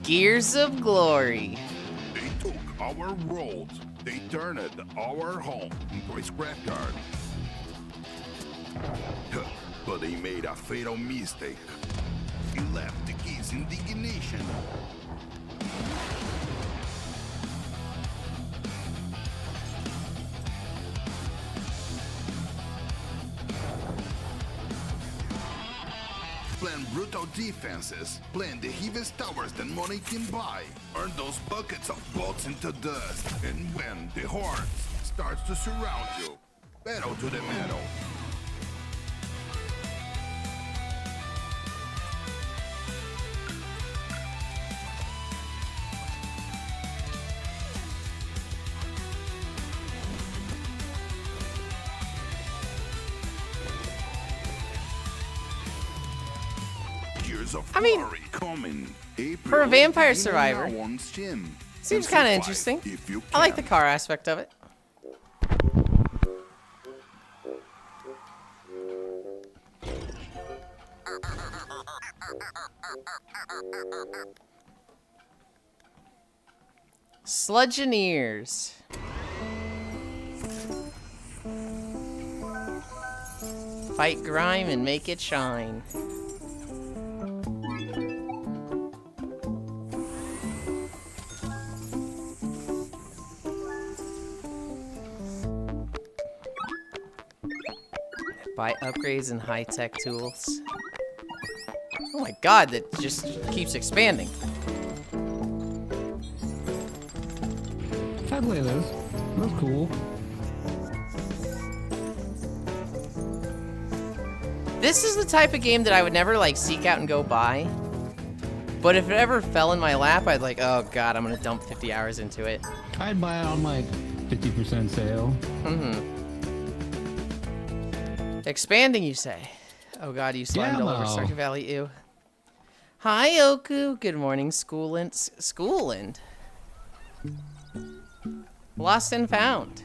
Gears of Glory. They took our world, they turned it our home into a scrapyard. But they made a fatal mistake. He left the keys in the ignition. Plan brutal defenses, plan the heaviest towers that money can buy, earn those buckets of bolts into dust, and when the horde starts to surround you, pedal to the metal. Years of glory coming. For a vampire April survivor. Wong's gym. Seems And kind of survive interesting. if you I like the can. car aspect of it. Sludgeoneers. Fight grime and make it shine. Buy upgrades and high-tech tools. Oh my god, that just keeps expanding. I'd play this. That's cool. This is the type of game that I would never like seek out and go buy. But if it ever fell in my lap, I'd like, oh god, I'm gonna dump 50 hours into it. I'd buy it on like 50% sale. Mm-hmm. Expanding, you say? Oh god, you slimed all over Stardew Valley, ew. Hi, Oku. Good morning, Schooland. Schooland? Lost and found.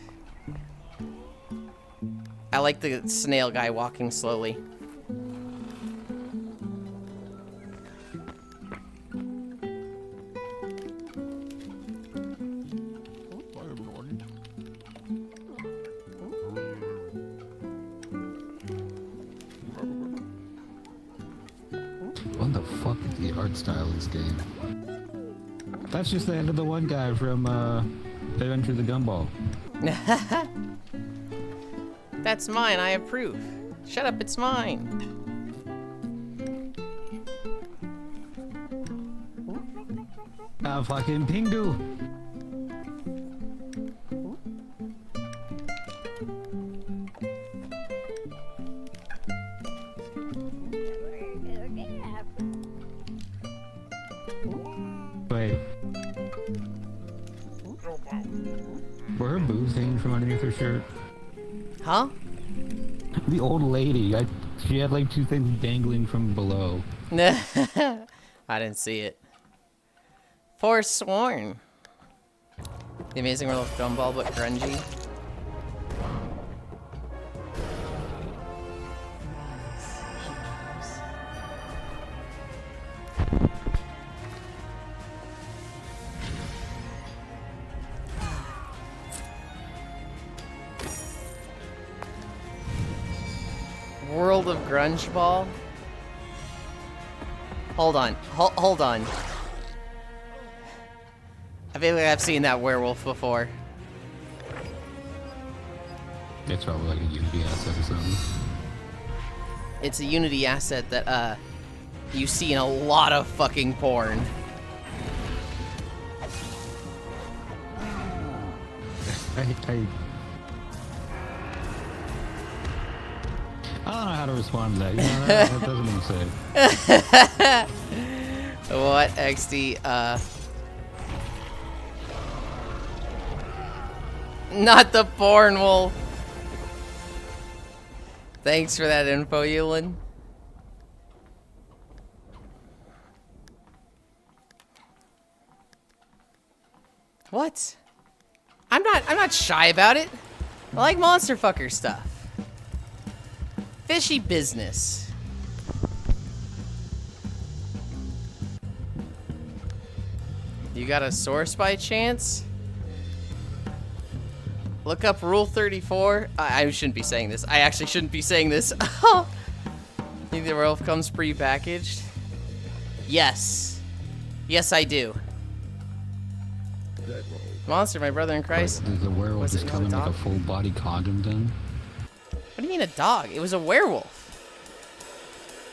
I like the snail guy walking slowly. What the fuck is the art style of this game? That's just the end of the one guy from Adventure of the Gumball. That's mine, I approve. Shut up, it's mine. Fucking Pingu. Wait. Were her boobs hanging from underneath her shirt? Huh? The old lady, she had like two things dangling from below. I didn't see it. Forsworn. The Amazing World of Gumball, but grungy. World of Grunge Ball? Hold on. Hold on. I feel like I've seen that werewolf before. It's probably like a Unity asset or something. It's a Unity asset that, you see in a lot of fucking porn. I don't know how to respond to that. You know, that doesn't make sense. What, XD? Not the porn wolf. Thanks for that info, Yulind. What? I'm not shy about it. I like monster fucker stuff. Fishy business. You got a source by chance? Look up Rule 34. I shouldn't be saying this. I actually shouldn't be saying this. Think the werewolf comes pre-packaged? Yes. Yes, I do. Monster, my brother in Christ. Does the werewolf just come in like a full body condom then? What do you mean a dog? It was a werewolf.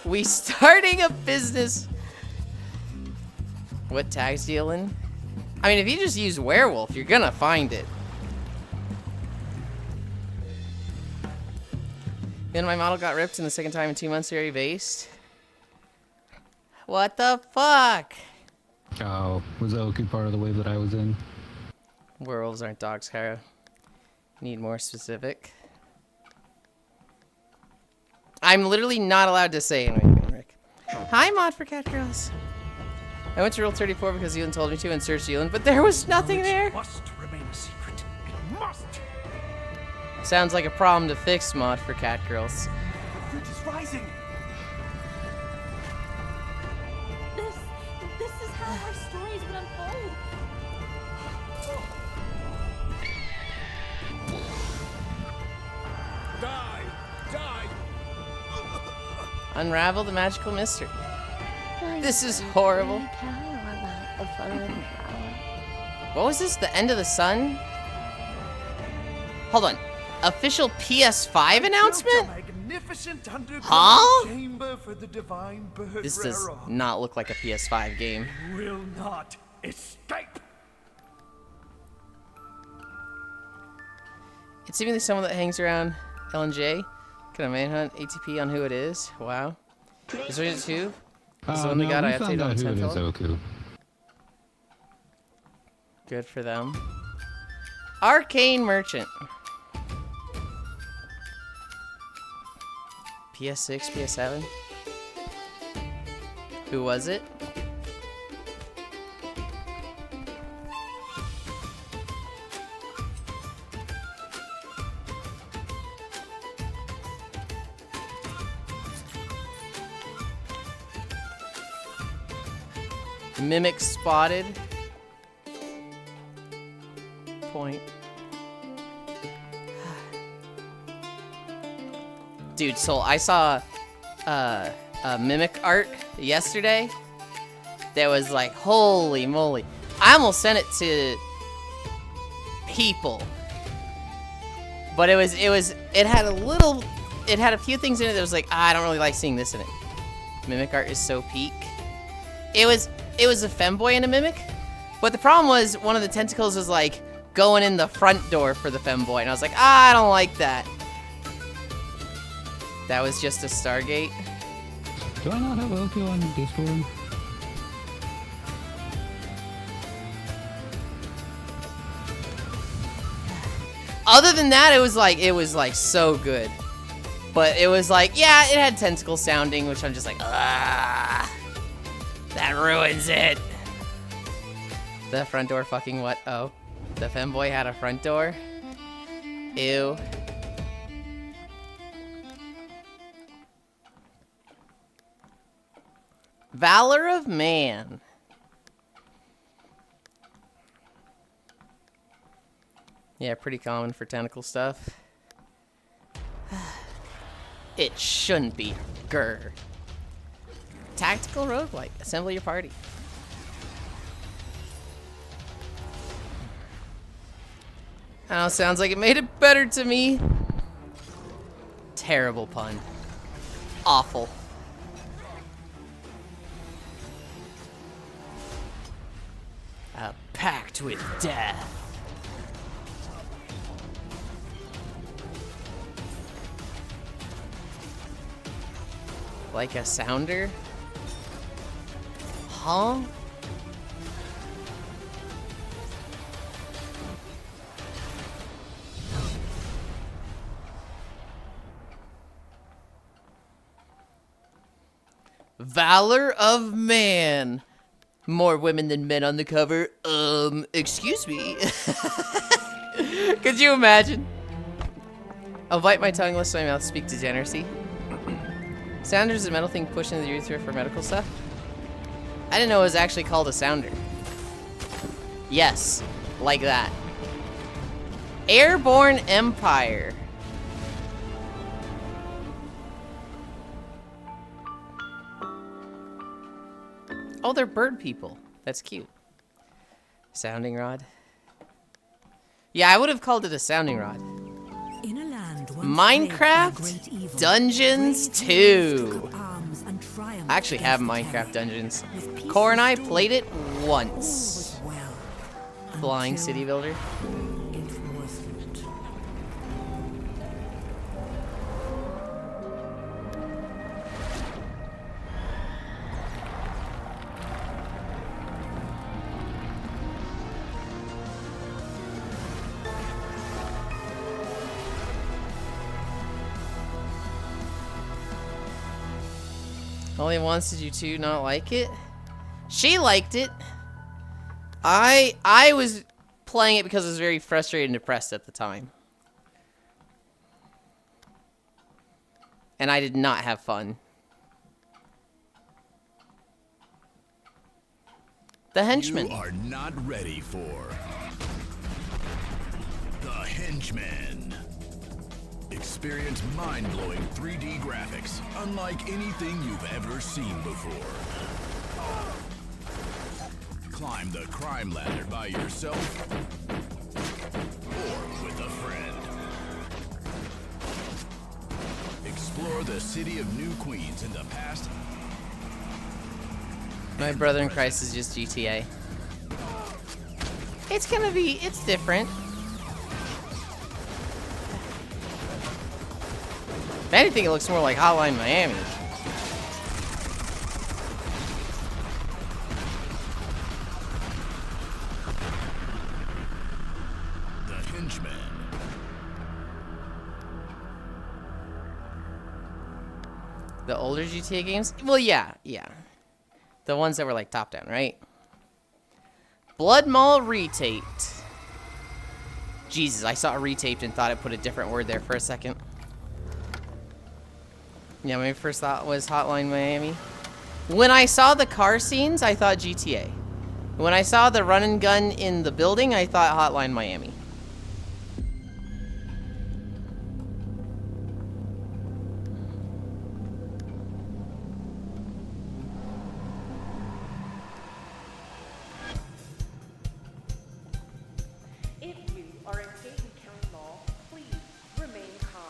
We starting a business. What tags dealing? I mean, if you just use werewolf, you're gonna find it. Then my model got ripped and the second time in 2 months they based. What the fuck? Oh, was Oku part of the wave that I was in? Werewolves aren't dogs, Kara. Need more specific. I'm literally not allowed to say anything, Rick. Hi, Mod for Cat Girls. I went to Rule 34 because Yulind told me to and searched Yulind, but there was nothing there. Must remain a secret. It must. Sounds like a problem to fix mod for cat girls. The fruit is rising. This is how our stories would unfold. Die! Die! Unravel the magical mystery. This is horrible. What was this? The end of the sun? Hold on. Official PS5 announcement? Huh? Chamber for the divine bird This does rarer. not look like a PS5 game. Will not escape. It's seemingly someone that hangs around LNJ. Can I manhunt ATP on who it is? Wow. Is there 2? Is the one they got? I found updated on out who it is, 10th. Oku. Good for them. Arcane Merchant. PS6, PS7. Who was it? Mimic spotted. Point. Dude, Soul, I saw a Mimic art yesterday that was like, holy moly. I almost sent it to people. But it had a few things in it that was like, I don't really like seeing this in it. Mimic art is so peak. It was a femboy and a Mimic, but the problem was one of the tentacles was like going in the front door for the femboy, and I was like, I don't like that. That was just a Stargate. Do I not have Oku on Discord? Other than that, it was like so good. But it was like, yeah, it had tentacle sounding, which I'm just like, ah, that ruins it. The front door fucking what? Oh, the femboy had a front door? Ew. Valor of Man. Yeah, pretty common for tentacle stuff. It shouldn't be. Grr. Tactical roguelike. Assemble your party. Oh, sounds like it made it better to me. Terrible pun. Awful. A pact with death. Like a sounder? Huh? Valor of Man. More women than men on the cover. Excuse me. Could you imagine? I'll bite my tongue lest my mouth speak degeneracy. Sounder is a metal thing pushed into the urethra for medical stuff. I didn't know it was actually called a sounder. Yes, like that. Airborne Empire. Oh, they're bird people. That's cute. Sounding rod. Yeah, I would have called it a sounding rod. In a land Minecraft Dungeons 2. I actually have Minecraft Dungeons. Core and I played it once. Flying City Builder. Only once did you two not like it? She liked it. I was playing it because I was very frustrated and depressed at the time. And I did not have fun. The Henchman. You are not ready for the Henchman. Experience mind-blowing 3D graphics, unlike anything you've ever seen before. Climb the crime ladder by yourself or with a friend. Explore the city of New Queens in the past. My brother in Christ is just GTA. It's different. If anything, it looks more like Hotline Miami. The Henchman. The older GTA games? Well, yeah. The ones that were like top down, right? Blood Mall retaped. Jesus, I saw retaped and thought it put a different word there for a second. Yeah, my first thought was Hotline Miami. When I saw the car scenes, I thought GTA. When I saw the run and gun in the building, I thought Hotline Miami. If you are in Dayton County Mall, please remain calm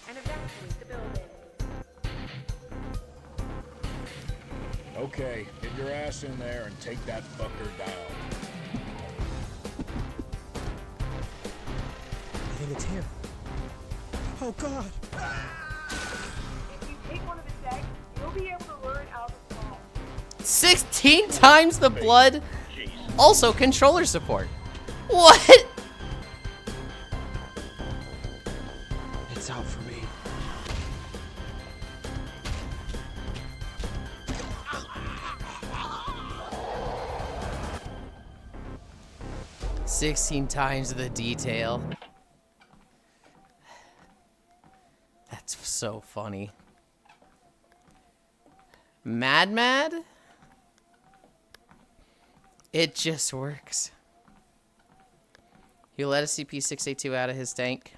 and evacuate the building. Okay, get your ass in there and take that fucker down. I think it's him. Oh God! If you take one of the decks, you'll be able to lure it out of the mall. 16 times the blood. Also controller support. What? It's out for me. "16 times the detail." That's so funny. Mad? It just works. He let a CP-682 out of his tank.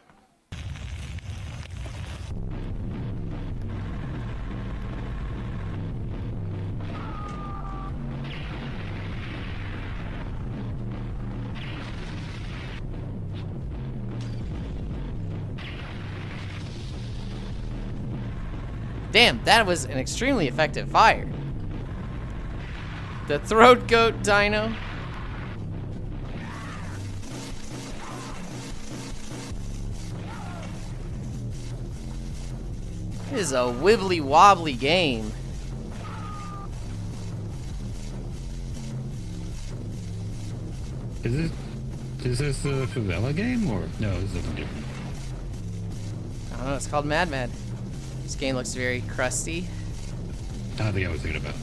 Damn, that was an extremely effective fire. The throat goat dino. It is a wibbly wobbly game. Is this a favela game or no? It's something different. I don't know. It's called Mad. This game looks very crusty. I don't think I was thinking about.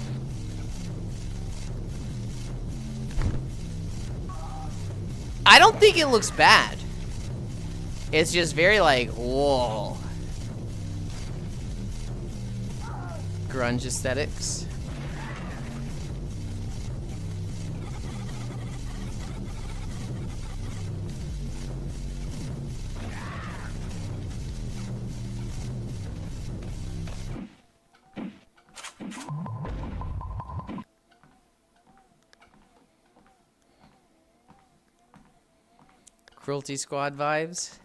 I don't think it looks bad. It's just very like, whoa. Grunge aesthetics. Cruelty Squad vibes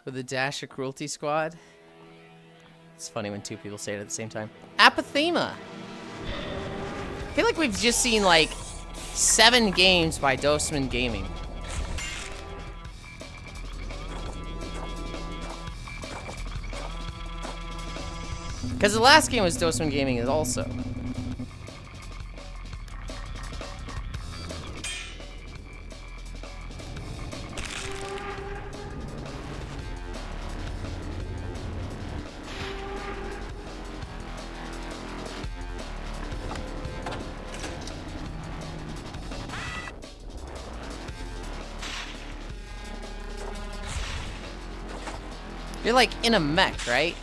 with a dash of Cruelty Squad. It's funny when two people say it at the same time. Apathema. I feel like we've just seen like 7 games by Dosman Gaming. Because the last game was Dosman Gaming is also. You're like in a mech, right?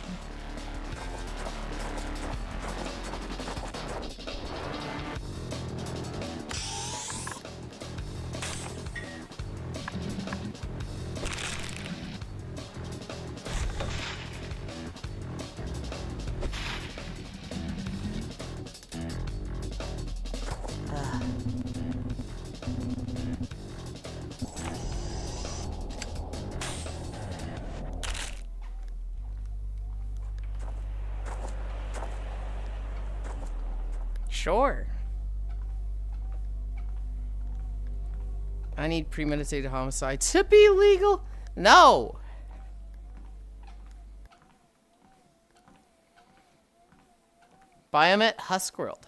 Sure. I need premeditated homicide to be legal. No. Biomet Huskworld.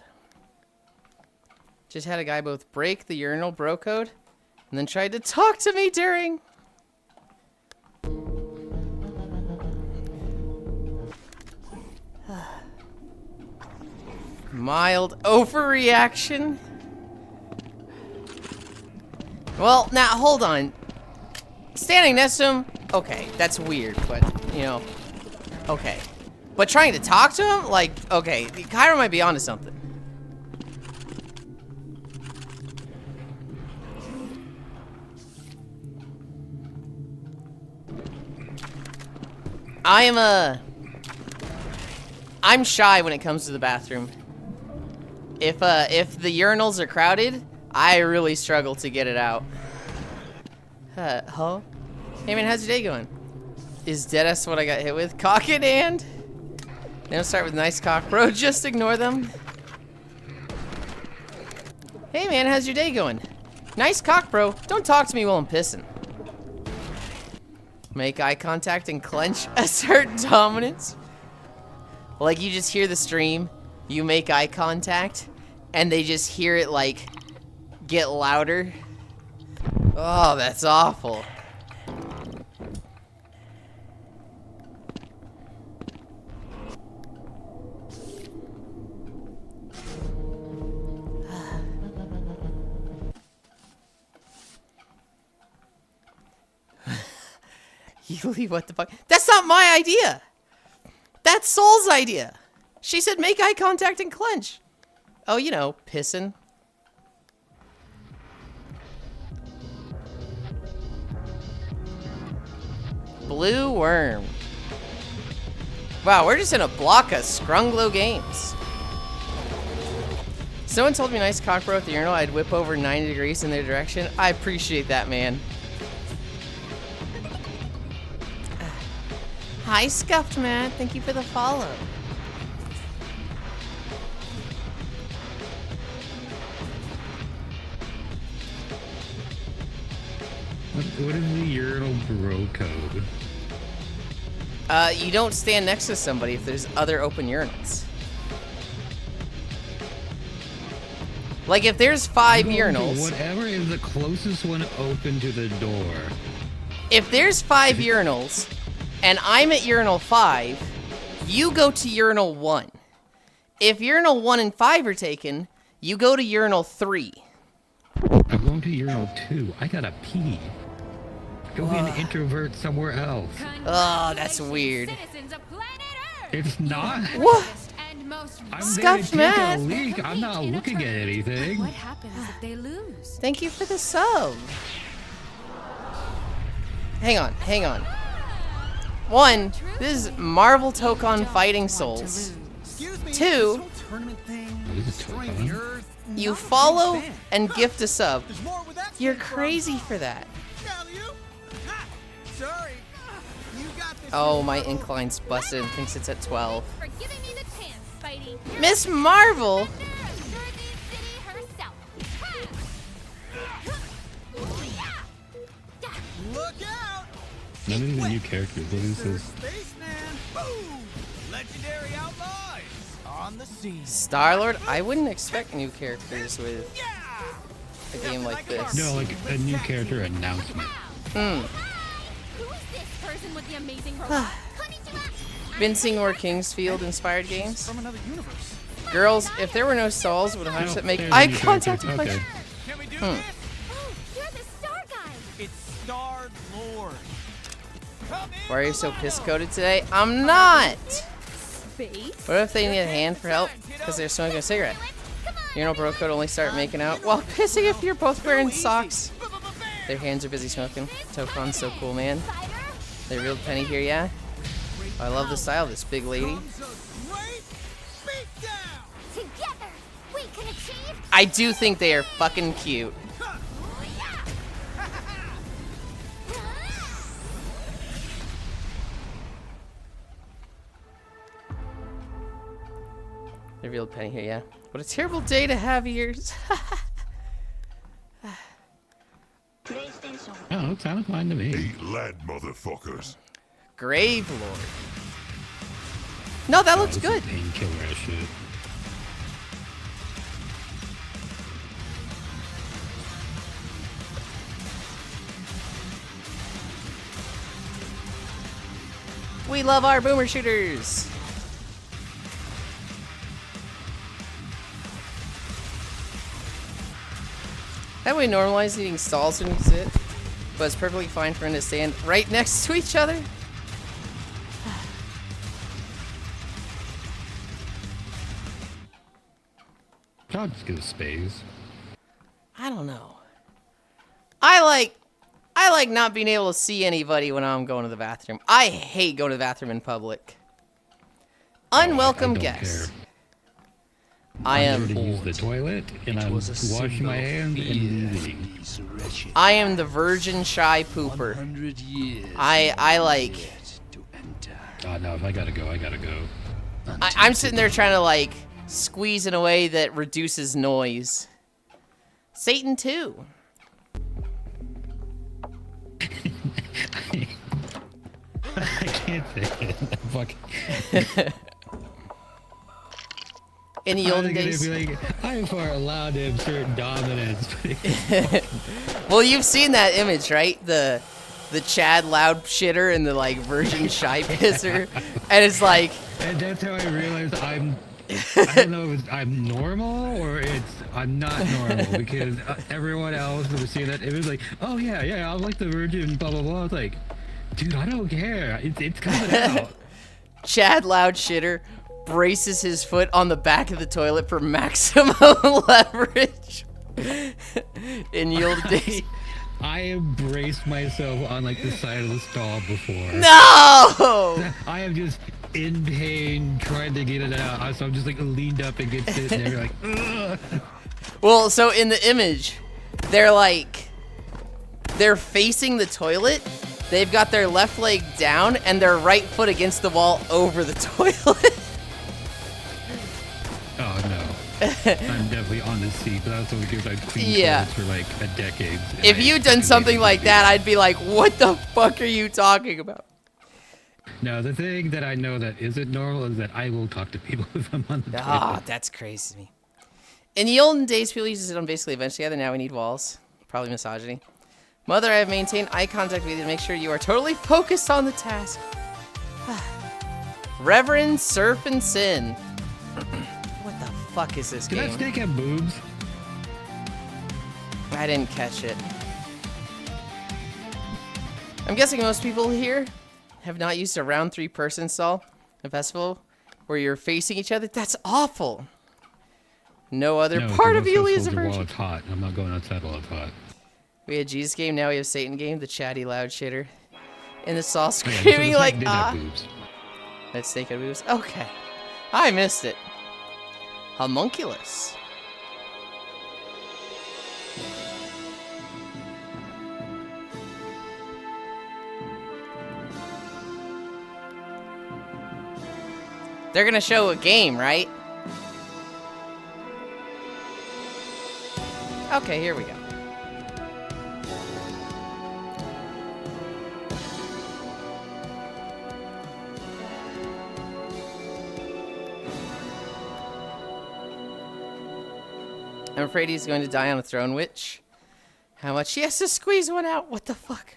Just had a guy both break the urinal bro code and then tried to talk to me during. Mild overreaction. Well, now hold on. Standing next to him, okay, that's weird, but you know, okay. But trying to talk to him, like, okay, Kyra might be onto something. I'm shy when it comes to the bathroom. If the urinals are crowded, I really struggle to get it out. Huh? Hey man, how's your day going? Is deadass what I got hit with? Cock it and? They don't start with nice cock, bro. Just ignore them. Hey man, how's your day going? Nice cock, bro. Don't talk to me while I'm pissing. Make eye contact and clench. Assert dominance. Like you just hear the stream, you make eye contact, and they just hear it like get louder. Oh, that's awful. Yuli, what the fuck? That's not my idea. That's Soul's idea. She said make eye contact and clench. Oh, you know, pissing. Blue worm. Wow, we're just in a block of Scrunglow games. Someone told me nice cock bro at the urinal, I'd whip over 90 degrees in their direction. I appreciate that, man. Hi, Scuffed Man. Thank you for the follow. What is the urinal bro code? You don't stand next to somebody if there's other open urinals. Like if there's 5 urinals. Whatever is the closest one open to the door. If there's 5 urinals, and I'm at urinal 5, you go to urinal 1. If urinal 1 and 5 are taken, you go to urinal 3. I'm going to urinal 2. I gotta pee. Go be an introvert somewhere else. Oh, that's weird. It's not. What? I'm Scuffed gonna take Man. a leak. I'm not looking at anything. What happens if they lose? Thank you for the sub. Hang on, hang on. 1, this is Marvel Tokon Fighting Souls. 2, you follow and gift a sub. You're crazy for that. Oh, my incline's busted and thinks it's at 12. Miss Marvel? Look out! None of the new characters. What is this? Spaceman! Boom! Legendary outlaws on the scene. Star-Lord? I wouldn't expect new characters with a game like this. No, like a new character announcement. Been seeing more Kingsfield inspired games? From another universe. Girls, if there were no stalls, would 100% make there's eye a new contact character. with my... Okay. Can we do Hmm. this? You're the star guy. It's Star Lord. Come Why are you so piss-coated today? I'm not! Space? What if they need a hand for help? Because they're smoking a cigarette. You know bro code only start making out while pissing if you're both wearing socks. Their hands are busy smoking. Tokon's so cool, man. They real Penny here, yeah? Oh, I love the style of this big lady. Together, we can achieve. I do think they are fucking cute. The real Penny here, yeah? What a terrible day to have ears. Oh, sounds fine to me. Hey, lad, motherfuckers. Grave Lord. No, that looks this is good. Painkiller ass shit. We love our boomer shooters. That way normalize eating stalls when you sit, but it's perfectly fine for them to stand right next to each other. I'll just go space. I don't know. I like not being able to see anybody when I'm going to the bathroom. I hate going to the bathroom in public. Unwelcome guests. I am. To use the toilet, and I'm washing my hands and leaving. I am the virgin shy pooper. I like. Oh no! If I gotta go, I gotta go. I'm sitting there trying to like squeeze in a way that reduces noise. Satan 2. I can't say it. Fuck. In the olden days. Be like, I'm for allowed to insert dominance. Well, you've seen that image, right? The Chad loud shitter and the like virgin shy pisser, and it's like. And that's how I realized I don't know if I'm normal or I'm not normal because everyone else was seeing that it was like, oh yeah, I'm like the virgin, blah blah blah. I was like, dude, I don't care. It's coming out. Chad loud shitter braces his foot on the back of the toilet for maximum leverage. In the old days. I have braced myself on like the side of the stall before. No! I am just in pain trying to get it out. So I'm just like leaned up against it and they're like, ugh. Well, so in the image, they're facing the toilet. They've got their left leg down and their right foot against the wall over the toilet. Oh no. I'm definitely on the seat, but that's only because I've cleaned toilets for like a decade. If you'd done something like that, I'd be like, what the fuck are you talking about? No, the thing that I know that isn't normal is that I will talk to people if I'm on the toilet. Ah, that's crazy to me. In the olden days, people used to sit on basically a bench together. Now we need walls. Probably misogyny. Mother, I have maintained eye contact with you to make sure you are totally focused on the task. Reverend Surf and Sin. What the fuck is this game? Did that snake have boobs? I didn't catch it. I'm guessing most people here have not used a round 3-person stall, a festival where you're facing each other. That's awful. No other part of Yuli is a virgin. While it's hot. I'm not going outside while it's hot. We had Jesus game, now we have Satan game, the chatty loud shitter. In the stall screaming like, ah. That snake had boobs? Okay. I missed it. Homunculus. They're gonna show a game, right? Okay, here we go. I'm afraid he's going to die on a throne, witch. How much? He has to squeeze one out. What the fuck?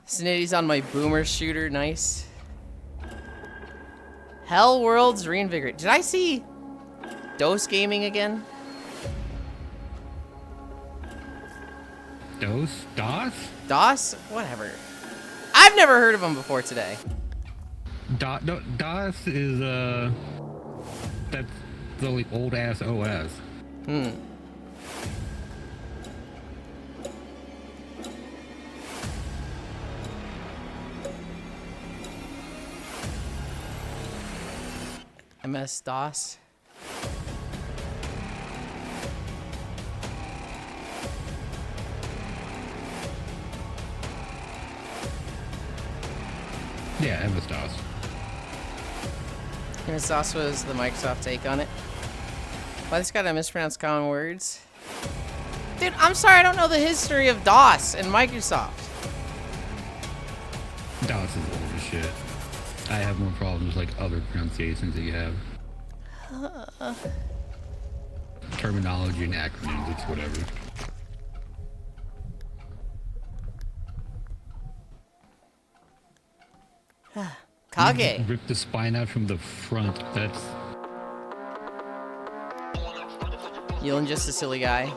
Snitty's on my boomer shooter. Nice. Hell Worlds Reinvigorate. Did I see Dose Gaming again? Dose? DOS? DOS? Whatever. I I've never heard of him before today. DOS is that's the old ass OS. MS-DOS. Yeah, MS-DOS. MS-DOS was the Microsoft take on it. Why this guy that mispronounced common words? Dude, I'm sorry, I don't know the history of DOS and Microsoft. DOS is old as shit. I have more problems like other pronunciations that you have. Terminology and acronyms, it's whatever. Kage. Rip the spine out from the front. That's... Yulind just a silly guy.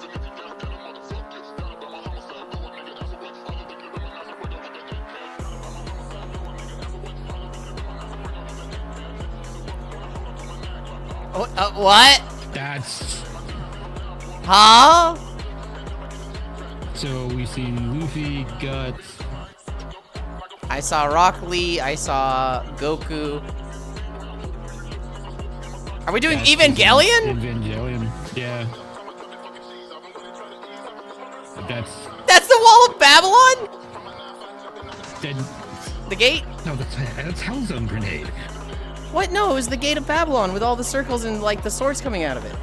What? That's... Huh? So we've seen Luffy, Guts. I saw Rock Lee. I saw Goku. Are we doing Evangelion? Evangelion, yeah. That's the Wall of Babylon? The gate? No, that's Hellzone Grenade. What? No, it was the Gate of Babylon with all the circles and like the swords coming out of it.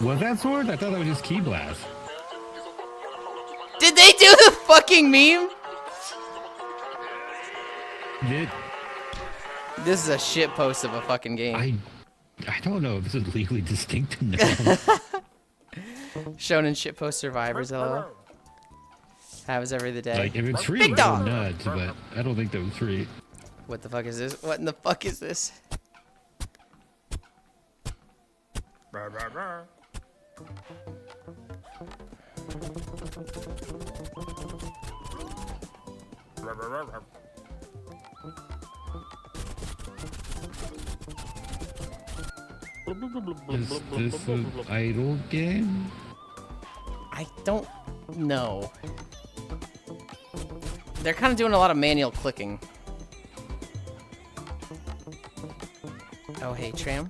Was that sword? I thought that was just Key Blast. Did they do the fucking meme? This is a shit post of a fucking game. I don't know if this is legally distinct to know. Shonen shitpost survivors, LOL. Happens every day. Like, if it's free, Big go dog. nuts, but I don't think that was free. What the fuck is this? What in the fuck is this? Is this an idle game? I don't know. They're kind of doing a lot of manual clicking. Oh, hey, Tram.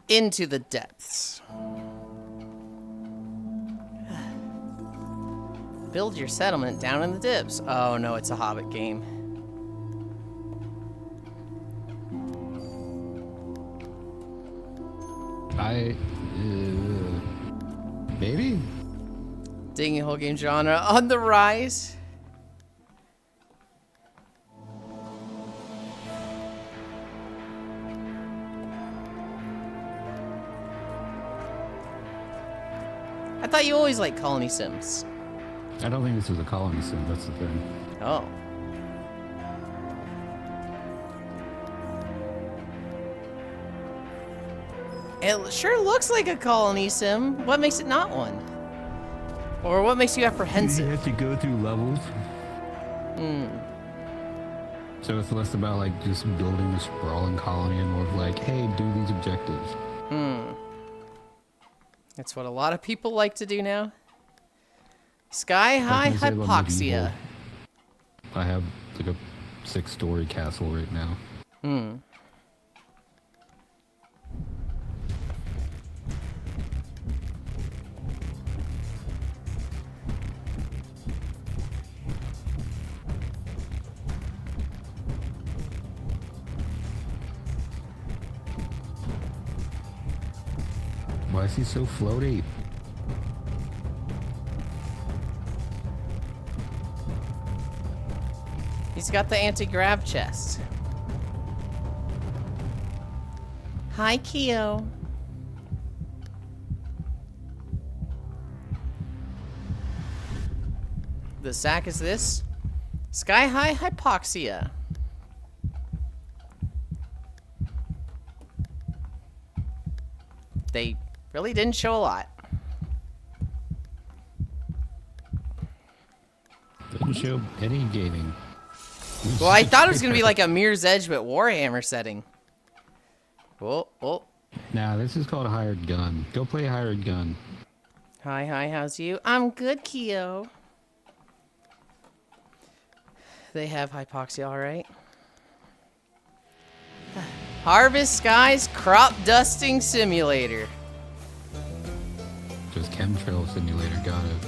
Into the depths. Build your settlement down in the dips. Oh no, it's a Hobbit game. Maybe? Digging whole game genre on the rise. I thought you always liked Colony Sims. I don't think this was a colony sim, that's the thing. Oh. It sure looks like a colony sim. What makes it not one? Or what makes you apprehensive? You have to go through levels. Hmm. So it's less about like just building a sprawling colony and more of like, hey, do these objectives. Hmm. That's what a lot of people like to do now. Sky High Hypoxia. I have like a 6-story castle right now. Hmm. Why is he so floaty? He's got the anti-grav chest. Hi, Keo. The sack is this. Sky High Hypoxia. they really didn't show a lot. Didn't show any gaming. Well, I thought it was gonna be like a Mirror's Edge but Warhammer setting. Oh, oh. Nah, this is called a hired gun. Go play a hired gun. Hi, how's you? I'm good, Keo. They have hypoxia, alright. Harvest Skies Crop Dusting Simulator. Just chemtrail simulator, got it.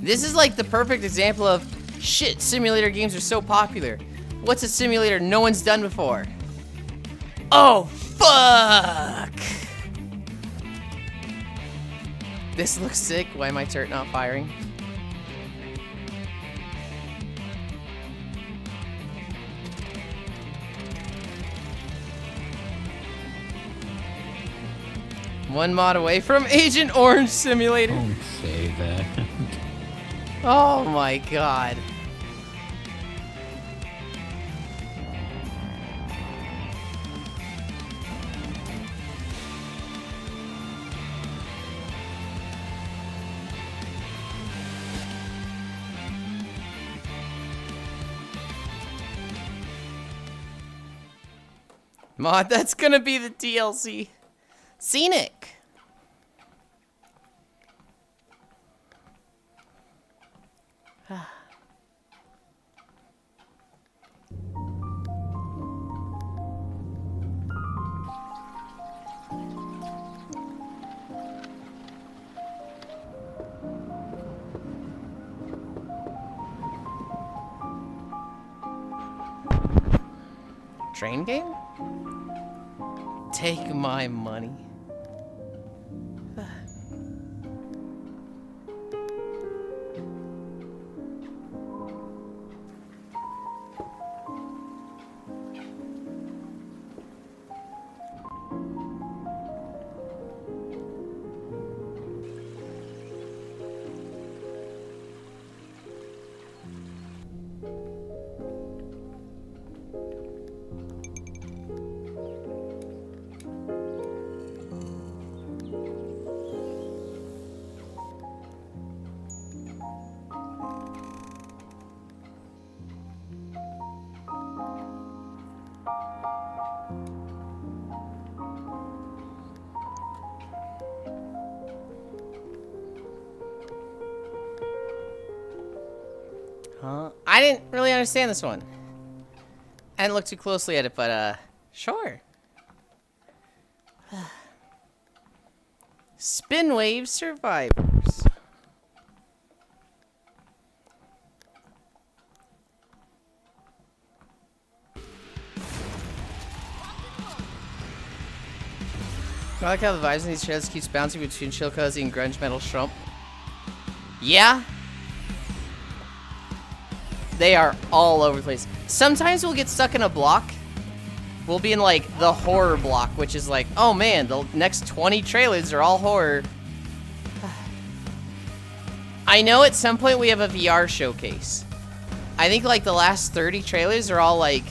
This is like the perfect example of shit, simulator games are so popular. What's a simulator no one's done before? Oh, fuck! This looks sick. Why am my turret not firing? One mod away from Agent Orange Simulator. Don't say that. Oh my god. Mod, that's gonna be the DLC. Scenic. Train game? Take my money. I didn't really understand this one. I didn't look too closely at it, but sure. Spinwave Survivors. I like how the vibes in these trailers keeps bouncing between Chill Cozy and Grunge Metal Shrump. Yeah. They are all over the place. Sometimes we'll get stuck in a block. We'll be in like the horror block, which is like, oh man, the next 20 trailers are all horror. I know at some point we have a VR showcase. I think like the last 30 trailers are all like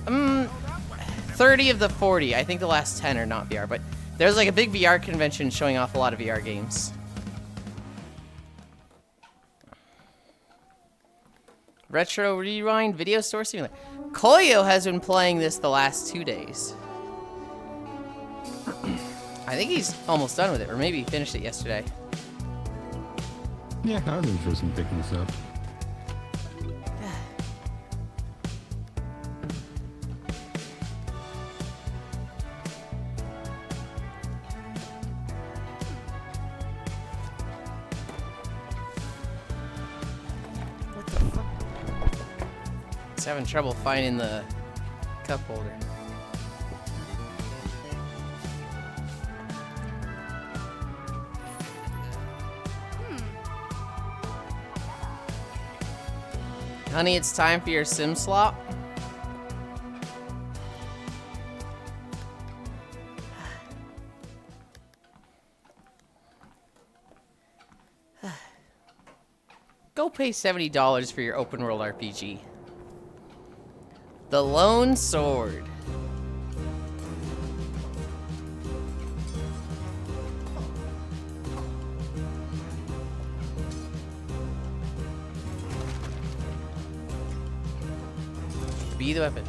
30 of the 40. I think the last 10 are not VR, but there's like a big VR convention showing off a lot of VR games. Retro Rewind Video Store Simulator. Koyo has been playing this the last 2 days. I think he's almost done with it, or maybe he finished it yesterday. Yeah, I was interested in picking this up. Having trouble finding the cup holder. Honey, it's time for your sim slot. Go pay $70 for your open world RPG. The Lone Sword. Be the weapon.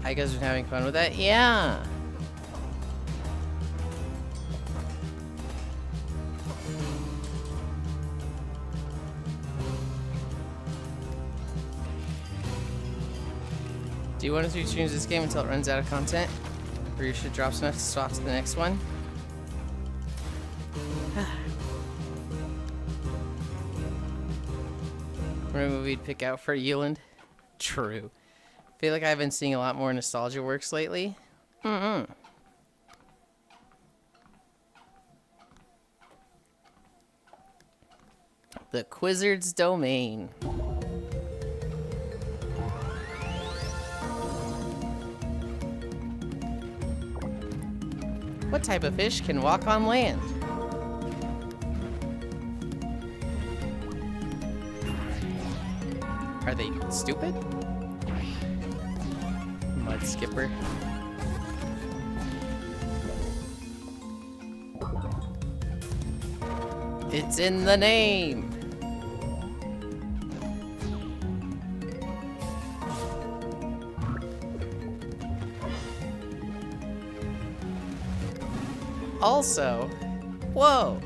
I guys are having fun with that? Yeah. Do you want to change this game until it runs out of content? Or your shit drops enough to swap to the next one? Remember what we'd pick out for Yulind? True. Feel like I've been seeing a lot more nostalgia works lately. The Quizzard's Domain. What type of fish can walk on land? Are they stupid? Mud skipper. It's in the name. Also, whoa.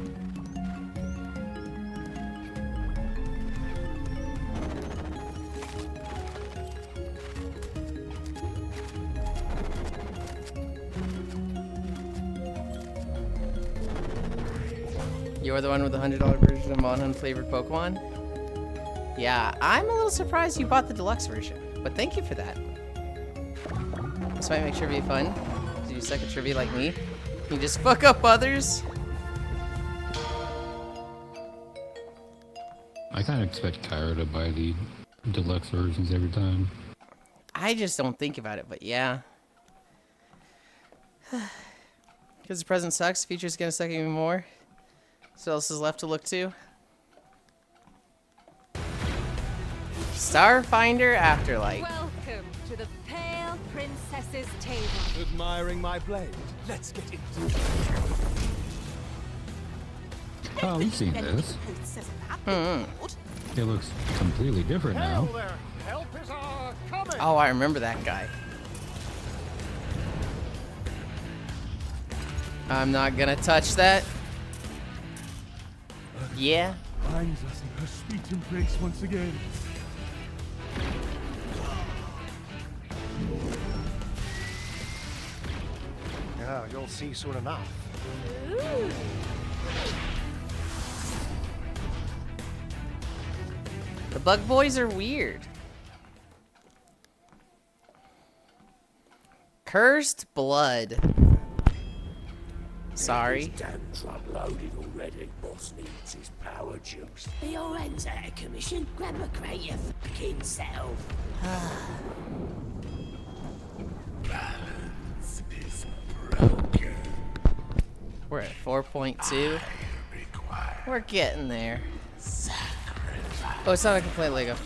You're the one with the $100 version of Mon flavored Pokemon? Yeah, I'm a little surprised you bought the deluxe version, but thank you for that. This might make trivia fun. Do you suck at trivia like me? You just fuck up others? I kind of expect Kyra to buy the deluxe versions every time. I just don't think about it, but yeah. Because the present sucks, the future's gonna suck even more. So what else is left to look to? Starfinder Afterlight. Welcome to the Pale Princess's table. Admiring my blade. Let's get into it. Oh, we've seen this. It looks completely different now. Oh, I remember that guy. I'm not gonna touch that. Yeah. Finds us in her sweet embrace once again. Yeah, you'll see soon enough. The Bug Boys are weird. Cursed Blood. Sorry. Tanks unloaded already. Boss needs his power juice. Are your hands out of commission? Grab a crate your fucking self. Balance is broken. We're at 4.2. We're getting there. Oh, it's not a complaint, Lego.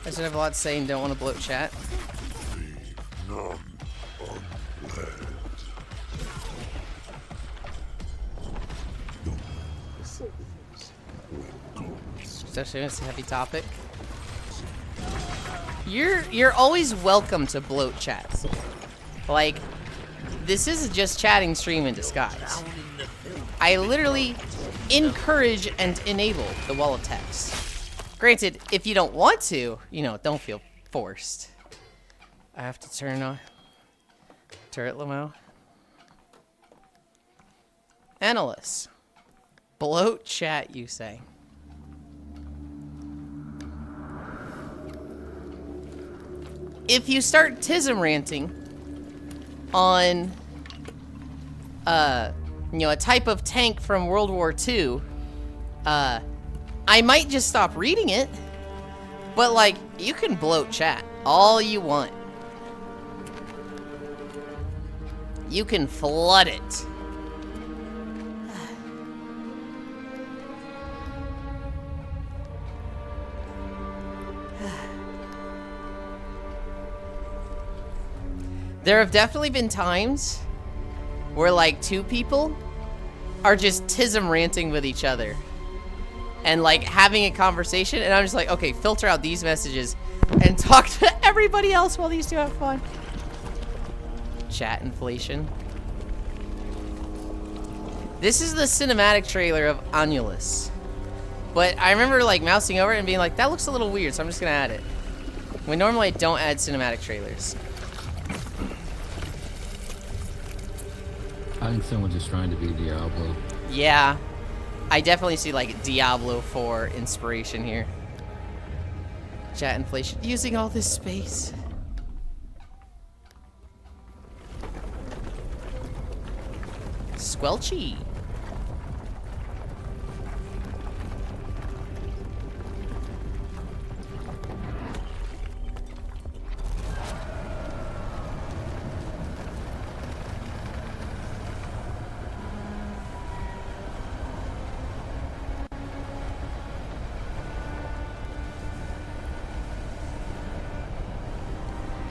I should have a lot to say and don't want to bloat chat. Especially when it's a heavy topic. You're always welcome to bloat chats. Like, this isn't just chatting stream in disguise. I literally encourage and enable the wall of text. Granted, if you don't want to, you know, don't feel forced. I have to turn on turret limo. Analysts. Bloat chat, you say. If you start tism ranting on, you know, a type of tank from World War II, I might just stop reading it. But, like, you can bloat chat all you want. You can flood it. There have definitely been times where like two people are just tism ranting with each other and like having a conversation, and I'm just like, okay, filter out these messages and talk to everybody else while these two have fun. Chat inflation. This is the cinematic trailer of Annulus. But I remember like mousing over it and being like, that looks a little weird, so I'm just gonna add it. When normally I don't add cinematic trailers. I think someone's just trying to be Diablo. Yeah. I definitely see like Diablo 4 inspiration here. Chat inflation. Using all this space. Squelchy.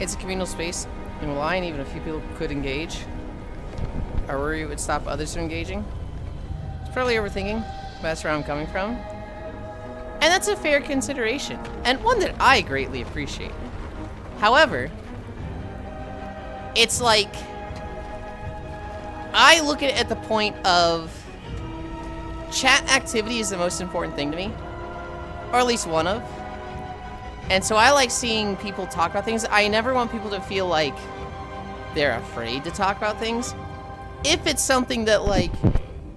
It's a communal space, and while I and even a few people could engage, I worry it would stop others from engaging. It's probably overthinking, but that's where I'm coming from. And that's a fair consideration, and one that I greatly appreciate. However, it's like, I look at it at the point of chat activity is the most important thing to me, or at least one of. And so I like seeing people talk about things. I never want people to feel like they're afraid to talk about things. If it's something that, like,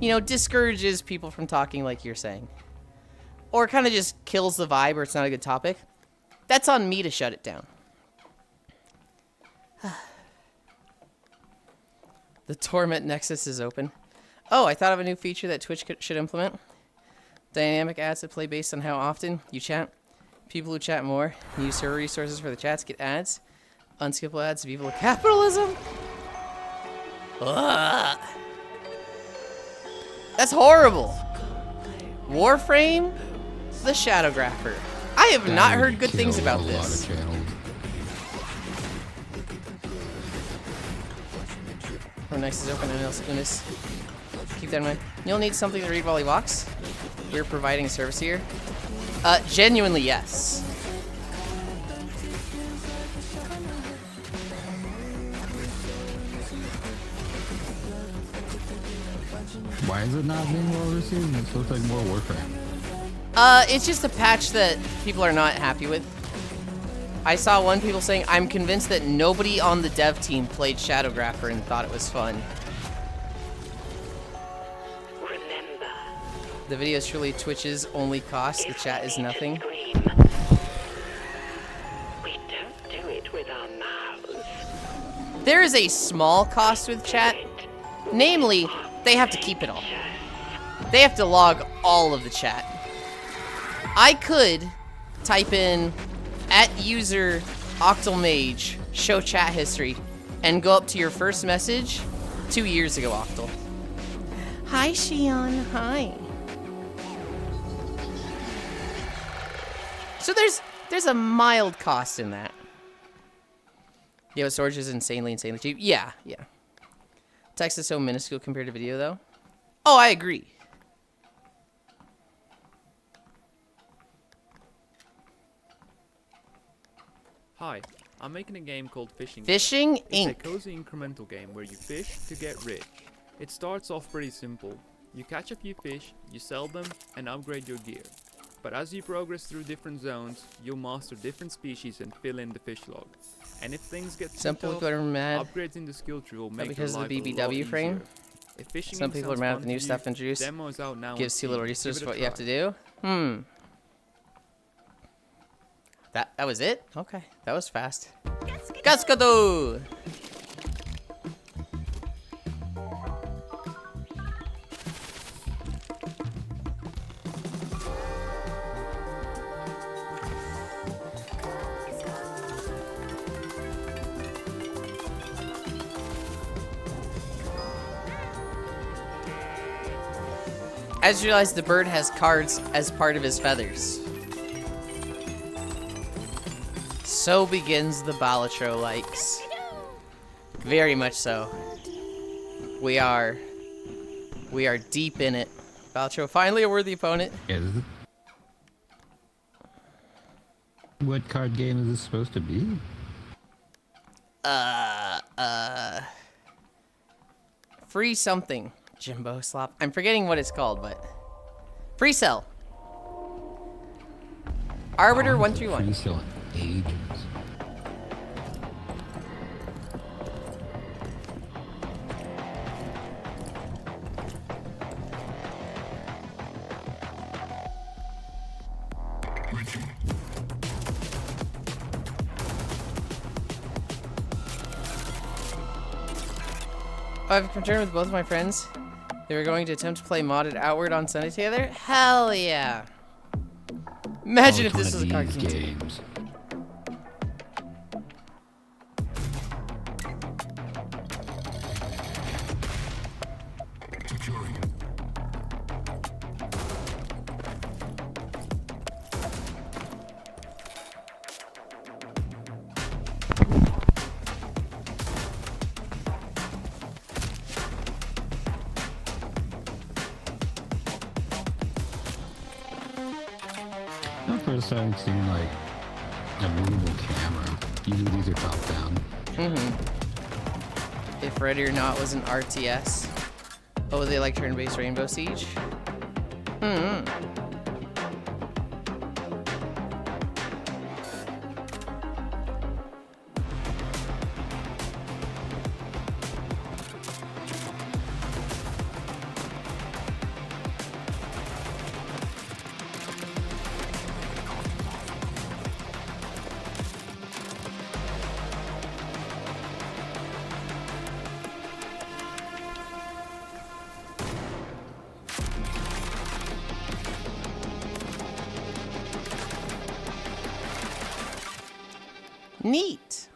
you know, discourages people from talking like you're saying, or kind of just kills the vibe, or it's not a good topic, that's on me to shut it down. The Torment Nexus is open. Oh, I thought of a new feature that Twitch should implement. Dynamic ads that play based on how often you chat. People who chat more use server resources for the chats get ads. Unskippable ads, evil capitalism. Ugh. That's horrible. Warframe, the Shadowgrapher. I have not heard good things about this. Oh, nice is open and else doing this. Keep that in mind. You'll need something to read while he walks. You're providing a service here. Genuinely, yes. Why is it not being well received? It's supposed to like more Warframe. It's just a patch that people are not happy with. I saw one people saying, I'm convinced that nobody on the dev team played Shadowgrapher and thought it was fun. The video is truly Twitch's only cost. The chat is nothing. We don't do it with our mouths. There is a small cost with chat. Namely, they have to keep it all. They have to log all of the chat. I could type in @user octalmage show chat history and go up to your first message 2 years ago, Octal. Hi, Shion. Hi. So there's a mild cost in that. Yeah, but storage is insanely cheap. Yeah. Text is so minuscule compared to video, though. Oh, I agree. Hi, I'm making a game called Fishing. Fishing Inc. It's a cozy incremental game where you fish to get rich. It starts off pretty simple. You catch a few fish, you sell them, and upgrade your gear. But as you progress through different zones, you'll master different species and fill in the fish log. And if things get Some too tough, people are mad upgrades in the skill tree will make because your of the life a lot BBW frame. easier. If fishing Some Inc. people are sounds mad at fun the new to stuff you, introduced. demo is out now on Gives too little Steam. resources Give for it a what you have to try. do. That was it? Okay, that was fast. Cascado! I just realized the bird has cards as part of his feathers. So begins the Balatro likes. Very much so. We are deep in it. Baltro, finally a worthy opponent. What card game is this supposed to be? Free something. Jimbo Slop. I'm forgetting what it's called, but... Free Cell. Arbiter 131. Free Cell ages. I've confirmed with both of my friends. They were going to attempt to play modded Outward on Sunday together. Hell yeah! Imagine if this was a card game. First time seeing like a movable camera. Usually these are top down. If Ready or Not was an RTS. Oh, they like turn-based Rainbow Siege? Neat.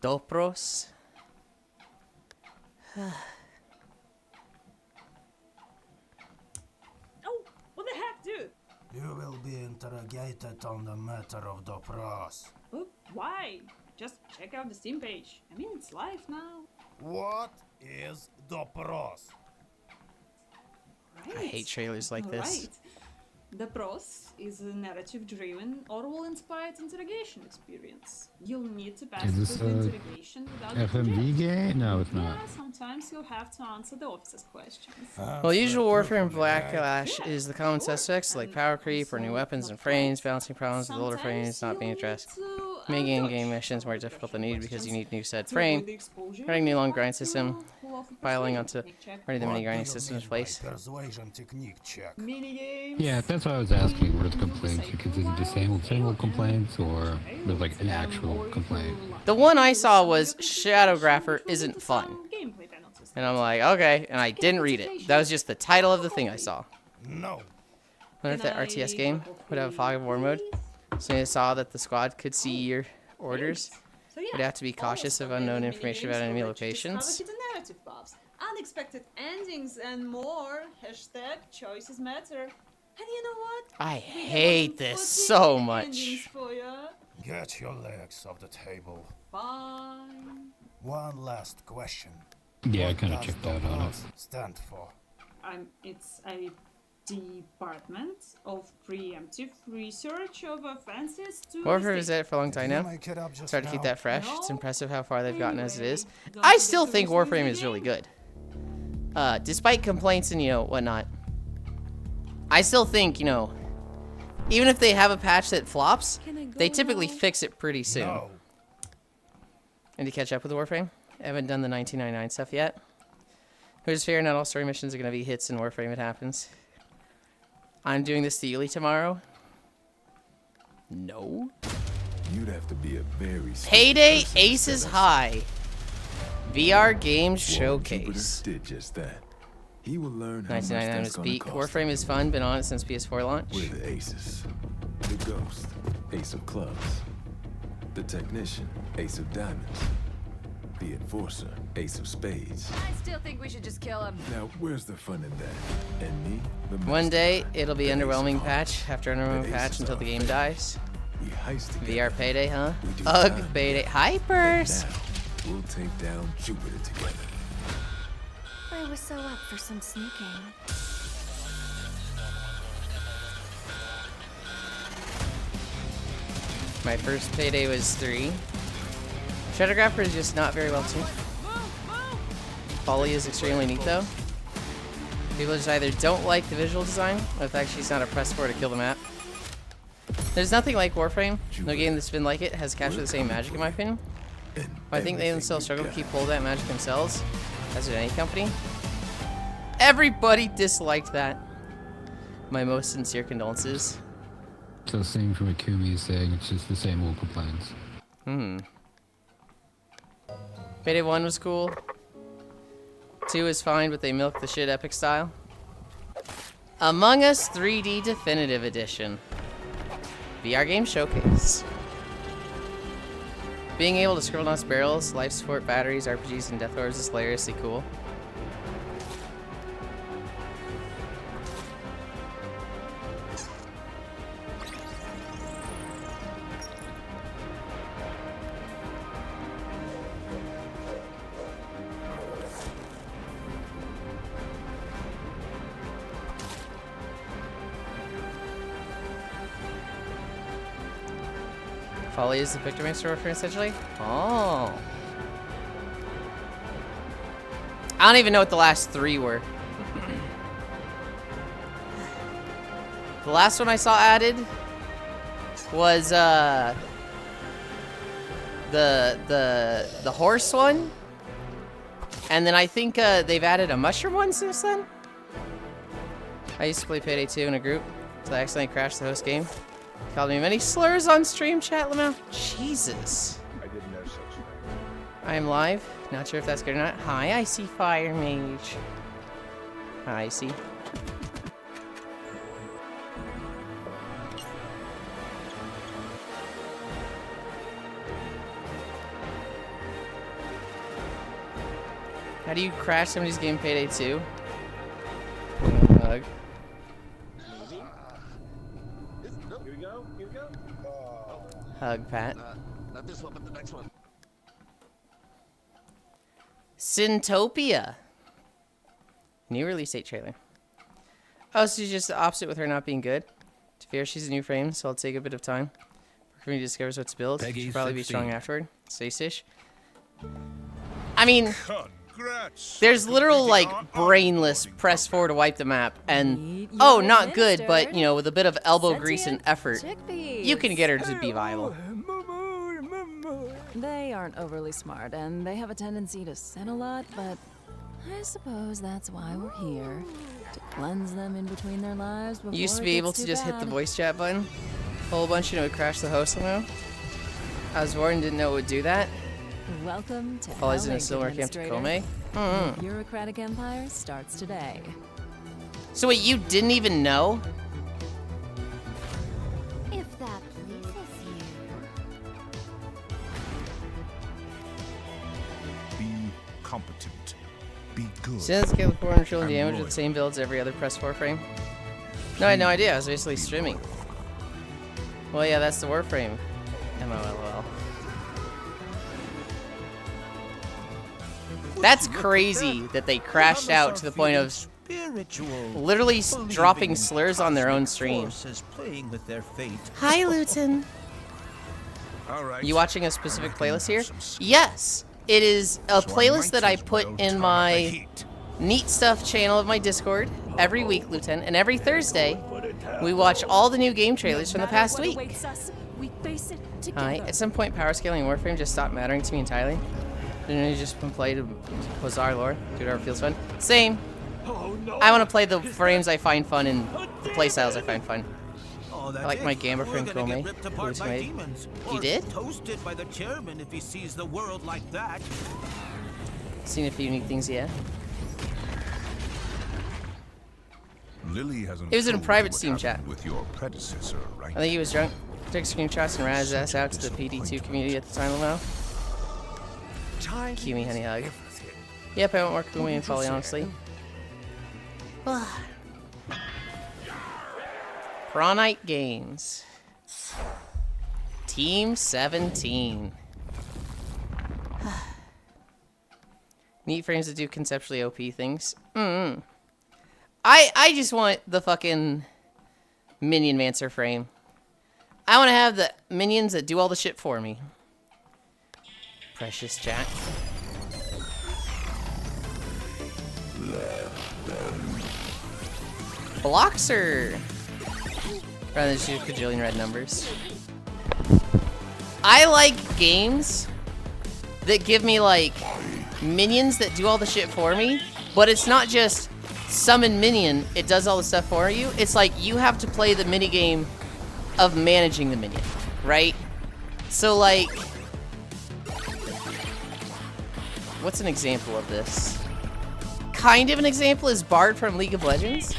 Dopros. Oh, what the heck, dude? You will be interrogated on the matter of Dopros. Oh, why? Just check out the Steam page. I mean, it's live now. What is Dopros? Right. I hate trailers like this. Right. The Pros is a narrative-driven, Orwell-inspired interrogation experience. You'll need to pass Is through this the interrogation without FMV game? No, it's not. Yeah, sometimes you'll have to answer the officer's questions. Well, usual warfare and Backlash is the common suspects like power creep or new weapons and frames, balancing problems with older frames not being addressed, making in-game missions more difficult than needed because you need new set frame, running new long grind system, piling onto running the mini grinding system in place. Persuasion technique check. Yeah, that's why I was asking where the complaints, because is it disabled complaints or there's like an actual complaint? The one I saw was Shadowgrapher isn't fun. And I'm like, okay, and I didn't read it. That was just the title of the thing I saw. No. I wonder if that RTS game would have a fog of war mode. So I saw that the squad could see your orders. Would have to be cautious of unknown information about enemy locations. Narrative paths, unexpected endings, and more. Hashtag choices matter. And you know what? I hate this so much. Get your legs off the table. Fine. One last question. Yeah, I kind of checked out on it. Stand for? It's a Department of Preemptive Research of Offenses to Warfare was at it for a long time now. Try to keep that fresh. It's impressive how far they've gotten as it is. I still think Warframe is really good. Despite complaints and, whatnot. I still think, even if they have a patch that flops, they typically fix it pretty soon. No. And to catch up with Warframe, I haven't done the 1999 stuff yet. Who's fair, not all story missions are going to be hits in Warframe, it happens. I'm doing this to Yulind tomorrow. No. You'd have to be a very Payday Aces High. VR Games Showcase. Did just that. He will learn how 1999 was beat. Warframe is fun, been on it since PS4 launch. We're the aces. The ghost, ace of clubs. The technician, ace of diamonds. The Enforcer, Ace of Spades. I still think we should just kill him. Now, where's the fun in that? And me, the One day, it'll be The Ace underwhelming of patch after underwhelming The patch Ace until of the game dies. We heist together. VR payday, huh? We do Ugh, time payday. together. Hypers! And now, we'll take down Jupiter together. I was so up for some sneaking. My first payday was 3. Shadowgrapher is just not very well tuned. Folly is extremely neat though. People just either don't like the visual design, or the fact she's not a press 4 to kill the map. There's nothing like Warframe. No game that's been like it has captured the same magic in my opinion. I think they themselves struggle to keep hold of that magic themselves, as did any company. Everybody disliked that. My most sincere condolences. So same from Akumi is saying, it's just the same old complaints. Payday 1 was cool. 2 is fine, but they milked the shit epic style. Among Us 3D Definitive Edition. VR game showcase. Being able to scroll down barrels, life support, batteries, RPGs, and death orbs is hilariously cool. Folly is the victim master reference essentially? Oh. I don't even know what the last 3 were. The last one I saw added was the horse one. And then I think they've added a mushroom one since then. I used to play Payday 2 in a group, so I accidentally crashed the host game. Called me many slurs on stream chat, Lamau. Jesus. I didn't know such a thing. I am live. Not sure if that's good or not. Hi, I see Fire Mage. Hi, I see. How do you crash somebody's game Payday 2? Hug. Hug, Pat. Not this one, but the next one. Syntopia. New release date trailer. Oh, so she's just the opposite with her not being good. To fear she's a new frame, so I'll take a bit of time. For community discovers what's built. She'll probably be strong afterward. Stay-ish. I mean, there's literal, like, brainless press 4 to wipe the map. And, oh, not good, but, you know, with a bit of elbow grease and effort, you can get her to be viable. They aren't overly smart, and they have a tendency to sin a lot, but I suppose that's why we're here. To cleanse them in between their lives before You used to it be gets able to too just hit the bad. voice chat button a whole bunch, and it would crash the host somehow. I was warned, didn't know it would do that. Welcome to Follies in a Hellink, similar camp to Administrator. Kome. The bureaucratic empire starts today. So wait, you didn't even know? If that pleases you. Be competent. Be good. Since scale 400 trillion I'm damage loyal. with the same build as every other press 4 frame. No, I had no idea. I was basically streaming. Well, yeah, that's the Warframe. MOLOL. That's crazy that they crashed out to the point of literally dropping slurs on their own stream. Playing with their fate. Hi, Luton. All right. You watching a specific playlist here? Yes. It is a playlist that I put in my Neat Stuff channel of my Discord every week, Luton, and every Thursday we watch all the new game trailers from the past week. Hi. At some point, power scaling and Warframe just stopped mattering to me entirely. Then you just play to Quasar lore, do whatever feels fun. Same. I want to play the frames I find fun and the playstyles I find fun. I like my Gamba friend Kome. You did? Toasted by the chairman if he sees the world like that. Seen a few unique things, yeah. Lily hasn't It was in a told private you what Steam chat. happened with your predecessor, right? I think he was drunk. Took screenshots and ran his ass out to the PD2 community at the time, Lamau. Kiwi honey hug. Yep, I want more Kumi and Folly, honestly. Pronite Games. Team 17. Neat frames that do conceptually OP things. I just want the fucking Minion Mancer frame. I want to have the minions that do all the shit for me. Precious Jack. Bloxer. Rather than shoot a kajillion red numbers. I like games that give me like minions that do all the shit for me, but it's not just summon minion, it does all the stuff for you. It's like you have to play the minigame of managing the minion, right? So like, what's an example of this? Kind of an example is Bard from League of Legends,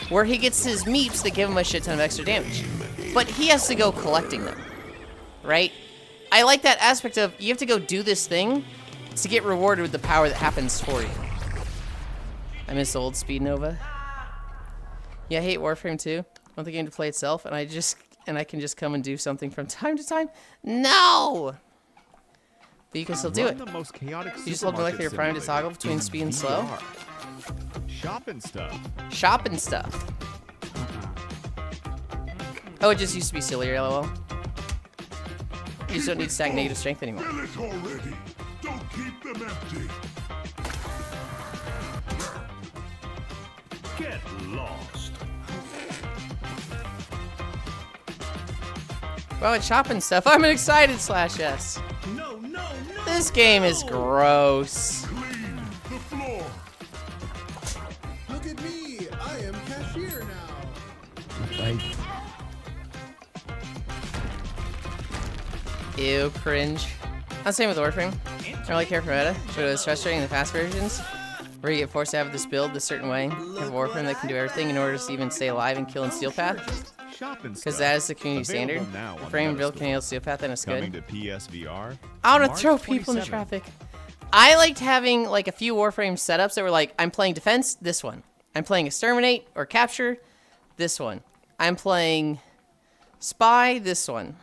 where he gets his meeps that give him a shit ton of extra damage. But he has to go collecting them, right? I like that aspect of, you have to go do this thing to get rewarded with the power that happens for you. I miss old Speed Nova. Yeah, I hate Warframe too. I want the game to play itself, and I can just come and do something from time to time. No! But you can still do it. You just hold molecular prime to toggle between speed and slow. Shopping stuff. Shopping stuff. Oh, it just used to be sillier, lol. You just don't need to stack negative strength anymore. Fill it already. Don't keep them empty. Get lost. Well, it's shopping stuff. I'm excited /s. No, no, no. This game is gross. Clean the floor. Look at me. I am cashier now. Ew, cringe. I'm the same with Warframe. I don't really care for meta, but it was frustrating in the fast versions, where you get forced to have this build this certain way. You have Warframe that can do everything in order to even stay alive and kill in Steel Path. Because that is the community standard. The frame and build can handle Steel Path, and it's good. Coming to PSVR. I want to throw people into traffic. I liked having like a few Warframe setups that were like, I'm playing defense, this one. I'm playing exterminate or capture, this one. I'm playing spy, this one.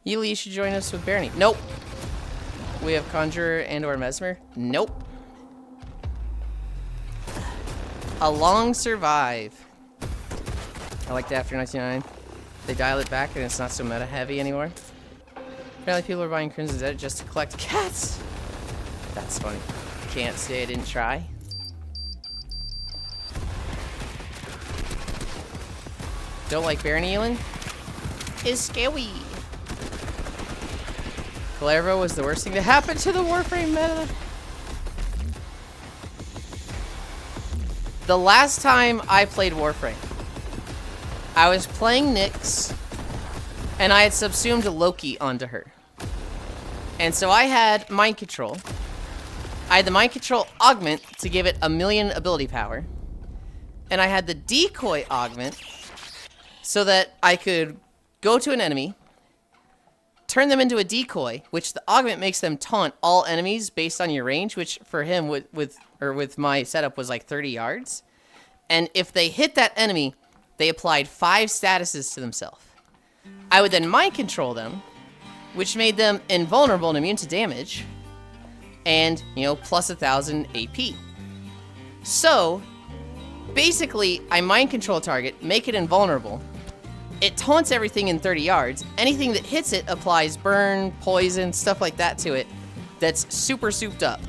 Yuli, you should join us with Barony. Nope. We have Conjurer and or Mesmer. Nope. A long survive. I liked it after 1999. They dial it back and it's not so meta heavy anymore. Apparently people are buying Crimson's Edge just to collect cats. That's funny. Can't say I didn't try. Don't like Barony, Yulind? Is scary. Calervo was the worst thing to happen to the Warframe meta. The last time I played Warframe, I was playing Nyx, and I had subsumed Loki onto her. And so I had Mind Control. I had the Mind Control Augment to give it 1,000,000 ability power. And I had the Decoy Augment so that I could go to an enemy, turn them into a decoy, which the augment makes them taunt all enemies based on your range, which for him with my setup was like 30 yards. And if they hit that enemy, they applied 5 statuses to themselves. I would then mind control them, which made them invulnerable and immune to damage, and, you know, plus 1,000 AP. So, basically, I mind control a target, make it invulnerable. It taunts everything in 30 yards. Anything that hits it applies burn, poison, stuff like that to it. That's super souped up.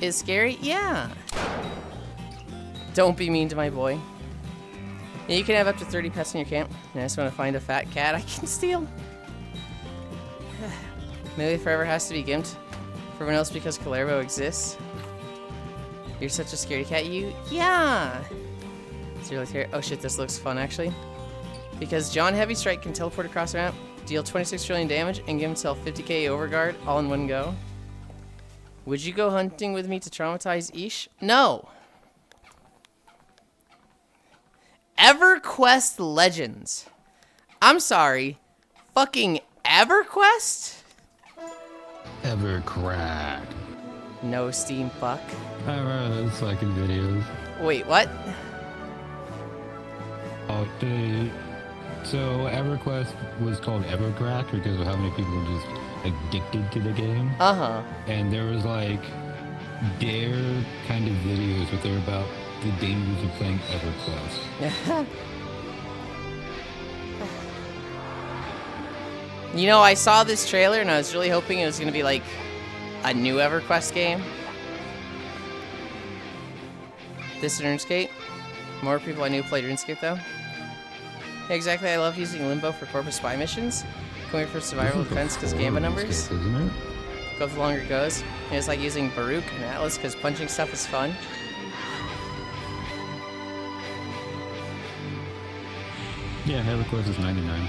Is scary? Yeah. Don't be mean to my boy. Yeah, you can have up to 30 pets in your camp. And I just want to find a fat cat I can steal. Melee forever has to be gimped. For everyone else because Calervo exists. You're such a scaredy cat, you? Yeah. Oh shit, this looks fun actually. Because John Heavy Strike can teleport across the map, deal 26 trillion damage, and give himself 50k overguard all in one go. Would you go hunting with me to traumatize Ish? No. EverQuest Legends. I'm sorry. Fucking EverQuest? Evercrack. No Steam fuck. I remember those fucking videos. Wait, what? Oh, so EverQuest was called Evercrack because of how many people were just addicted to the game. Uh-huh. And there was like Dare kind of videos, but they're about the dangers of playing EverQuest. You know, I saw this trailer and I was really hoping it was going to be like a new EverQuest game. This RuneScape. More people I knew played RuneScape though. Yeah, exactly. I love using Limbo for corporate spy missions. Going for survival defense because Gamba numbers. Isn't it? Go the longer it goes. And it's like using Baruch and Atlas because punching stuff is fun. Yeah, EverQuest is 99.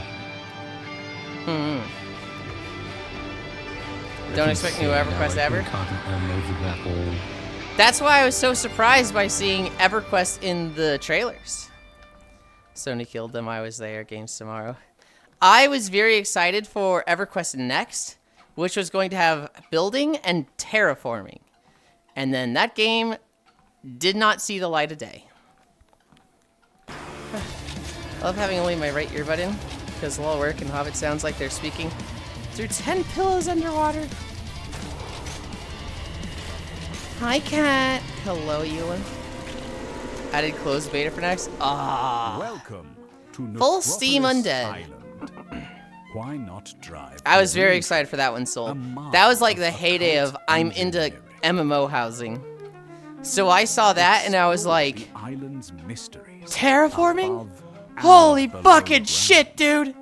Don't expect new EverQuest ever. That whole... That's why I was so surprised by seeing EverQuest in the trailers. Sony killed them. I was there. Games tomorrow. I was very excited for EverQuest Next, which was going to have building and terraforming. And then that game did not see the light of day. I love having only my right earbud in, because it'll all work and Hobbit sounds like they're speaking through 10 pillows underwater. Hi, cat. Hello, Yulind. Added closed beta for next. Ah. Welcome to Full Steam Undead. Island. Why not drive? I was very excited for that one, Soul. That was like the heyday of I'm into MMO housing. So I saw that and I was like, Island's mysteries. Terraforming? Holy fucking shit, dude!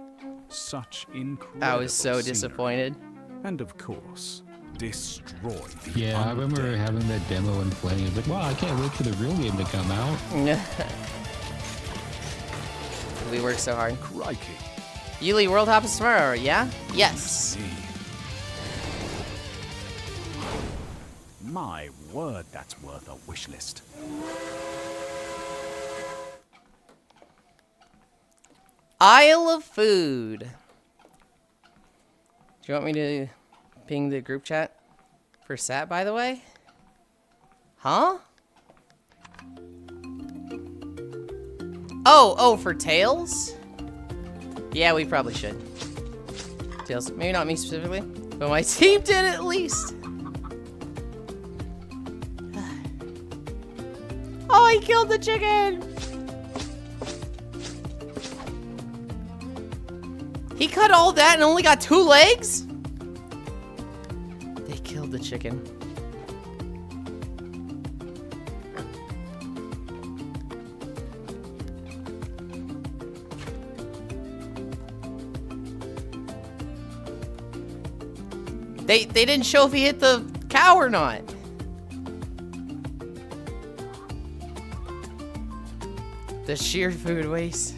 Such incredible. I was so disappointed. And of course, destroy the Yeah, I remember having that demo and playing. It's like, wow, I can't wait for the real game to come out. We worked so hard. Crikey. Yuli, World Hop is tomorrow, yeah? Yes. My word, that's worth a wish list. Isle of Food. Do you want me to ping the group chat for Sat, by the way? Huh? Oh, for Tails? Yeah, we probably should. Tails, maybe not me specifically, but my team did at least. Oh, he killed the chicken! He cut all that and only got 2 legs? They killed the chicken. They didn't show if he hit the cow or not. The sheer food waste.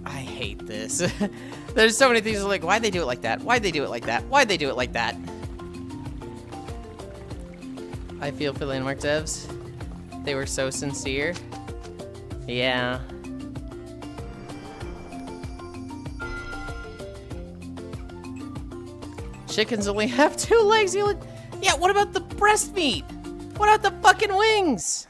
I hate this. There's so many things like, why'd they do it like that? Why'd they do it like that? Why'd they do it like that? I feel for Landmark devs. They were so sincere. Yeah. Chickens only have 2 legs. Yeah, what about the breast meat? What about the fucking wings?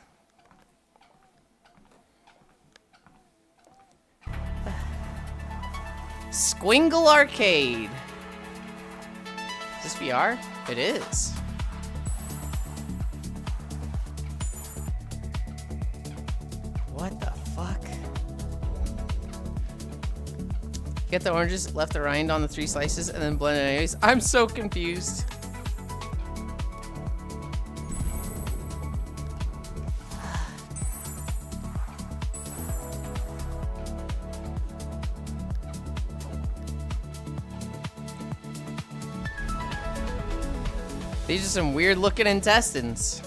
Squingle Arcade. Is this VR? It is. What the fuck? Get the oranges, left the rind on the 3 slices, and then blend it anyways. I'm so confused. These are some weird looking intestines.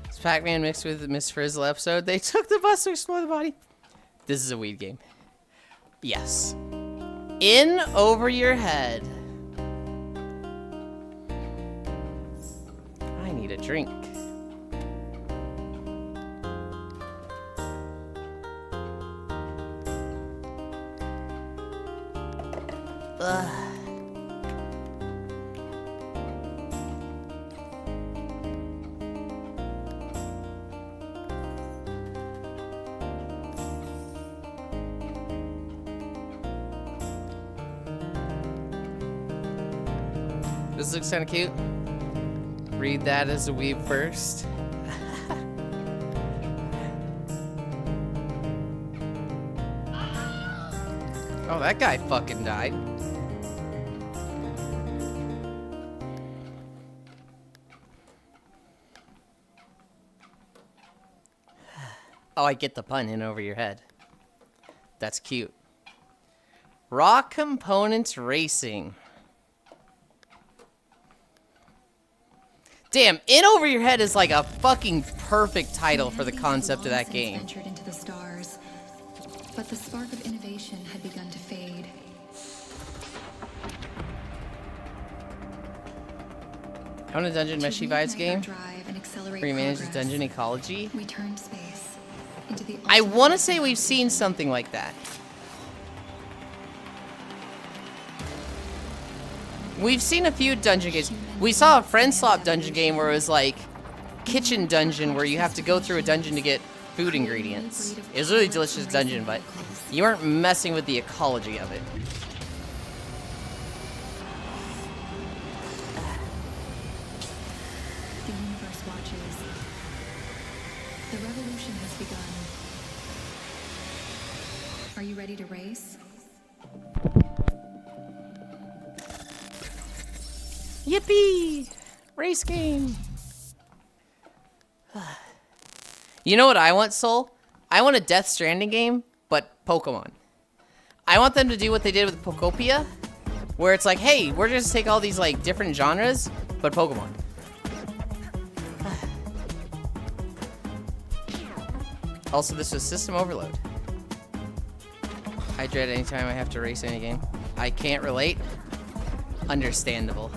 It's Pac-Man mixed with Miss Frizzle episode. They took the bus to explore the body. This is a weed game. Yes. In over your head. I need a drink. Ugh. This looks kind of cute. Read that as a weeb first. Oh, that guy fucking died. Oh, I get the pun in over your head. That's cute. Raw Components Racing. Damn, In Over Your Head is like a fucking perfect title for the concept of that game. Ventured into the stars, but the spark of innovation had begun to fade. I want a Dungeon Meshi Vibes game where you manage the dungeon ecology. We turned space into the I want to say we've seen something like that. We've seen a few dungeon games. We saw a friend swap dungeon game where it was like kitchen dungeon where you have to go through a dungeon to get food ingredients. It was a really delicious dungeon, but you weren't messing with the ecology of it. The universe watches. The revolution has begun. Are you ready to race? Yippee! Race game! You know what I want, Soul? I want a Death Stranding game, but Pokemon. I want them to do what they did with Pokopia, where it's like, hey, we're just take all these like different genres, but Pokemon. Also, this was system overload. I dread anytime I have to race any game. I can't relate. Understandable.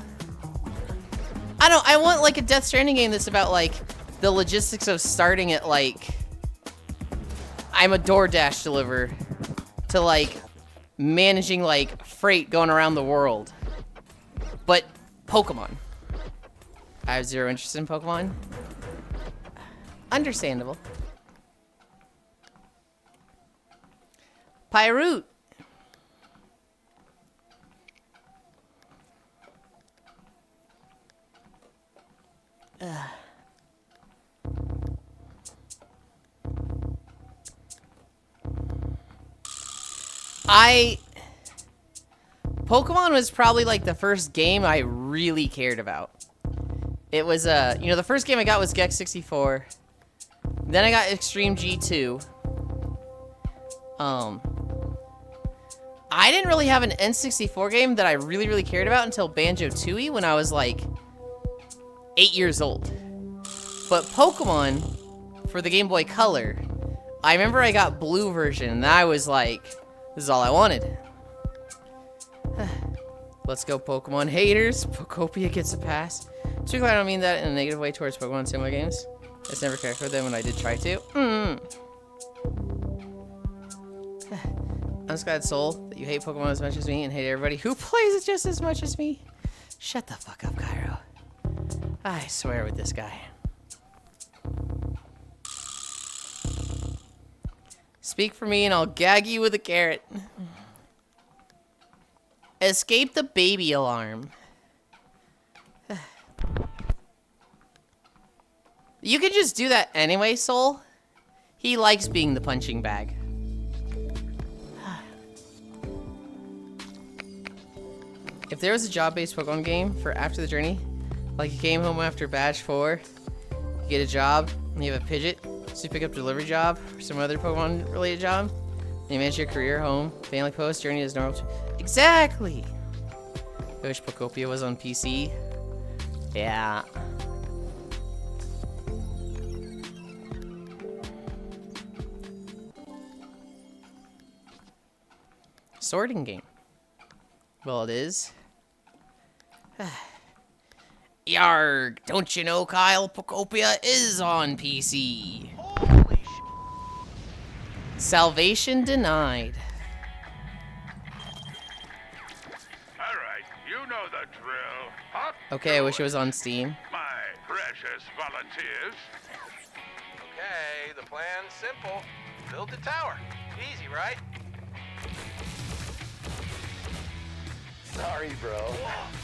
I want like a Death Stranding game that's about like the logistics of starting at like I'm a DoorDash deliverer to like managing like freight going around the world. But Pokemon. I have zero interest in Pokemon. Understandable. Pyroot. Pokemon was probably like the first game I really cared about. It was you know, the first game I got was Gex 64. Then I got Extreme G2. I didn't really have an N64 game that I really cared about until Banjo-Tooie when I was like 8 years old. But Pokemon for the Game Boy Color, I remember I got blue version and I was like, this is all I wanted. Let's go Pokemon haters. Pokopia gets a pass. Strictly, I don't mean that in a negative way towards Pokemon and similar games. I just never cared for them when I did try to. I'm just glad, Soul, that you hate Pokemon as much as me and hate everybody who plays it just as much as me. Shut the fuck up, Cairo. I swear with this guy. Speak for me and I'll gag you with a carrot. Escape the baby alarm. You could just do that anyway, Soul. He likes being the punching bag. If there was a job-based Pokemon game for after the journey, like you came home after Badge 4, you get a job, and you have a Pidgeot, so you pick up a delivery job, or some other Pokemon-related job, and you manage your career, home, family post, journey as normal. Exactly! I wish Pokopia was on PC. Yeah. Sorting game. Well, it is. Yarg! Don't you know Kyle Pocopia is on PC? Holy Salvation denied. Alright, you know the drill. Hop Okay, I wish it was on Steam. my precious volunteers. Okay, the plan's simple. Build the tower. Easy, right? Sorry, bro.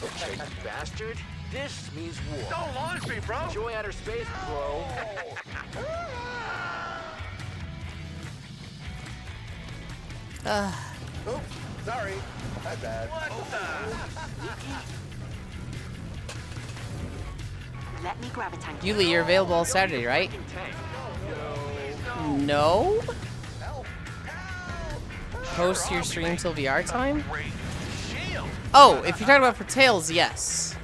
Okay, you bastard. This means war. Don't launch me, bro! Enjoy outer space, bro. Oops, sorry. My bad. Let me grab a tank. Yuli, you're available all Saturday, right? No? Post your stream till VR time? Oh, if you're talking about for Tails, yes.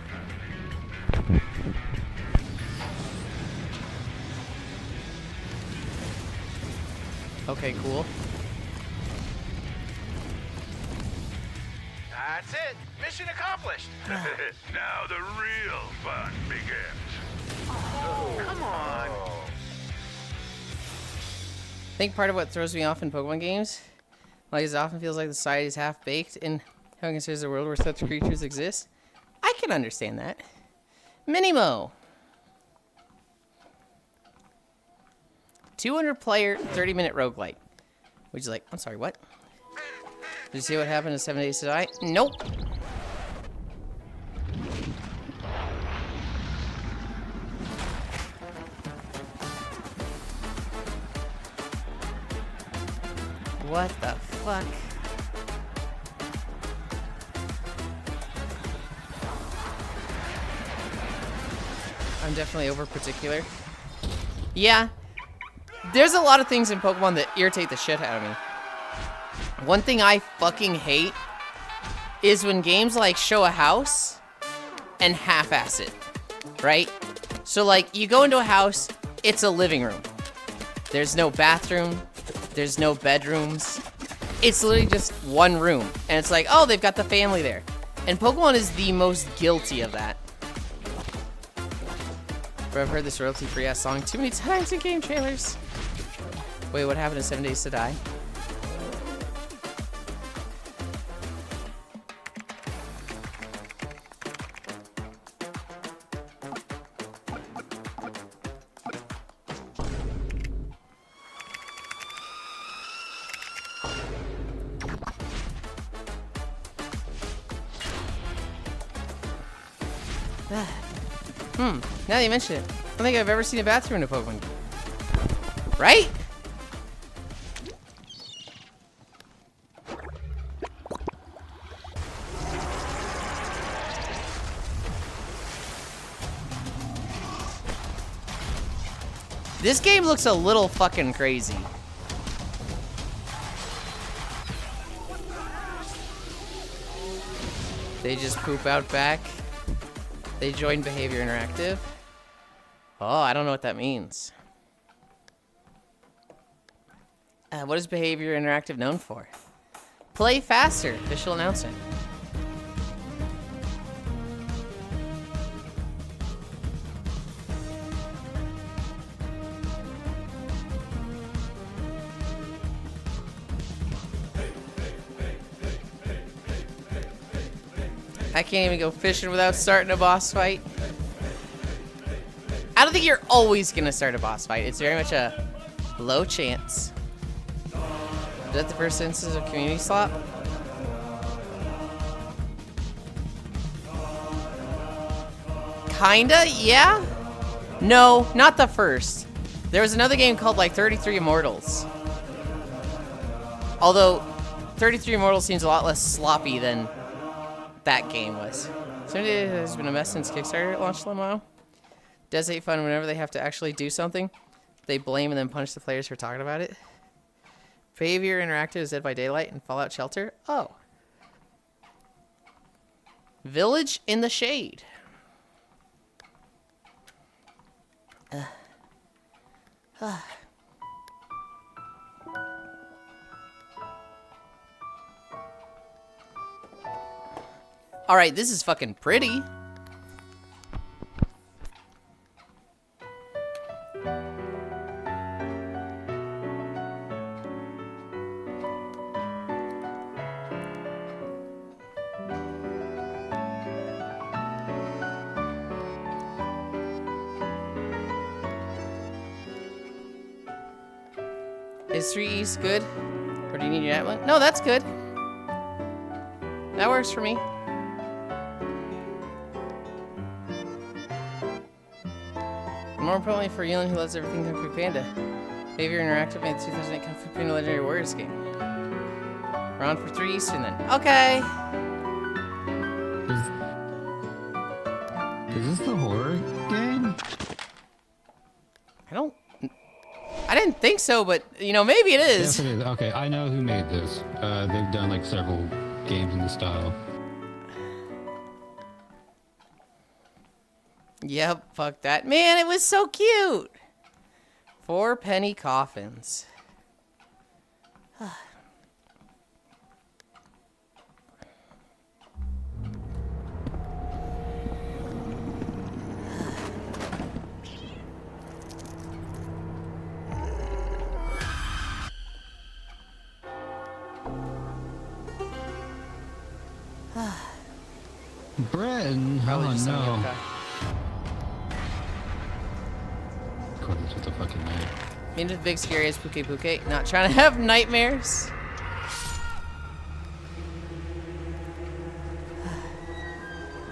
Okay, cool. That's it. Mission accomplished. Now the real fun begins. Come on. I think part of what throws me off in Pokemon games, like it often feels like the society is half-baked in how it considers a world where such creatures exist. I can understand that. Minimo. 200-player, 30-minute roguelike. Which is like, I'm sorry, what? Did you see what happened in 7 Days to Die? Nope. What the fuck? I'm definitely over particular. Yeah. There's a lot of things in Pokemon that irritate the shit out of me. One thing I fucking hate is when games like show a house and half-ass it, right? So like you go into a house, it's a living room. There's no bathroom, there's no bedrooms. It's literally just one room. And it's like, oh, they've got the family there. And Pokemon is the most guilty of that. But I've heard this royalty-free ass song too many times in game trailers. Wait, what happened in 7 Days to Die? Now that you mention it, I don't think I've ever seen a bathroom in a Pokemon game. Right? This game looks a little fucking crazy. They just poop out back. They joined Behavior Interactive. Oh, I don't know what that means. What is Behavior Interactive known for? Play faster. Official announcement. I can't even go fishing without starting a boss fight. I don't think you're always gonna start a boss fight. It's very much a low chance. Is that the first instance of community slop? Kinda, yeah? No, not the first. There was another game called like 33 Immortals. Although 33 Immortals seems a lot less sloppy than that game was. Somebody has been a mess since Kickstarter launched a while. Does hate fun whenever they have to actually do something. They blame and then punish the players for talking about it. Behavior Interactive is Dead by Daylight and Fallout Shelter. Oh. Village in the Shade. Alright, this is fucking pretty. Is 3 East good? Or do you need your at one? No, that's good. That works for me. More importantly for Yulind, who loves everything Kung Fu Panda. Favorite interactive made the 2008 Kung Fu Panda Legendary Warriors game. We're on for 3 Eastern then. Okay. Is this the horror game? I didn't think so, but you know, maybe it is. Yes, it is. Okay, I know who made this. They've done like several games in the style. Yep, fuck that. Man, it was so cute. 4 penny coffins. Bren? Oh no. According to the fucking night. Into the big scary as Puke Puke. Not trying to have nightmares.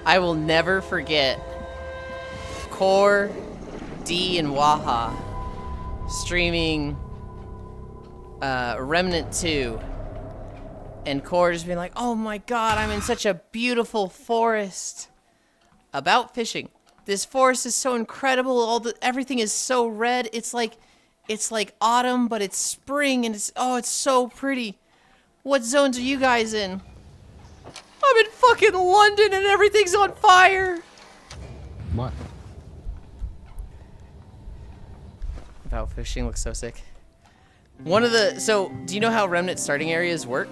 I will never forget Core, D, and Waha streaming Remnant 2. And Core just being like, oh my god, I'm in such a beautiful forest. About fishing. This forest is so incredible. Everything is so red. It's like autumn, but it's spring, and it's so pretty. What zones are you guys in? I'm in fucking London, and everything's on fire. What? About fishing looks so sick. So, do you know how Remnant starting areas work?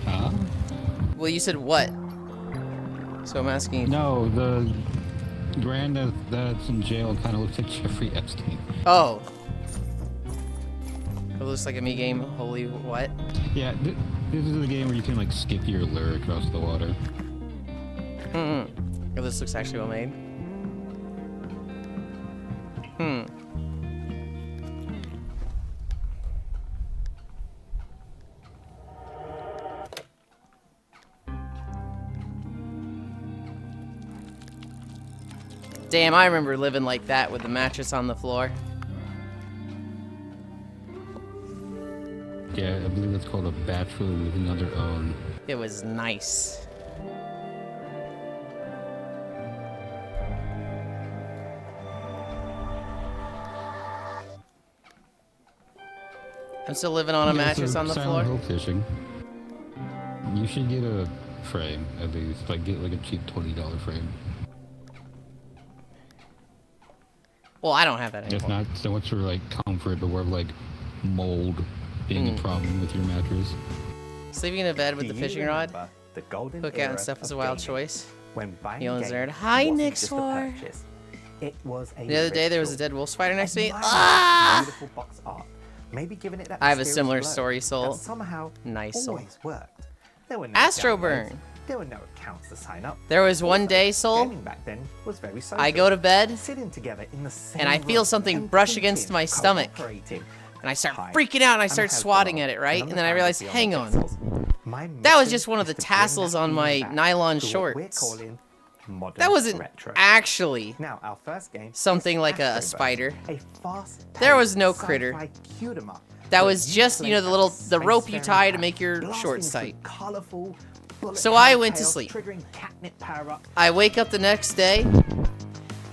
Huh? Well, you said what? So I'm asking. No, the grand that's in jail kind of looks like Jeffrey Epstein. Oh. It looks like a me game. Holy what? Yeah, this is the game where you can like skip your lure across the water. Oh, this looks actually well made. Damn, I remember living like that with the mattress on the floor. Yeah, I believe that's called a bachelor living on their own. It was nice. I'm still living on a mattress on the floor. Silent Hill fishing. You should get a frame at least. Like get like a cheap $20 frame. Well, I don't have that anymore. It's not so much for like comfort, but more of like mold being a problem with your mattress. Sleeping in a bed with the fishing rod, hook out and stuff was a wild choice. Yulind's nerd. Hi, Nixor. The other day there was a dead wolf spider next to me. Ah! Maybe giving it that I have a similar story, Soul. Nice Soul. Astro Burn. There were no accounts to sign up. There was one day, Soul, back then was very I go to bed, sitting together in the same and I feel something brush against my stomach. And I start freaking out, and I start swatting at it, right? And then I realize, hang on. That was just one of the tassels on my nylon shorts. That wasn't actually something like a spider. There was no critter. That was just, you know, the rope you tie to make your shorts tight. So I went to sleep. I wake up the next day.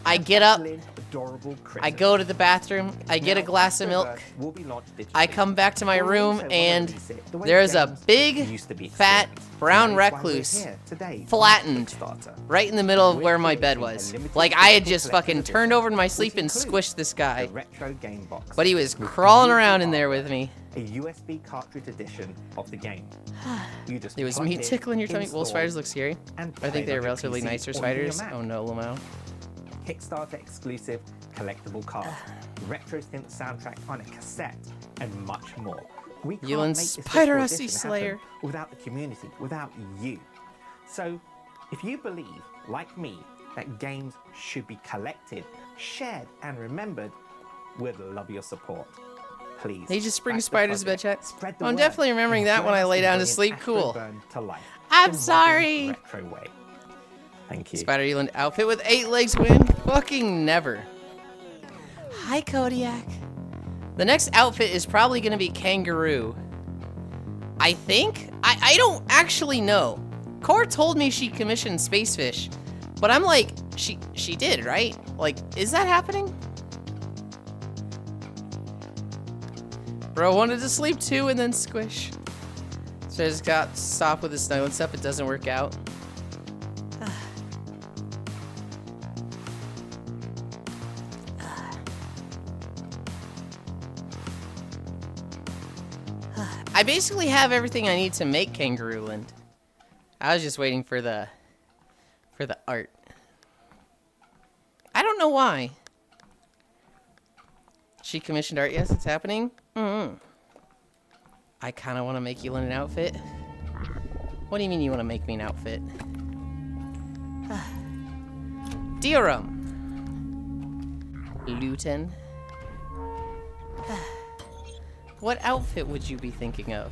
I get up, adorable Christmas. I go to the bathroom, I get a glass of milk, will be launched digitally. I come back to my We'll room, also and release it the way there's a games big, used to be fat, experienced. brown That is why we're recluse here today on flattened Kickstarter. right in the middle of We're where my bed creating a was. limited Like I had edition just fucking collector's turned over in my edition, sleep and which includes squished this guy. the retro game box But he was with crawling beautiful around in there artwork, with me. A USB cartridge edition of the game. You just It was plug me in, tickling your tummy. Well, install, spiders look scary. and I play think they're on your relatively PC nicer or even your spiders. Mac. Oh no, Lamau. Kickstarter exclusive collectible cards, retro synth soundtrack on a cassette, and much more. We can't Yulind make this Spider physical Rusty edition Slayer. happen without the community, without you. So, if you believe, like me, that games should be collected, shared, and remembered, we'd love your support. Please. They just bring back the spiders to bed project, chat. spread the I'm word, definitely remembering and that join when I us lay in down to bringing sleep. Cool. Afterburn to life, I'm the modern, sorry. retro way. Thank you. Spider Yulind outfit with 8 legs win? Fucking never. Hi, Kodiak. The next outfit is probably gonna be kangaroo. I think? I don't actually know. Core told me she commissioned Spacefish, but I'm like, she did, right? Like, is that happening? Bro wanted to sleep too and then squish. So I just got soft with the snow and stuff. It doesn't work out. I basically have everything I need to make Kangaroo Land. I was just waiting for the art. I don't know why. She commissioned art. Yes, it's happening. I kind of want to make Yulind an outfit. What do you mean you want to make me an outfit? Diorum. Luton. What outfit would you be thinking of?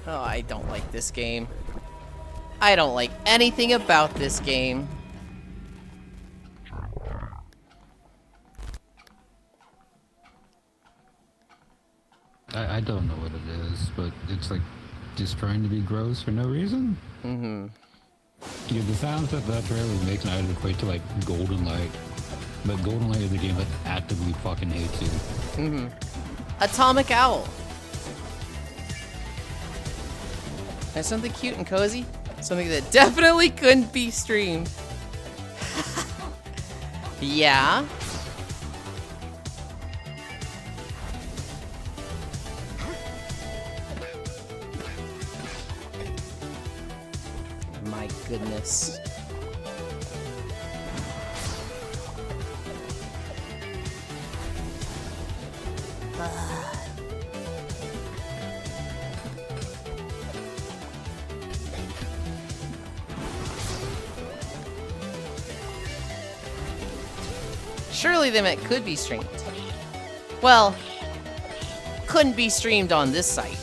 Oh, I don't like this game. I don't like anything about this game. I don't know what it is, but it's like just trying to be gross for no reason. Yeah, the sounds that trailer makes now equate to like Golden Light. But Golden Light is a game that actively fucking hates you. Atomic Owl. There's something cute and cozy. Something that definitely couldn't be streamed. Yeah. My goodness. Surely them it could be streamed. Well, couldn't be streamed on this site.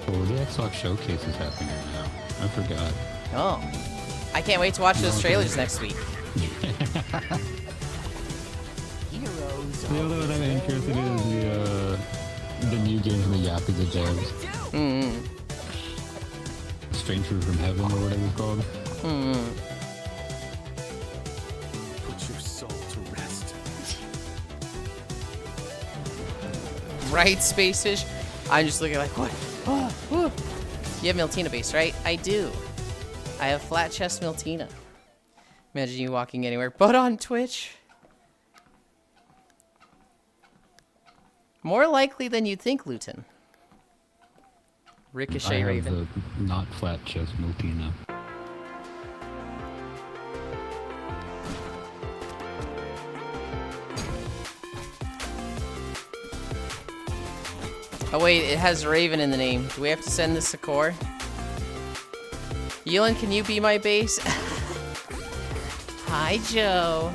Oh, the Xbox Showcase is happening right now. I forgot. Oh. I can't wait to watch those trailers next week. The other one I'm interested in is the new game from the Yakuza devs. Stranger from Heaven or whatever it's called. Put your soul to rest. Right, Spacefish? I'm just looking like, what? Oh, whew. You have Miltina base, right? I do. I have flat chest Miltina. Imagine you walking anywhere but on Twitch. More likely than you'd think, Luton. Ricochet I have Raven. the not flat chest Miltina. Oh wait, it has Raven in the name. Do we have to send this to Core? Yulind, can you be my base? Hi, Joe.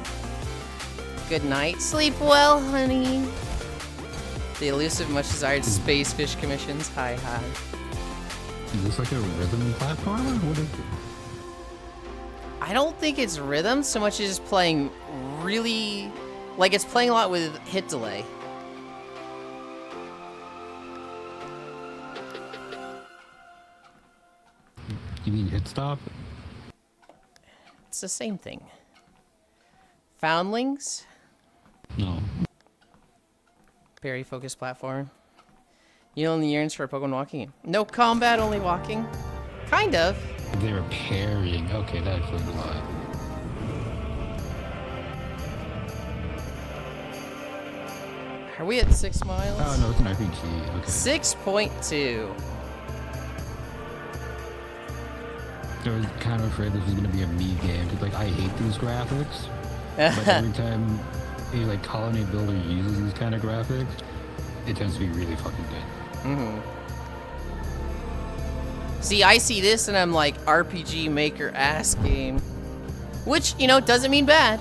Good night. Sleep well, honey. The elusive, much desired Spacefish commissions. Hi, hi. Is this like a rhythm platformer? What is it? I don't think it's rhythm so much as just playing really Like, it's playing a lot with hit delay. You mean hit stop? It's the same thing. Foundlings? No. Very focused platform. Yulind yearns for a Pokemon walking game. No combat, only walking. Kind of. They were parrying. Okay, that explains a lot. Are we at 6 miles? Oh no, it's an RPG. Okay. 6.2. I was kind of afraid this was gonna be a me game because like I hate these graphics, but every time a like colony builder uses these kind of graphics, it tends to be really fucking good. Mm-hmm. See, I see this and I'm like, RPG maker ass game. Which, you know, doesn't mean bad.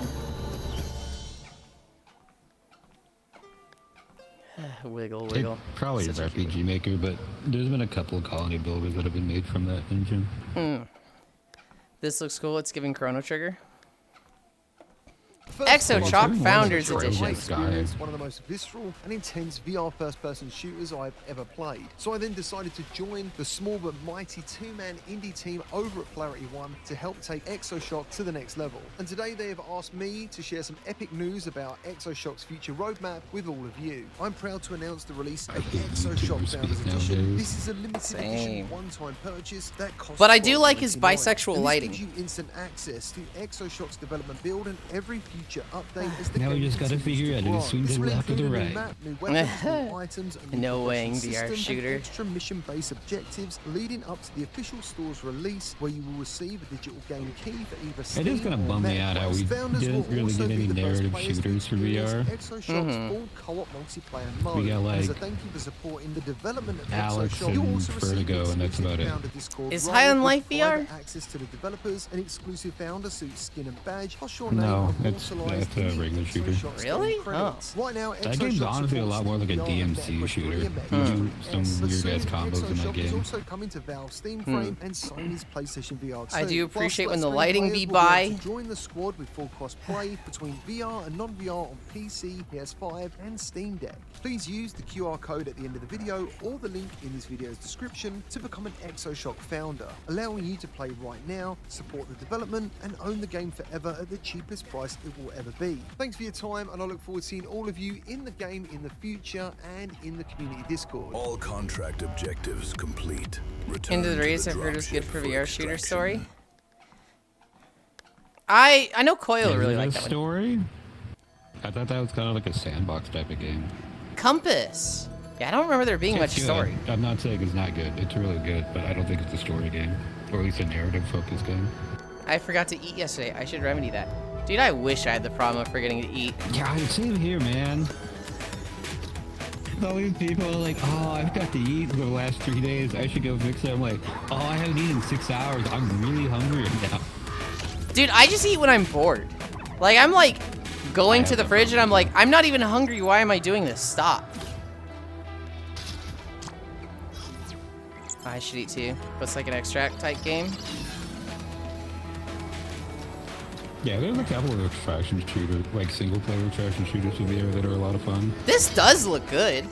Wiggle, wiggle. It probably is RPG Maker, but there's been a couple of colony builders that have been made from that engine. This looks cool. It's giving Chrono Trigger. Exochoc Founders Edition. One of the most visceral and intense VR first-person shooters I've ever played. So I then decided to join the small but mighty two-man indie team over at Polarity One to help take Exoshock to the next level. And today they have asked me to share some epic news about Exoshock's future roadmap with all of you. I'm proud to announce the release of Exoshock Founders Edition. This is a limited edition one-time purchase that costs. But I do like his bisexual and lighting. This gives you instant access to Exoshock's development build and every future update as the Now we game just gotta figure out if it swings to the left or the right. No weighing VR shooter. Extra mission-based objectives leading up to the official store's release, where you will receive a digital game key for either Steam It is gonna bum me out how we didn't really get any narrative shooters for VR. Exoshock's full co-op multiplayer mode. We got like as a thank you for supporting the development of Alex Exoshock. You and also receive Vertigo, and that's about it. founder Discord Is role High on with Life private VR? access to the developers, an exclusive founder suit, skin and badge, plus your No, name that's a regular shooter. Really? Oh. Right now, That game's honestly a lot more like a DMC shooter. You do some weird ass combos in that game. Also coming to Valve Steam Frame and Sony's PlayStation VR 2. I do appreciate when the Plus, lighting players be will able by. to join the squad with full cross-play between VR and non-VR on PC, PS5, and Steam Deck. Please use the QR code at the end of the video or the link in this video's description to become an Exoshock founder, allowing you to play right now, support the development, and own the game forever at the cheapest price it will ever be. Thanks for your time, and I look forward to seeing all of you in the game in the future and in the community Discord. All contract objectives complete. Return Into the to Race, I've heard dropship is good for for VR shooter extraction. story. I know Coyle Yeah, really is it liked a that one. story? I thought that was kind of like a sandbox type of game. Compass. Yeah, I don't remember there being much It's good. story. I'm not saying it's not good. It's really good, but I don't think it's a story game, or at least a narrative-focused game. I forgot to eat yesterday. I should remedy that. Dude, I wish I had the problem of forgetting to eat. Yeah, same here, man. All these people are like, oh, I forgot to eat for the last 3 days. I should go fix it. I'm like, oh, I haven't eaten in 6 hours. I'm really hungry right now. Dude, I just eat when I'm bored. Like, I'm like going to the fridge and I'm like, I'm not even hungry. Why am I doing this? Stop. I should eat too. But it's like an extract type game. Yeah, there's a couple of extraction shooters, like single-player extraction shooters in VR that are a lot of fun. This does look good.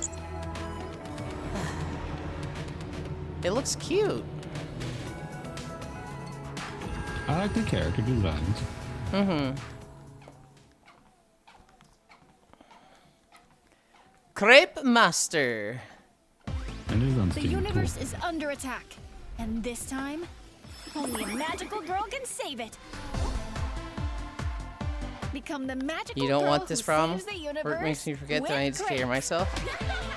It looks cute. I like the character designs. Mm-hmm. Crepe Master. And it is on The Steam. universe Cool. is under attack, and this time, only a magical girl can save it. Become the magical You don't girl want this who problem? saves the universe. Work makes me forget that I with need to take care of Crit. myself.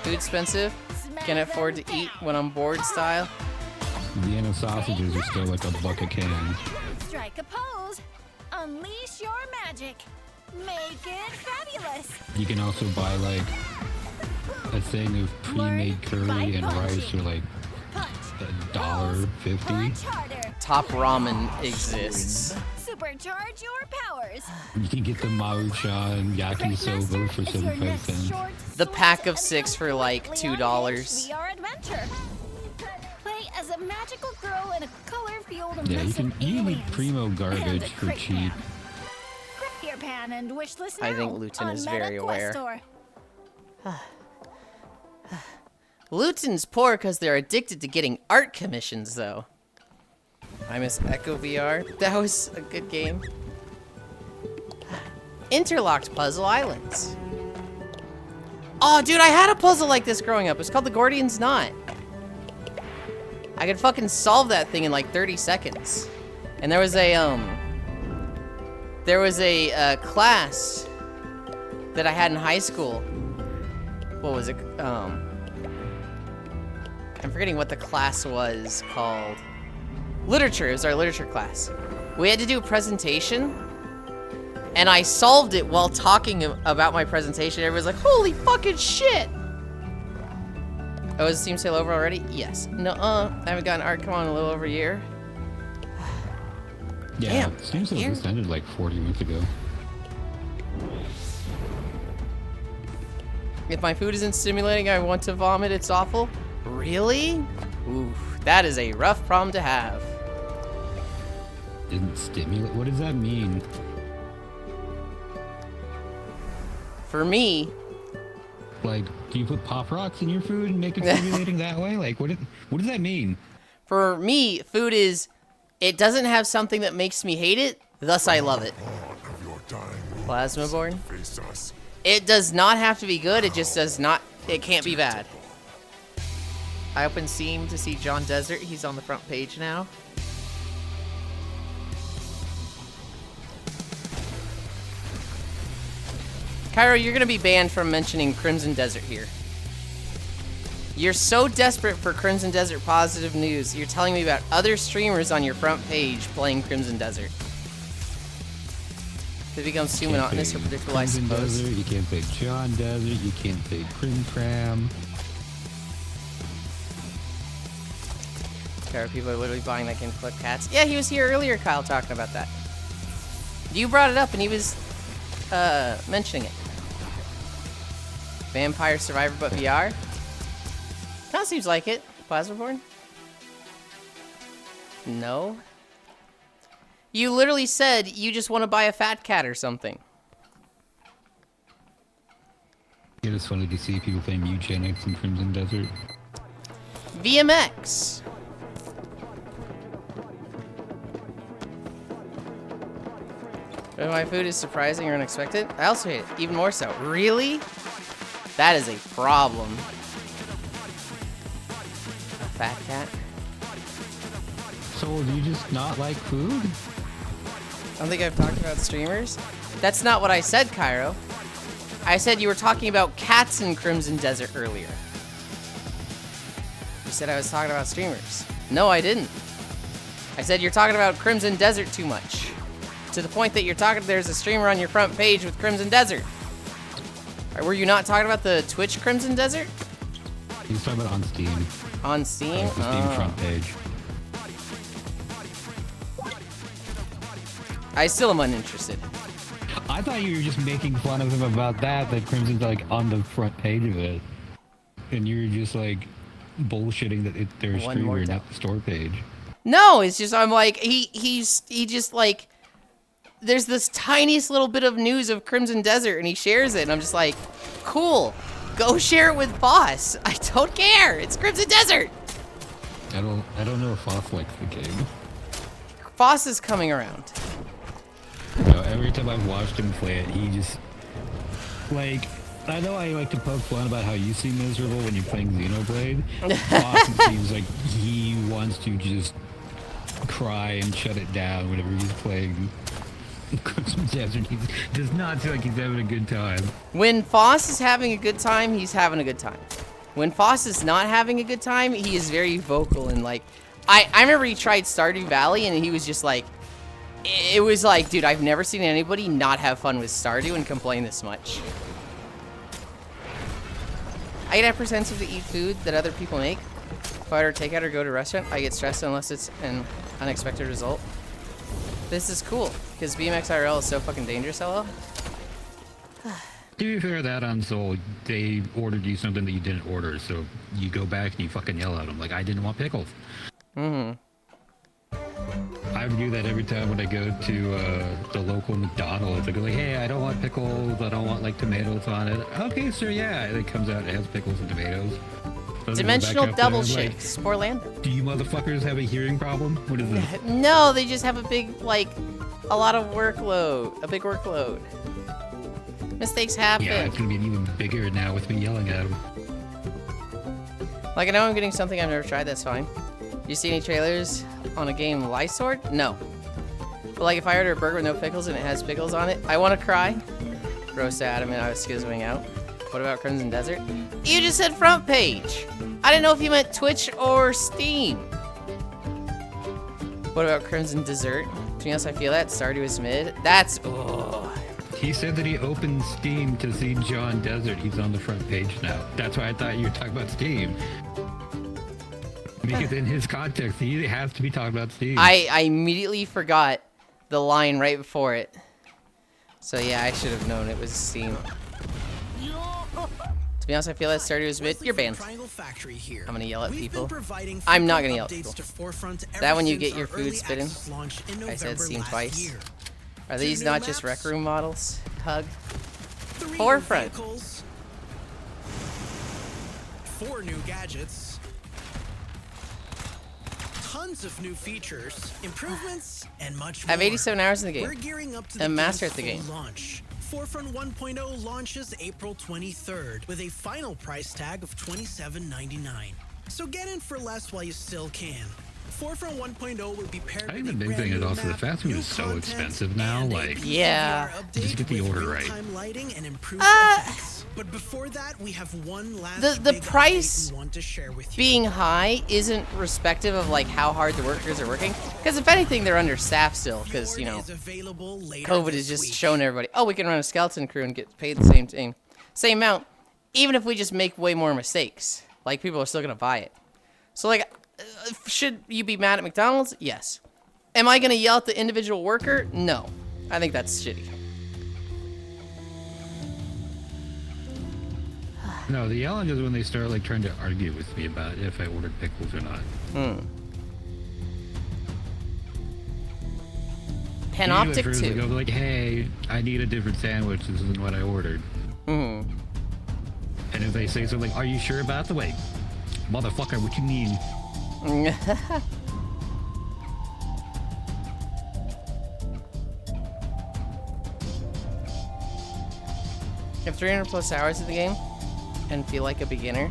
Food expensive. Can afford to eat when I'm bored style. Vienna sausages are still like a buck a can. Strike a pose. Unleash your magic. Make it fabulous. You can also buy like a thing of pre-made curry and rice for like $1.50. Punch harder. Top ramen exists. Supercharge your powers. You can get the Maruchan yakisoba for 75 cents. The pack of 6 for like $2. VR adventure. Play as a magical girl in a color-filled Yeah, you mess can of get aliens primo and garbage a for crit cheap. Grip your pants. Scan and wish list I now think Luton on is Meta very aware. Questor. Luton's poor because they're addicted to getting art commissions, though. I miss Echo VR. That was a good game. Interlocked Puzzle Islands. Oh, dude, I had a puzzle like this growing up. It's called the Gordian's Knot. I could fucking solve that thing in like 30 seconds. And there was a class that I had in high school. What was it? I'm forgetting what the class was called. Literature. It was our literature class. We had to do a presentation, and I solved it while talking about my presentation. Everybody's like, "Holy fucking shit!" Oh, is Steam sale over already? Yes. No, I haven't gotten art. Come on, a little over a year. Yeah, Damn, Steam sale just ended like 40 minutes ago. If my food isn't stimulating, I want to vomit. It's awful. Really? Oof, that is a rough problem to have. Didn't stimulate? What does that mean? For me, like, do you put Pop Rocks in your food and make it stimulating that way? Like, what does that mean? For me, food is, it doesn't have something that makes me hate it, thus I love it. Plasmaborn? It does not have to be good, it just does not, it can't be bad. I opened Steam to see John Desert, he's on the front page now. Cairo, you're gonna be banned from mentioning Crimson Desert here. You're so desperate for Crimson Desert positive news, you're telling me about other streamers on your front page playing Crimson Desert. It becomes too monotonous or predictable, I suppose. Desert, you can't say John Desert, you can't say Crim Cram. Cairo, people are literally buying that game to collect cats. Yeah, he was here earlier, Kyle, talking about that. You brought it up and he was mentioning it. Vampire Survivor but VR? Kinda seems like it. Plasmaborn? No. You literally said you just want to buy a fat cat or something. It is funny to see people playing eugenics in Crimson Desert. VMX. When my food is surprising or unexpected, I also hate it. Even more so. Really? That is a problem. A fat cat? So, do you just not like food? I don't think I've talked about streamers. That's not what I said, Cairo. I said you were talking about cats in Crimson Desert earlier. You said I was talking about streamers. No, I didn't. I said you're talking about Crimson Desert too much. To the point that you're talking, there's a streamer on your front page with Crimson Desert. Or were you not talking about the Twitch Crimson Desert? He's talking about on Steam. On Steam? The Steam front page. I still am uninterested. I thought you were just making fun of him about that Crimson's like on the front page of it. And you're just like bullshitting that they're a streamer, not the store page. No, it's just, I'm like, he just like, there's this tiniest little bit of news of Crimson Desert and he shares it and I'm just like, cool, go share it with Foss. I don't care, it's Crimson Desert. I don't know if Foss likes the game. Foss is coming around. No, every time I've watched him play it, he just, like, I know I like to poke fun about how you seem miserable when you're playing Xenoblade. Foss seems like he wants to just cry and shut it down whenever he's playing Crimson Desert. He does not feel like he's having a good time. When Foss is having a good time, he's having a good time. When Foss is not having a good time, he is very vocal and like, I remember he tried Stardew Valley and he was just like, it was like, dude, I've never seen anybody not have fun with Stardew and complain this much. I get apprehensive to eat food that other people make. If I order takeout or go to a restaurant, I get stressed unless it's an unexpected result. This is cool, because BMX IRL is so fucking dangerous, LL. To be fair, that on Soul, they ordered you something that you didn't order, so you go back and you fucking yell at them, like, I didn't want pickles. Mm-hmm. I I do that every time when I go to the local McDonald's. I go like, hey, I don't want pickles. I don't want like tomatoes on it. Okay, sir, yeah. And it comes out and it has pickles and tomatoes. So Dimensional double like, shakes. Sporlando. do you motherfuckers have a hearing problem? What is this? No, they just have a big, like, a lot of workload. A big workload. Mistakes happen. Yeah, it's gonna be even bigger now with me yelling at them. Like, I know I'm getting something I've never tried, that's fine. You see any trailers on a game Lysword? No. But like, if I order a burger with no pickles and it has pickles on it, I want to cry. Bro so adamant I was schizoing out. What about Crimson Desert? You just said front page. I didn't know if you meant Twitch or Steam. What about Crimson Desert? To be honest, I feel that. Stardew is mid. That's... Oh. He said that he opened Steam to see John Desert. He's on the front page now. That's why I thought you were talking about Steam. Because in his context, he has to be talking about Steam. I immediately forgot the line right before it. So yeah, I should have known it was Steam. To be honest, I feel that Stardew is mid. You're banned. I'm gonna yell at people. I'm not gonna yell at people. That when you get your food spitting. I said Steam twice. Are these not just Rec Room models? Hug. Forefront. 4 new gadgets. Tons of new features, improvements, and much more. I have 87 hours in the game. We're gearing up to the I'm master game's at the game. full launch. Forefront 1.0 launches April 23rd with a final price tag of $27.99. So get in for less while you still can. Forefront 1.0 will be paired I think the big thing is also the fast food is so expensive now. Like, yeah, just get the order right. But before that, we have one last the price we want to share with you. being high isn't respective of like how hard the workers are working. Because if anything, they're understaffed still. Because you know, COVID is just showing everybody, oh, we can run a skeleton crew and get paid the same amount, even if we just make way more mistakes. Like people are still gonna buy it. So like. Should you be mad at McDonald's? Yes. Am I gonna yell at the individual worker? No. I think that's shitty. No, the yelling is when they start like trying to argue with me about if I ordered pickles or not. Panoptic 2. Go like, hey, I need a different sandwich. This isn't what I ordered. And if they say something like, are you sure about the way? Motherfucker, what you mean? You have 300 plus hours of the game and feel like a beginner.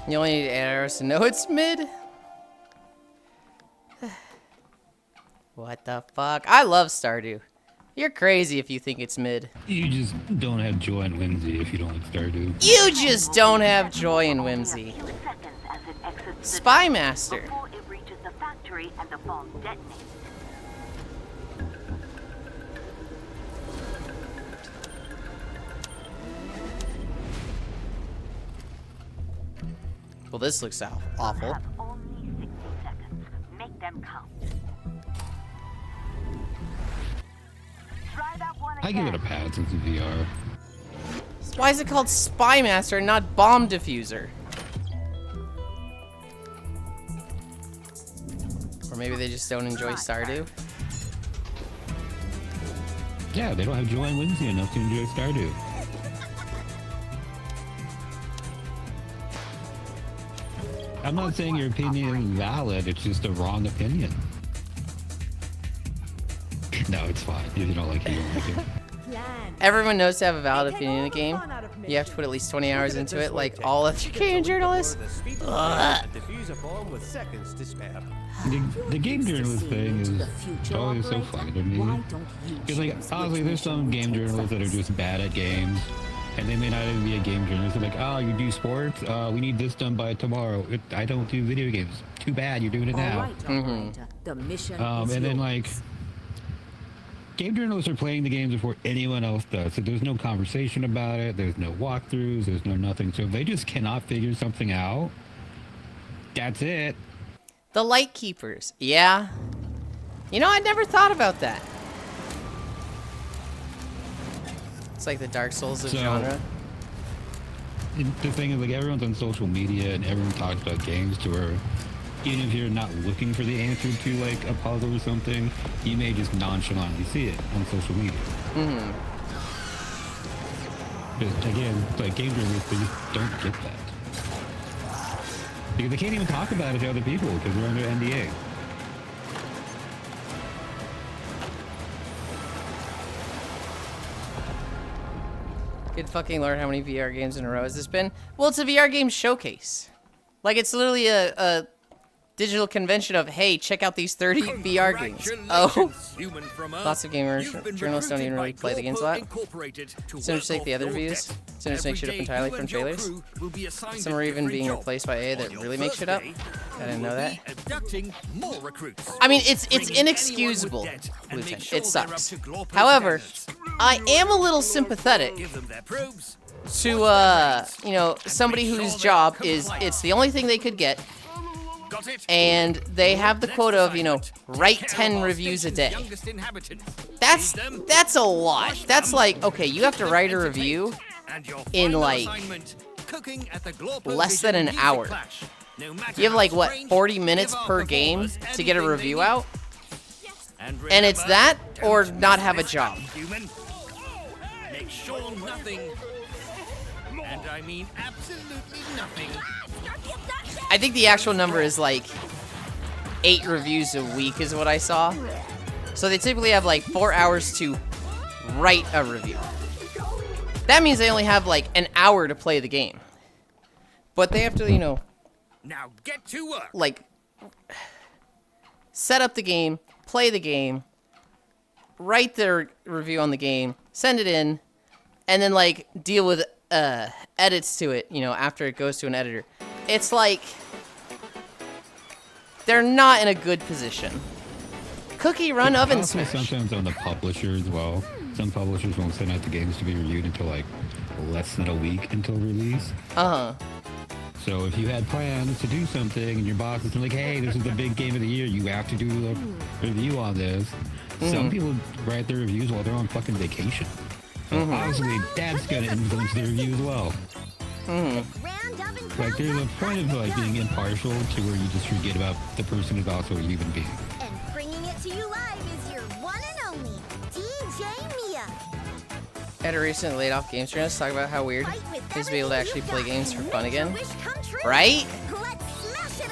You only need 8 hours to know it's mid? What the fuck? I love Stardew. You're crazy if you think it's mid. You just don't have joy and whimsy if you don't like Stardew. You just don't have joy and whimsy. Spy Master. Well, this looks awful. Make them count. I give it a pass since it's VR. Why is it called Spy Master and not Bomb Diffuser? Or maybe they just don't enjoy Stardew? Yeah, they don't have joy and whimsy enough to enjoy Stardew. I'm not saying your opinion is valid, it's just a wrong opinion. No, it's fine. If you don't like it, you don't like it. Everyone knows to have a valid opinion in a game. You have to put at least 20 hours into it, like all educated journalists. The game journalist thing is always so funny to me. Because, like, honestly, there's some game journalists that are just bad at games. And they may not even be a game journalist. They're like, oh, you do sports? We need this done by tomorrow. I don't do video games. Too bad, you're doing it now. The mission and then, like, game journalists are playing the games before anyone else does. So there's no conversation about it. There's no walkthroughs. There's no nothing. So if they just cannot figure something out, that's it. The Light Keepers. Yeah. You know, I never thought about that. It's like the Dark Souls of genre. The thing is, like, everyone's on social media and everyone talks about games to where even if you're not looking for the answer to, like, a puzzle or something, you may just nonchalantly see it on social media. Mm-hmm. But again, like, game journalists, they just don't get that. Because they can't even talk about it to other people because they're under NDA. Good fucking lord, how many VR games in a row has this been? Well, it's a VR game showcase. Like, it's literally a digital convention of, hey, check out these 30 VR games. Oh, lots of gamers, journalists don't even really play the games a lot. Some just take the other reviews. Some just make shit up entirely from trailers. Some are even being replaced by AI that really make shit up. I didn't know that. I mean, it's inexcusable, Lieutenant. It sucks. However, I am a little sympathetic to, you know, somebody whose job is, it's the only thing they could get, and they have the quota of, you know, write 10 reviews a day. That's a lot. That's like, okay, you have to write a review in, like, less than an hour. You have, like, what, 40 minutes per game to get a review out? And it's that, or not have a job. Make sure nothing, and I mean absolutely nothing. I think the actual number is like 8 reviews a week is what I saw. So they typically have like 4 hours to write a review. That means they only have like an hour to play the game. But they have to, you know, now get to work. Like, set up the game, play the game, write their review on the game, send it in, and then like deal with edits to it, you know, after it goes to an editor. It's like they're not in a good position. Cookie run oven also smash. Sometimes on the publisher as well. Some publishers won't send out the games to be reviewed until like less than a week until release. Uh-huh. So if you had plans to do something and your boss is like, hey, this is the big game of the year, you have to do a review on this. Some people write their reviews while they're on fucking vacation. So obviously that's gonna influence their review as well. Like, there's a point of like being impartial to where you just forget about the person who's also a human being. And bringing it to you live is your one and only DJ Mia. I had a recent laid off games journalist talk about how weird it is to be able to actually play games for fun again. Right? Let's smash it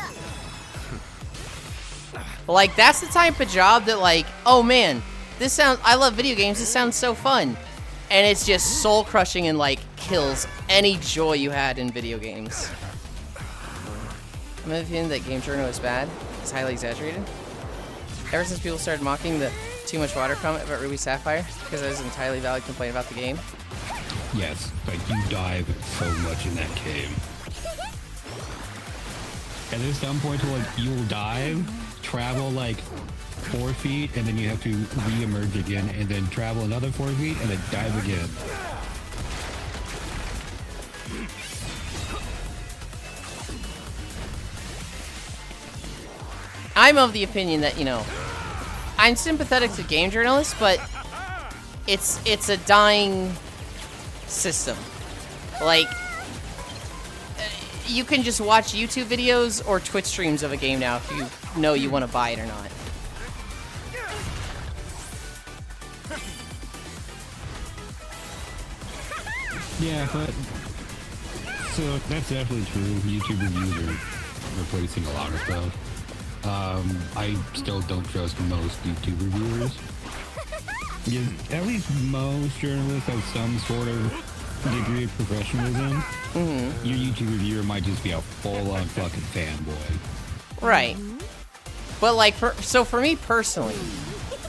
up. Like, that's the type of job that, like, oh man, this sounds, I love video games, this sounds so fun. And it's just soul crushing and like kills any joy you had in video games. I'm of the opinion that game journal is bad. It's highly exaggerated. Ever since people started mocking the too much water comment about Ruby Sapphire, because that is an entirely valid complaint about the game. Yes, like you dive so much in that cave. And there's some point where like you'll dive, travel like 4 feet, and then you have to re-emerge again, and then travel another 4 feet, and then dive again. I'm of the opinion that, you know, I'm sympathetic to game journalists, but it's a dying system. Like, you can just watch YouTube videos or Twitch streams of a game now if you know you want to buy it or not. Yeah, but so that's definitely true. YouTube reviews are replacing a lot of stuff. I still don't trust most YouTube reviewers. Because at least most journalists have some sort of degree of professionalism. Your YouTube reviewer might just be a full-on fucking fanboy. Right. But like, for me personally,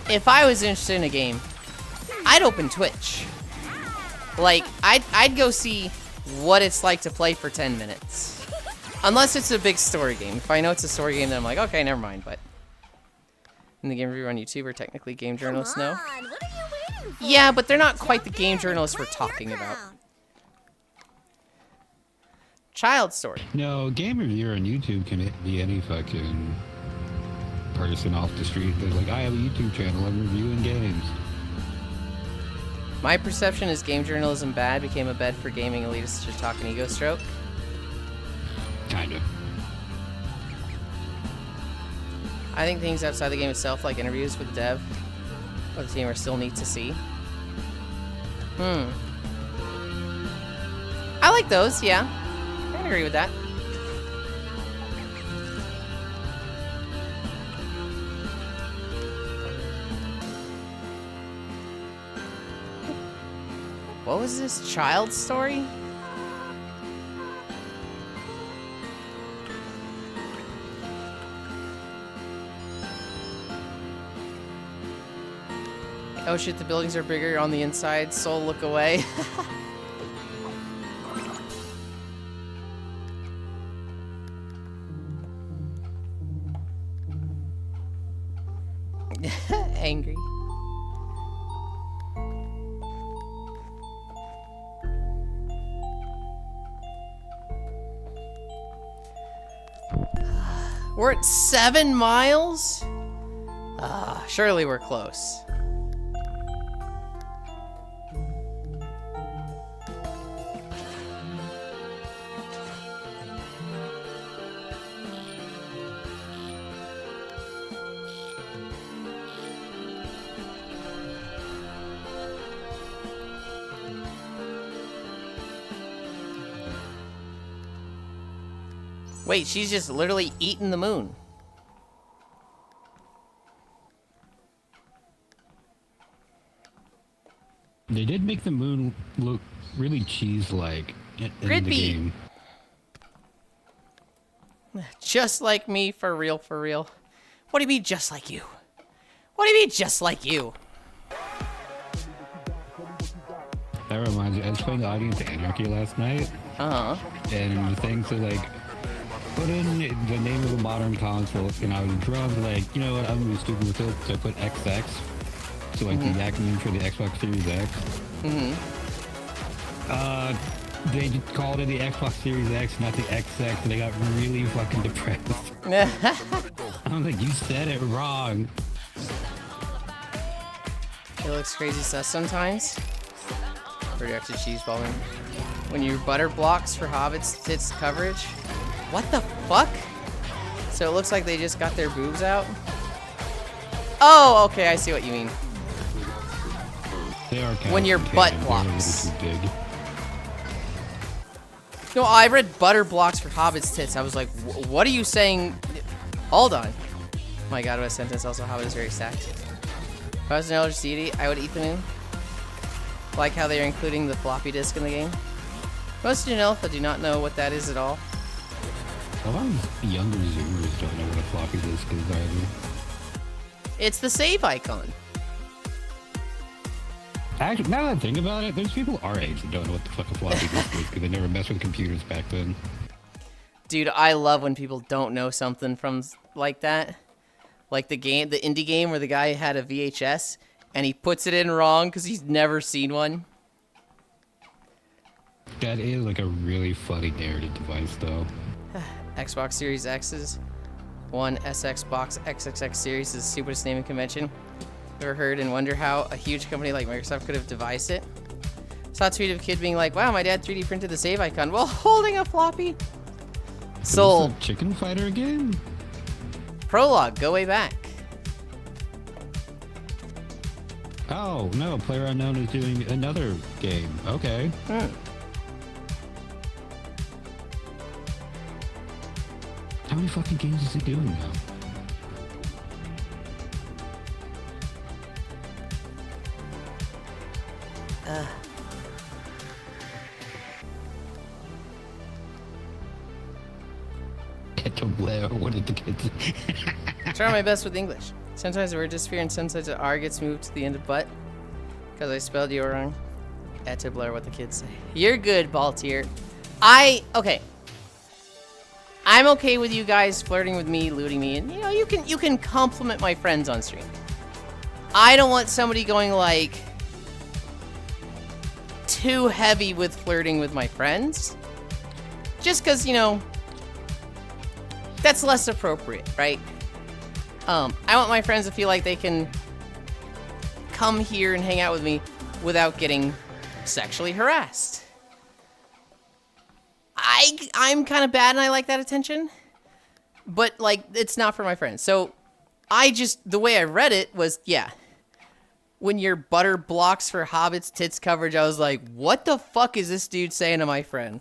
if I was interested in a game, I'd open Twitch. Like, I'd go see what it's like to play for 10 minutes. Unless it's a big story game. If I know it's a story game, then I'm like, okay, never mind, but... And the game reviewer on YouTube are technically game journalists now. Yeah, but they're not quite the game journalists we're talking about. Child story. No, game reviewer on YouTube can be any fucking person off the street. They're like, I have a YouTube channel. I'm reviewing games. My perception is game journalism bad became a bed for gaming elitists to talk an ego stroke. Kind of. I think things outside the game itself, like interviews with the dev or the team, are still neat to see. I like those, yeah. I can agree with that. What was this child story? Oh shit, the buildings are bigger on the inside. Soul, look away. Angry. We're at 7 miles? Surely we're close. Wait, she's just literally eating the moon. They did make the moon look really cheese-like in the game. Just like me, for real, for real. What do you mean, just like you? What do you mean, just like you? That reminds me, I was playing Audience Anarchy last night. And the things are like, put in the name of a modern console, and I was drunk, like, you know what, I'm gonna be stupid with it, so I put XX. So like the acronym for the Xbox Series X. They just called it the Xbox Series X, not the XX, and they got really fucking depressed. I'm like, you said it wrong. It looks crazy sus sometimes. Projected cheese balling. When you butter blocks for Hobbit's tits coverage. What the fuck? So it looks like they just got their boobs out? Oh, okay, I see what you mean. They are when your butt blocks. No, I read butter blocks for Hobbit's tits. I was like, what are you saying? Hold on. My god, what a sentence. Also, Hobbit is very stacked. If I was an elder deity, I would eat the moon. Like how they are including the floppy disk in the game. Most Janelfa do not know what that is at all. A lot of younger Zoomers don't know what a floppy disk is either. It's the save icon. Actually, now that I think about it, there's people our age that don't know what the fuck a floppy disk is because they never messed with computers back then. Dude, I love when people don't know something from like that. Like the indie game where the guy had a VHS and he puts it in wrong because he's never seen one. That is like a really funny narrative device, though. Xbox Series X's. One SX Box XXX Series is the stupidest naming convention ever heard, and wonder how a huge company like Microsoft could have devised it. Saw a tweet of a kid being like, wow, my dad 3D printed the save icon while holding a floppy. Soul. Is this a Chicken Fighter game? Prologue, go way back. Oh, no, PlayerUnknown is doing another game. Okay. How many fucking games is he doing now? What did the kids Try my best with English. Sometimes the word disappear and sometimes the R gets moved to the end of butt. Because I spelled you wrong. To blur what the kids say. You're good, Baltier. Okay. I'm okay with you guys flirting with me, looting me, and you know, you can compliment my friends on stream. I don't want somebody going like too heavy with flirting with my friends. Just because, you know, that's less appropriate, right? I want my friends to feel like they can come here and hang out with me without getting sexually harassed. I'm kind of bad and I like that attention, but like it's not for my friends. So the way I read it was, yeah, when your butter blocks for Hobbit's tits coverage, I was like, what the fuck is this dude saying to my friend?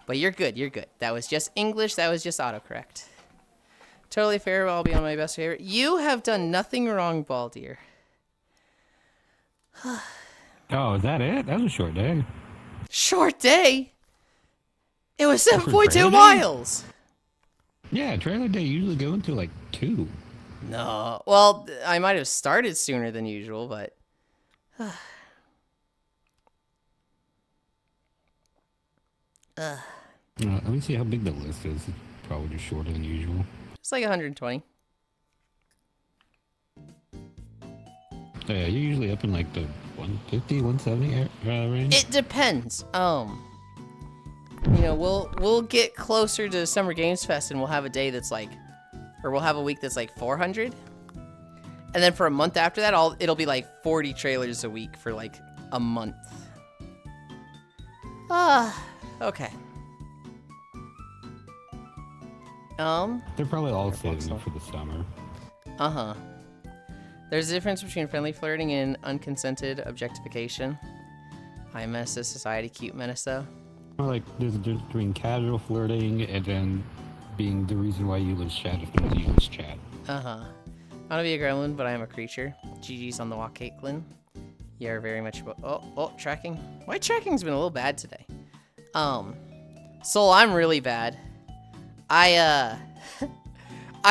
But you're good, you're good. That was just English, that was just autocorrect. Totally fair, I'll be on my best behavior. You have done nothing wrong, Baldir. Oh, is that it? That was a short day. Short day? It was That's for 7.2 trailer day? miles! Yeah, trailer day usually go into like 2. No. Well, I might have started sooner than usual, but... Let me see how big the list is. It's probably just shorter than usual. It's like 120. So yeah, you're usually up in like the 150, 170 range. It depends. You know, we'll get closer to Summer Games Fest and we'll have a day that's like, or we'll have a week that's like 400. And then for a month after that, it'll be like 40 trailers a week for like a month. Okay. They're probably all saving it for the summer. Uh-huh. There's a difference between friendly flirting and unconsented objectification. High menace, society, cute menace, though. Or like, there's a difference between casual flirting and then being the reason why you lose chat if you lose chat. Uh-huh. I want to be a gremlin, but I am a creature. GG's on the walk, Caitlin. You are very much about... Oh, tracking. My tracking's been a little bad today. Soul, I'm really bad. I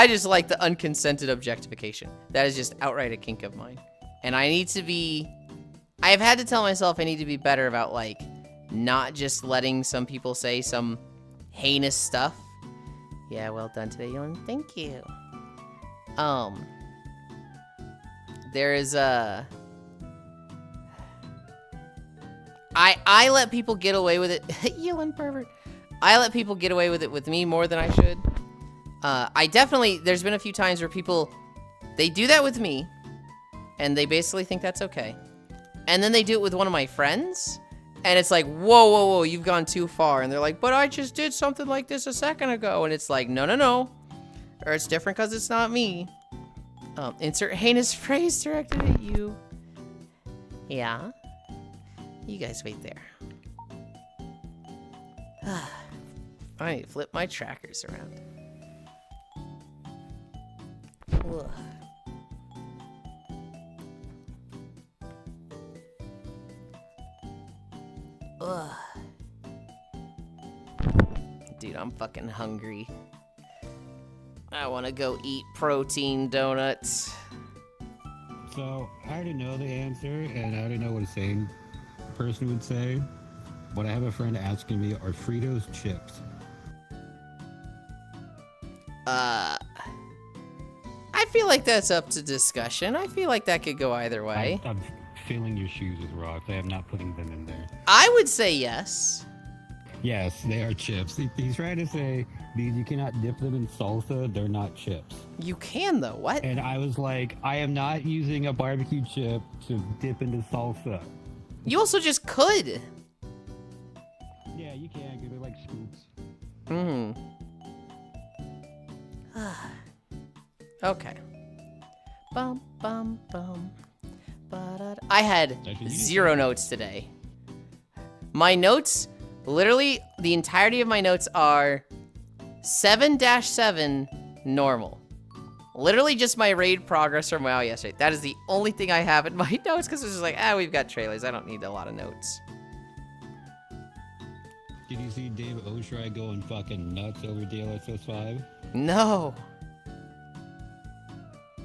just like the unconsented objectification. That is just outright a kink of mine. And I need to be... I've had to tell myself I need to be better about, like, not just letting some people say some heinous stuff. Yeah, well done today, Yulind. Thank you. There is a... I let people get away with it. Yulind pervert. I let people get away with it with me more than I should. I definitely... There's been a few times where people... They do that with me. And they basically think that's okay. And then they do it with one of my friends. And it's like, whoa, whoa, whoa, you've gone too far. And they're like, but I just did something like this a second ago. And it's like, no, no, no. Or it's different because it's not me. Insert heinous phrase directed at you. Yeah. You guys wait there. I need to flip my trackers around. Ugh. Ugh. Dude, I'm fucking hungry. I want to go eat protein donuts. So, I already know the answer, and I already know what a sane person would say. But I have a friend asking me, are Fritos chips? I feel like that's up to discussion. I feel like that could go either way. I'm filling your shoes with rocks. I am not putting them in there. I would say yes. Yes, they are chips. He's trying to say, because you cannot dip them in salsa, they're not chips. You can, though. What? And I was like, I am not using a barbecue chip to dip into salsa. You also just could. Yeah, you can, because they're like scoops. Okay. Bum, bum, bum. Ba-da-da. I had 0 notes today. My notes, literally, the entirety of my notes are 7-7 normal. Literally just my raid progress from WoW yesterday. That is the only thing I have in my notes, because it's just like, we've got trailers. I don't need a lot of notes. Did you see Dave Oshry going fucking nuts over DLSS 5? No.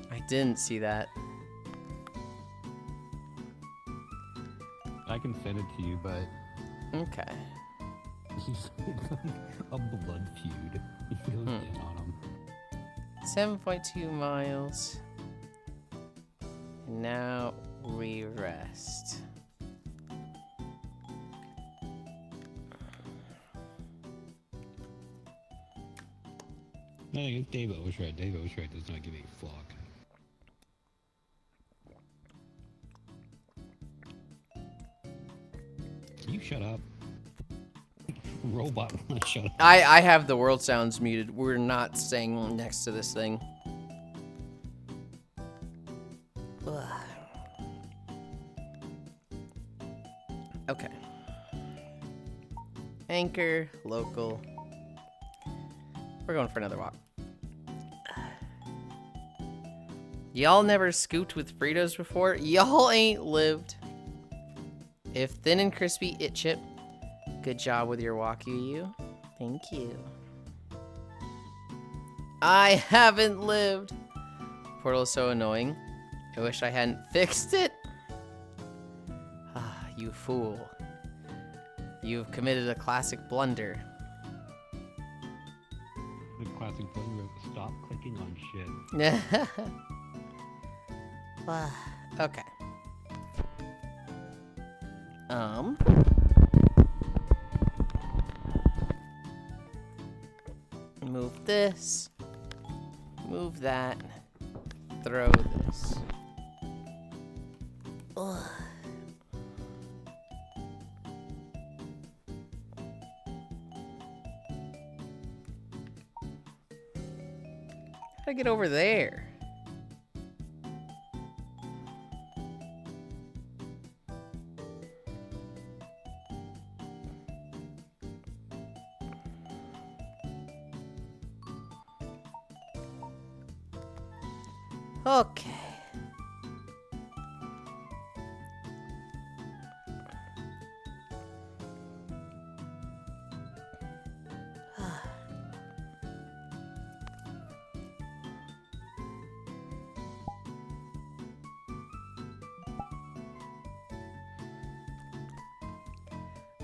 I didn't see that. I can send it to you, but... Okay. He's like a blood feud. He goes in on him. 7.2 miles. Now we rest. No, David was right. David was right. Does not give me a flock. Can you shut up? Robot, shut up. I have the world sounds muted. We're not staying next to this thing. Ugh. Okay. Anchor, local. We're going for another walk. Y'all never scooped with Fritos before? Y'all ain't lived. If thin and crispy, it chip. Good job with your walk, you. Thank you. I haven't lived. Portal is so annoying. I wish I hadn't fixed it. Ah, you fool. You've committed a classic blunder. The classic blunder of stop clicking on shit. Okay. Move this. Move that. Throw this. Ugh. How'd I get over there? Okay.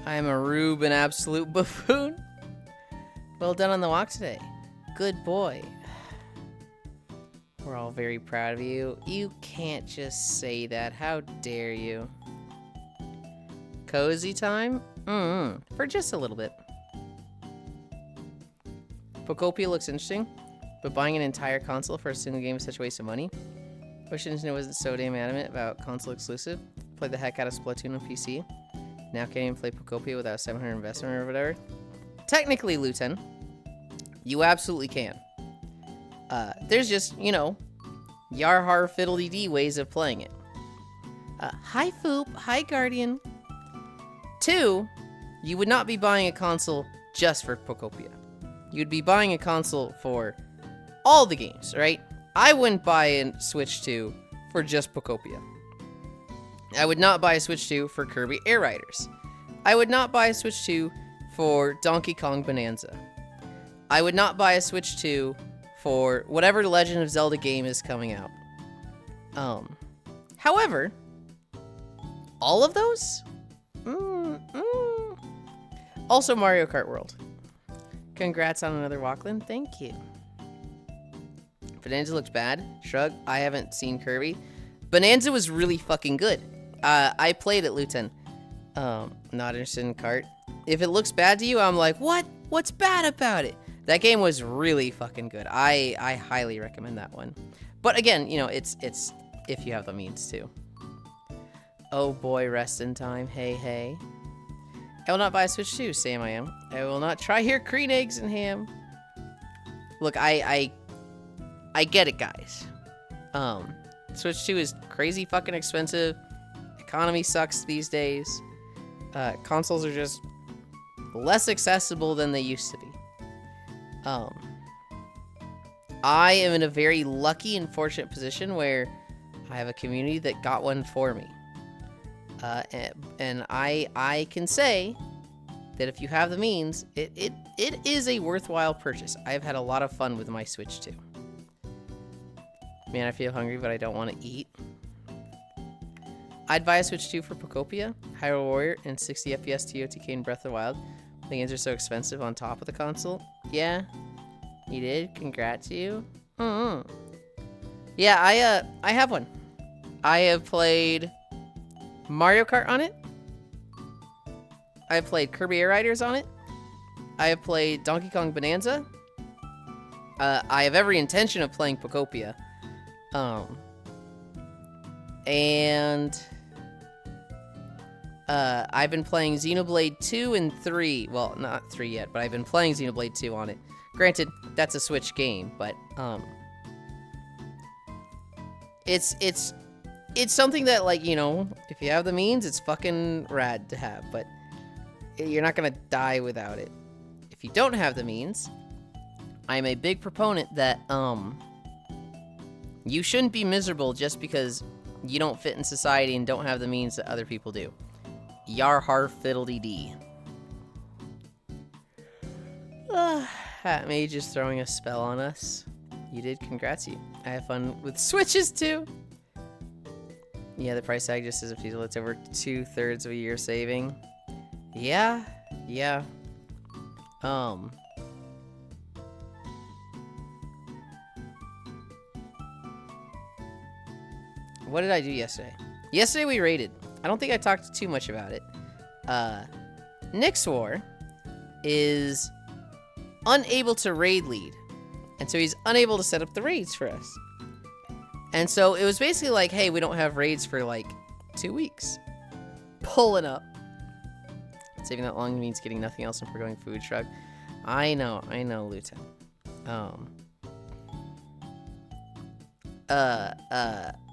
I am a rube, an absolute buffoon. Well done on the walk today. Good boy. We're all very proud of you. You can't just say that. How dare you? Cozy time? For just a little bit. Pocopia looks interesting, but buying an entire console for a single game is such a waste of money. Wish Nintendo wasn't so damn adamant about console exclusive. Played the heck out of Splatoon on PC. Now can't even play Pocopia without 700 investment or whatever. Technically, Luton, you absolutely can. There's just, you know, Yarhar fiddly dee ways of playing it. Hi Foop, hi Guardian. 2, you would not be buying a console just for Pocopia. You'd be buying a console for all the games, right? I wouldn't buy a Switch 2 for just Pocopia. I would not buy a Switch 2 for Kirby Air Riders. I would not buy a Switch 2 for Donkey Kong Bonanza. I would not buy a Switch 2 for whatever Legend of Zelda game is coming out. However, all of those? Also Mario Kart World. Congrats on another Walkland. Thank you. Bonanza looks bad. Shrug. I haven't seen Kirby. Bonanza was really fucking good. I played it, Luton. Not interested in kart. If it looks bad to you, I'm like, what? What's bad about it? That game was really fucking good. I highly recommend that one. But again, you know, it's if you have the means to. Oh boy, rest in time. Hey, hey. I will not buy a Switch 2, Sam I am. I will not try here green eggs and ham. Look, I get it, guys. Switch 2 is crazy fucking expensive. Economy sucks these days. Consoles are just less accessible than they used to be. I am in a very lucky and fortunate position where I have a community that got one for me. And I can say that if you have the means, it is a worthwhile purchase. I've had a lot of fun with my Switch 2. Man, I feel hungry, but I don't want to eat. I'd buy a Switch 2 for Pocopia, Hyrule Warrior, and 60 FPS TOTK and Breath of the Wild. The games are so expensive on top of the console. Yeah, you did. Congrats to you. Yeah, I have one. I have played Mario Kart on it. I have played Kirby Air Riders on it. I have played Donkey Kong Bonanza. I have every intention of playing Pocopia. And I've been playing Xenoblade 2 and 3. Well, not 3 yet, but I've been playing Xenoblade 2 on it. Granted, that's a Switch game, but it's something that, like, you know, if you have the means, it's fucking rad to have, but you're not gonna die without it. If you don't have the means, I'm a big proponent that you shouldn't be miserable just because you don't fit in society and don't have the means that other people do. Yar har fiddle-dee-dee. Hat Mage is throwing a spell on us. You did, congrats you. I have fun with Switches too. Yeah, the price tag just says a feasible. It's over 2/3 of a year saving. Yeah. What did I do yesterday? Yesterday we raided. I don't think I talked too much about it. Nixwar is unable to raid lead. And so he's unable to set up the raids for us. And so it was basically like, hey, we don't have raids for like 2 weeks. Pulling up. Saving that long means getting nothing else and forgoing food truck. I know, Luta.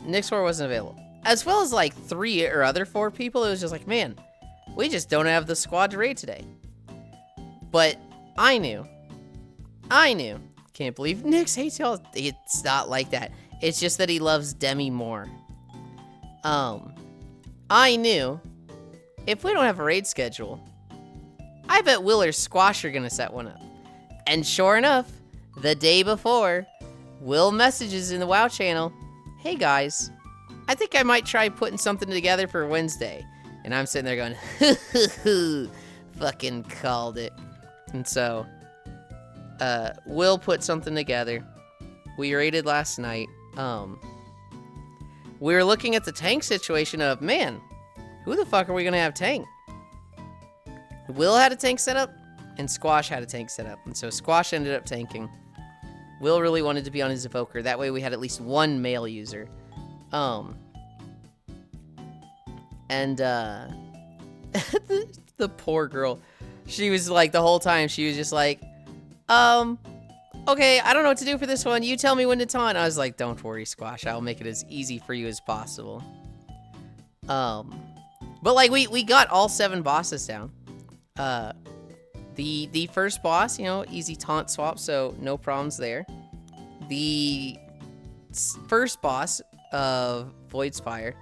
Nixwar wasn't available. As well as like 3 or other 4 people, it was just like, man, we just don't have the squad to raid today. But I knew. Can't believe Nix hates y'all. It's not like that. It's just that he loves Demi more. I knew if we don't have a raid schedule, I bet Will or Squash are gonna set one up. And sure enough, the day before, Will messages in the WoW channel, hey guys, I think I might try putting something together for Wednesday. And I'm sitting there going, fucking called it. And so, Will put something together. We raided last night. We were looking at the tank situation of, man, who the fuck are we gonna have tank? Will had a tank set up, and Squash had a tank set up. And so Squash ended up tanking. Will really wanted to be on his evoker. That way we had at least one male user. The poor girl. She was like, the whole time, she was just like, okay, I don't know what to do for this one. You tell me when to taunt. I was like, don't worry, Squash. I'll make it as easy for you as possible. But like, we got all 7 bosses down. The first boss, you know, easy taunt swap, so no problems there. The first boss of Void's Fire.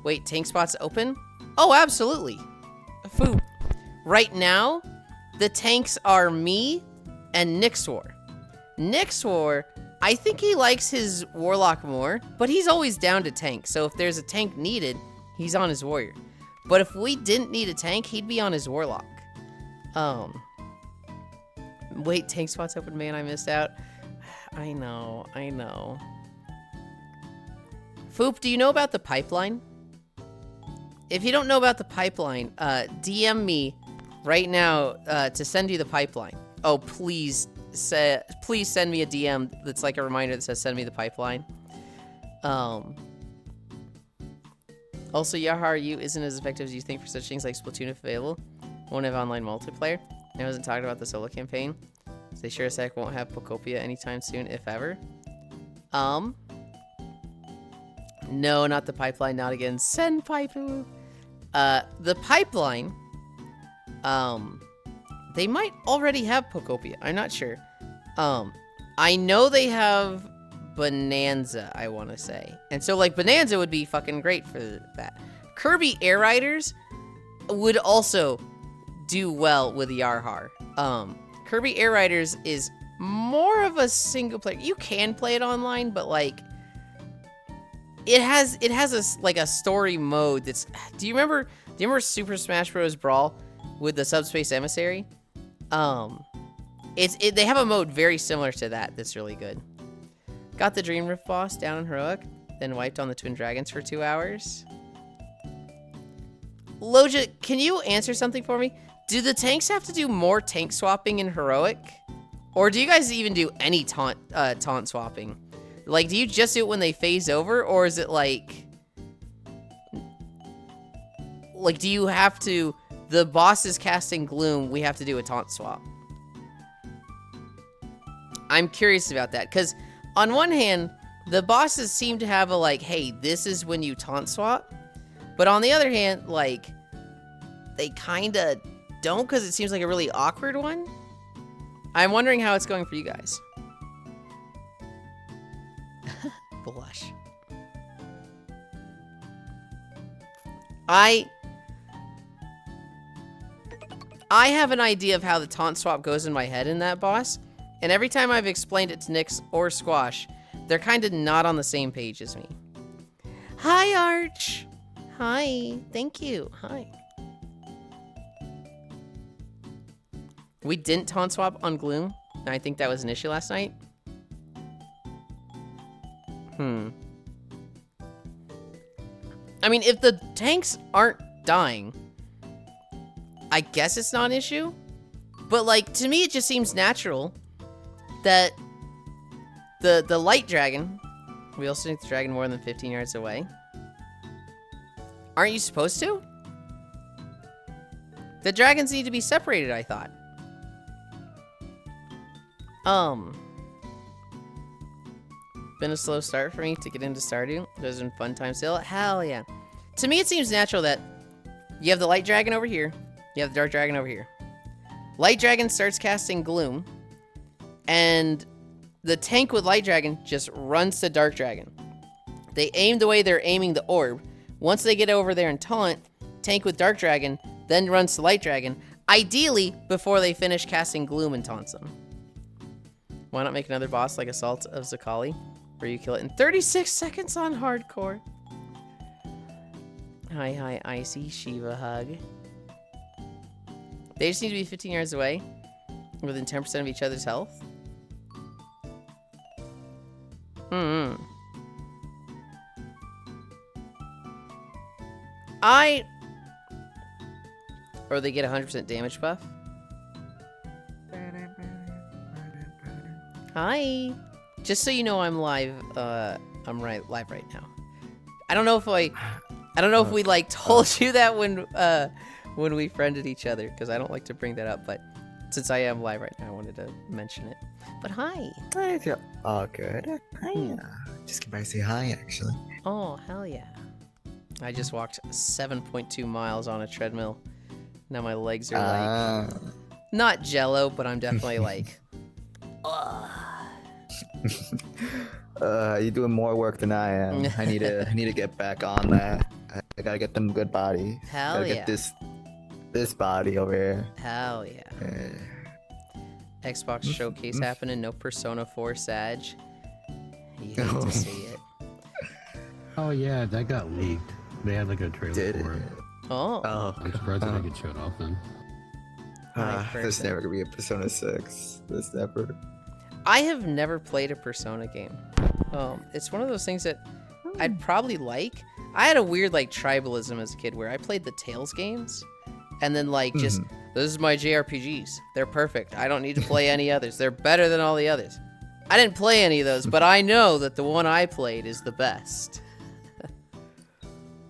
Wait, tank spots open? Oh, absolutely. Food. Right now, the tanks are me and Nixwar. Nixwar, I think he likes his Warlock more, but he's always down to tank. So if there's a tank needed, he's on his Warrior. But if we didn't need a tank, he'd be on his Warlock. Wait, tank spots open, man, I missed out. I know. Foop, do you know about the pipeline? If you don't know about the pipeline, DM me right now to send you the pipeline. Oh, please send me a DM that's like a reminder that says send me the pipeline. Also, Yahar U isn't as effective as you think for such things like Splatoon if available. Won't have online multiplayer. I wasn't talking about the solo campaign. So they sure as heck won't have Pocopia anytime soon, if ever. No, not the pipeline, not again. Send Pipe-oo. The pipeline, they might already have Pocopia. I'm not sure. I know they have Bonanza, I want to say. And so, like, Bonanza would be fucking great for that. Kirby Air Riders would also do well with Yarhar. Kirby Air Riders is more of a single player. You can play it online, but, like, it has a story mode that's... Do you remember Super Smash Bros. Brawl with the Subspace Emissary? They have a mode very similar to that that's really good. Got the Dream Rift boss down in Heroic, then wiped on the Twin Dragons for 2 hours. Loja, can you answer something for me? Do the tanks have to do more tank swapping in Heroic? Or do you guys even do any taunt swapping? Like, do you just do it when they phase over, or is it like do you have to, the boss is casting gloom, we have to do a taunt swap? I'm curious about that, because on one hand, the bosses seem to have a like, hey, this is when you taunt swap. But on the other hand, like, they kind of don't, because it seems like a really awkward one. I'm wondering how it's going for you guys. Blush. I have an idea of how the taunt swap goes in my head in that boss, and every time I've explained it to Nyx or Squash, they're kind of not on the same page as me. Hi, Arch. Hi. Thank you. Hi. We didn't taunt swap on Gloom, and I think that was an issue last night. I mean, if the tanks aren't dying, I guess it's not an issue. But, like, to me, it just seems natural that the light dragon, we also need the dragon more than 15 yards away. Aren't you supposed to? The dragons need to be separated, I thought. Been a slow start for me to get into Stardew. There's been fun time still. Hell yeah. To me, it seems natural that you have the light dragon over here. You have the dark dragon over here. Light dragon starts casting gloom. And the tank with light dragon just runs to dark dragon. They aim the way they're aiming the orb. Once they get over there and taunt, tank with dark dragon, then runs to light dragon. Ideally, before they finish casting gloom and taunts them. Why not make another boss like Assault of Zakali, where you kill it in 36 seconds on hardcore? Hi, Icy. Shiva hug. They just need to be 15 yards away, within 10% of each other's health. Or they get 100% damage buff. Hi. Just so you know, I'm live. I'm live right now. I don't know if we like told you that when we friended each other, because I don't like to bring that up. But since I am live right now, I wanted to mention it. But hi. Oh, good. Hi. Just came by to say hi, actually. Oh, hell yeah. I just walked 7.2 miles on a treadmill. Now my legs are like not jello, but I'm definitely like. You're doing more work than I am. I need to get back on that. I gotta get them good body. Hell gotta yeah. Get this body over here. Hell yeah. Xbox showcase happening. No Persona 4 Sag. You hate to see it. Oh yeah, that got leaked. They had like a trailer for it. Oh. I'm surprised they didn't get showed off then. There's never gonna be a Persona 6. There's never. I have never played a Persona game. It's one of those things that I'd probably like. I had a weird like tribalism as a kid where I played the Tales games, and then like just this is my JRPGs. They're perfect. I don't need to play any others. They're better than all the others. I didn't play any of those, but I know that the one I played is the best.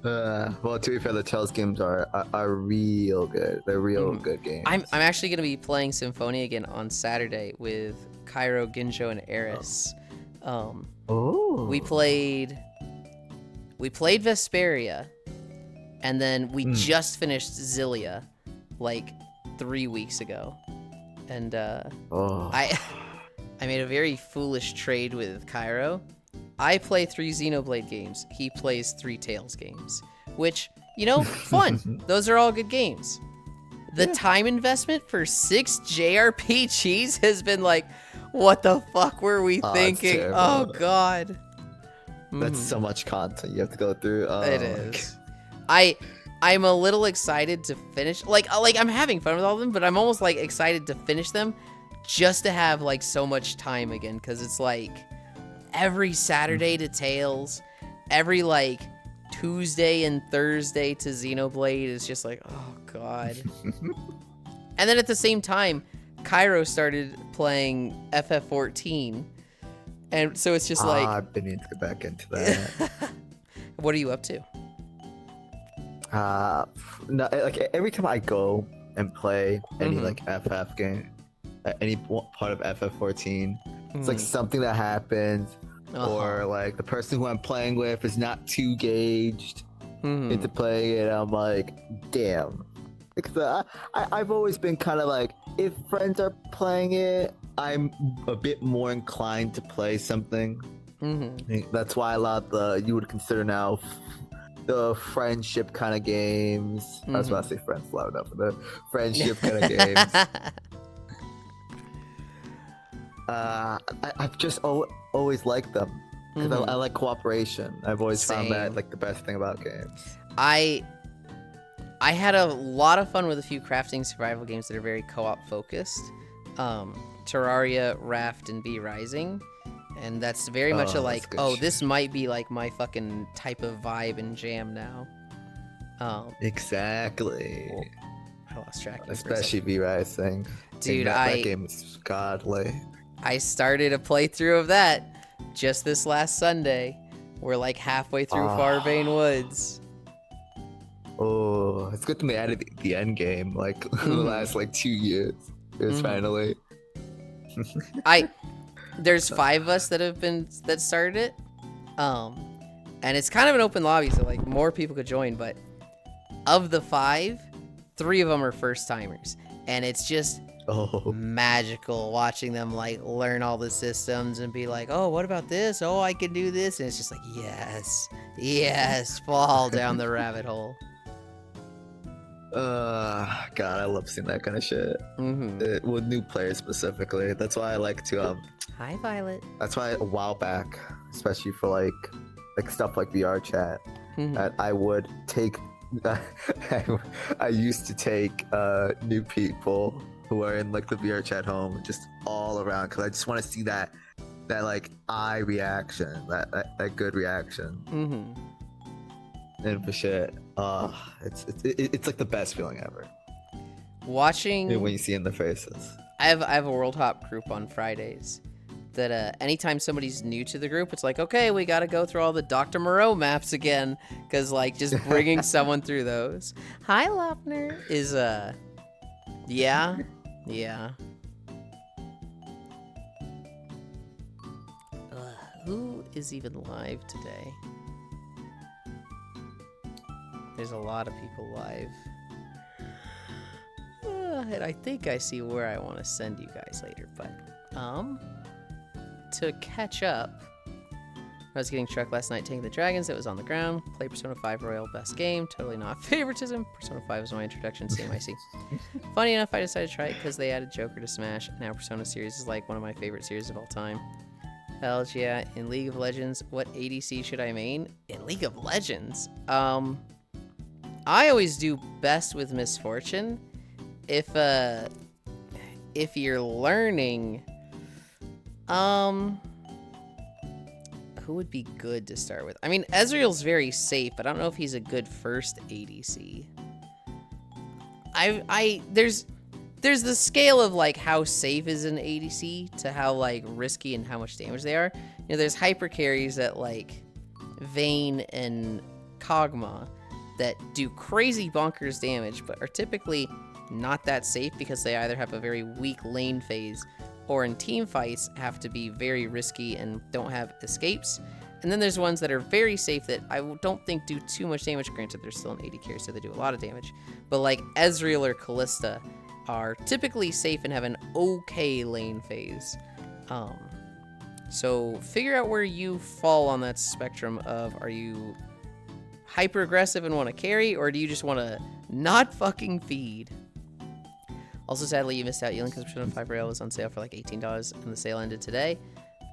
Well, to be fair, the Tales games are real good. They're real good games. I'm actually gonna be playing Symphonia again on Saturday with Cairo, Ginjo, and Eris. We played Vesperia, and then we just finished Zillia like 3 weeks ago. And I made a very foolish trade with Cairo. I play 3 Xenoblade games. He plays 3 Tales games, which, you know, fun. Those are all good games. The time investment for 6 JRPGs has been like, what the fuck were we thinking? Oh god. That's so much content you have to go through. It is. I'm a little excited to finish. Like I'm having fun with all of them, but I'm almost like excited to finish them just to have like so much time again, because it's like every Saturday to Tales, every like Tuesday and Thursday to Xenoblade is just like, oh god. And then at the same time, Cairo started playing FF14, and so it's just like I've been to get back into that. What are you up to? No, like every time I go and play any like FF game, any part of FF14, it's like something that happens, or like the person who I'm playing with is not too gauged into playing it. I'm like, damn. Because I've always been kind of like, if friends are playing it, I'm a bit more inclined to play something. That's why a lot of the, you would consider now, the friendship kind of games. I was about to say friends loud enough for the friendship kind of games. I've just always liked them because I like cooperation. I've always found that like the best thing about games. I had a lot of fun with a few crafting survival games that are very co-op focused. Terraria, Raft, and B Rising. And that's very much a like, oh, this might be like my fucking type of vibe and jam now. Exactly. I lost track. Especially B Rising. Dude, that game is godly. I started a playthrough of that just this last Sunday. We're like halfway through Farvane Woods. Oh, it's good to be added the end game like the last like 2 years. It was finally. There's 5 of us that started it, and it's kind of an open lobby, so like more people could join. But of the 5, 3 of them are first timers, and it's just magical watching them like learn all the systems and be like, oh, what about this? Oh, I can do this, and it's just like yes, fall down the rabbit hole. God, I love seeing that kind of shit. With new players specifically. That's why I like to Hi, Violet. That's why a while back, especially for like stuff like VR chat, I would take. I used to take new people who are in like the VR chat home just all around because I just want to see that like eye reaction, that good reaction. And for shit, it's like the best feeling ever. Watching when you see in their faces. I have a World Hop group on Fridays. That anytime somebody's new to the group, it's like, okay, we got to go through all the Dr. Moreau maps again, because like just bringing someone through those. Hi, Lopner is yeah. Who is even live today? There's a lot of people live. And I think I see where I want to send you guys later, but to catch up, I was getting truck last night taking the dragons that was on the ground. Play Persona 5 Royal, best game. Totally not favoritism. Persona 5 was my introduction to CMIC. Funny enough, I decided to try it because they added Joker to Smash. Now Persona series is like one of my favorite series of all time. Hell yeah. In League of Legends, what ADC should I main? In League of Legends? I always do best with Misfortune. If you're learning, who would be good to start with? I mean, Ezreal's very safe, but I don't know if he's a good first ADC. There's the scale of like how safe is an ADC to how like risky and how much damage they are. You know, there's hyper carries that like Vayne and Kog'Maw that do crazy bonkers damage, but are typically not that safe because they either have a very weak lane phase or in team fights have to be very risky and don't have escapes. And then there's ones that are very safe that I don't think do too much damage. Granted, they're still an AD carry, so they do a lot of damage. But like Ezreal or Kalista are typically safe and have an okay lane phase. So figure out where you fall on that spectrum of, are you hyper aggressive and want to carry, or do you just want to not fucking feed? Also, sadly, you missed out, Yulind, because Persona 5 Royal was on sale for like $18 and the sale ended today.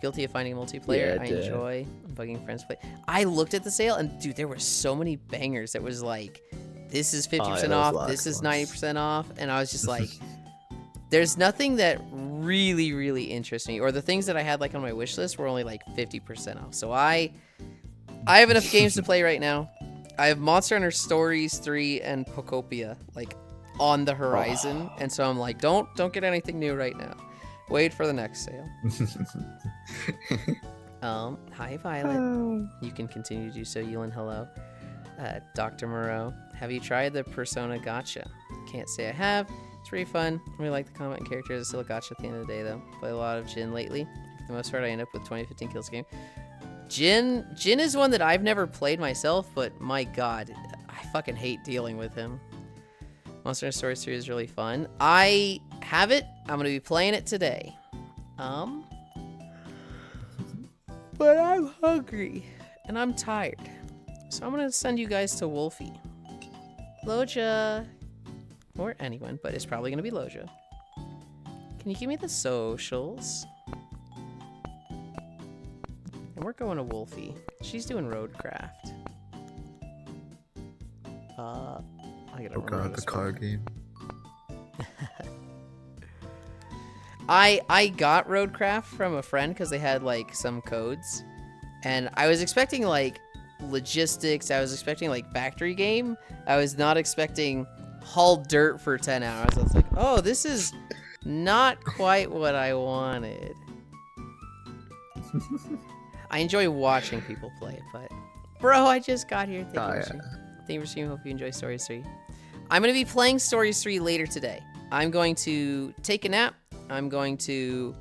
Guilty of finding multiplayer. Yeah, I enjoy bugging friends play. I looked at the sale and dude, there were so many bangers that was like, this is 50% off, this is 90% off, and I was just like, there's nothing that really, really interests me, or the things that I had like on my wish list were only like 50% off. So I have enough games to play right now. I have Monster Hunter Stories 3 and Pocopia like on the horizon, and so I'm like, don't get anything new right now. Wait for the next sale. Hi Violet. You can continue to do so. Yulind, hello. Dr. Moreau, have you tried the Persona Gacha? Can't say I have. It's really fun. I really like the combat and characters. It's still a gacha at the end of the day, though. Play a lot of Jin lately. For the most part, I end up with 20 to 15 kills a game. Jin is one that I've never played myself, but my god, I fucking hate dealing with him. Monster Hunter Stories 3 is really fun. I have it. I'm going to be playing it today. But I'm hungry, and I'm tired. So I'm going to send you guys to Wolfie. Loja. Or anyone, but it's probably going to be Loja. Can you give me the socials? And we're going to Wolfie. She's doing Roadcraft. I gotta remember this the car game. I got Roadcraft from a friend because they had like some codes, and I was expecting like logistics. I was expecting like factory game. I was not expecting haul dirt for 10 hours. I was like, oh, this is not quite what I wanted. I enjoy watching people play it, but bro, I just got here. Thank you for streaming. Hope you enjoy Stories 3. I'm going to be playing Stories 3 later today. I'm going to take a nap. I'm going to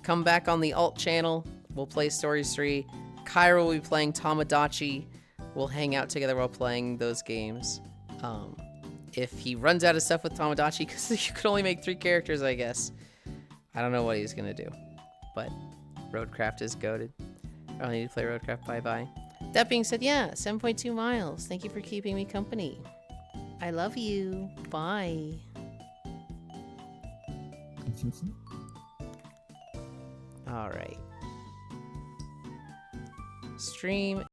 come back on the alt channel. We'll play Stories 3. Kyra will be playing Tamagotchi. We'll hang out together while playing those games. If he runs out of stuff with Tamagotchi, because you could only make 3 characters, I guess. I don't know what he's going to do. But Roadcraft is goated. I need to play Roadcraft. Bye-bye. That being said, yeah, 7.2 miles. Thank you for keeping me company. I love you. Bye. All right. Stream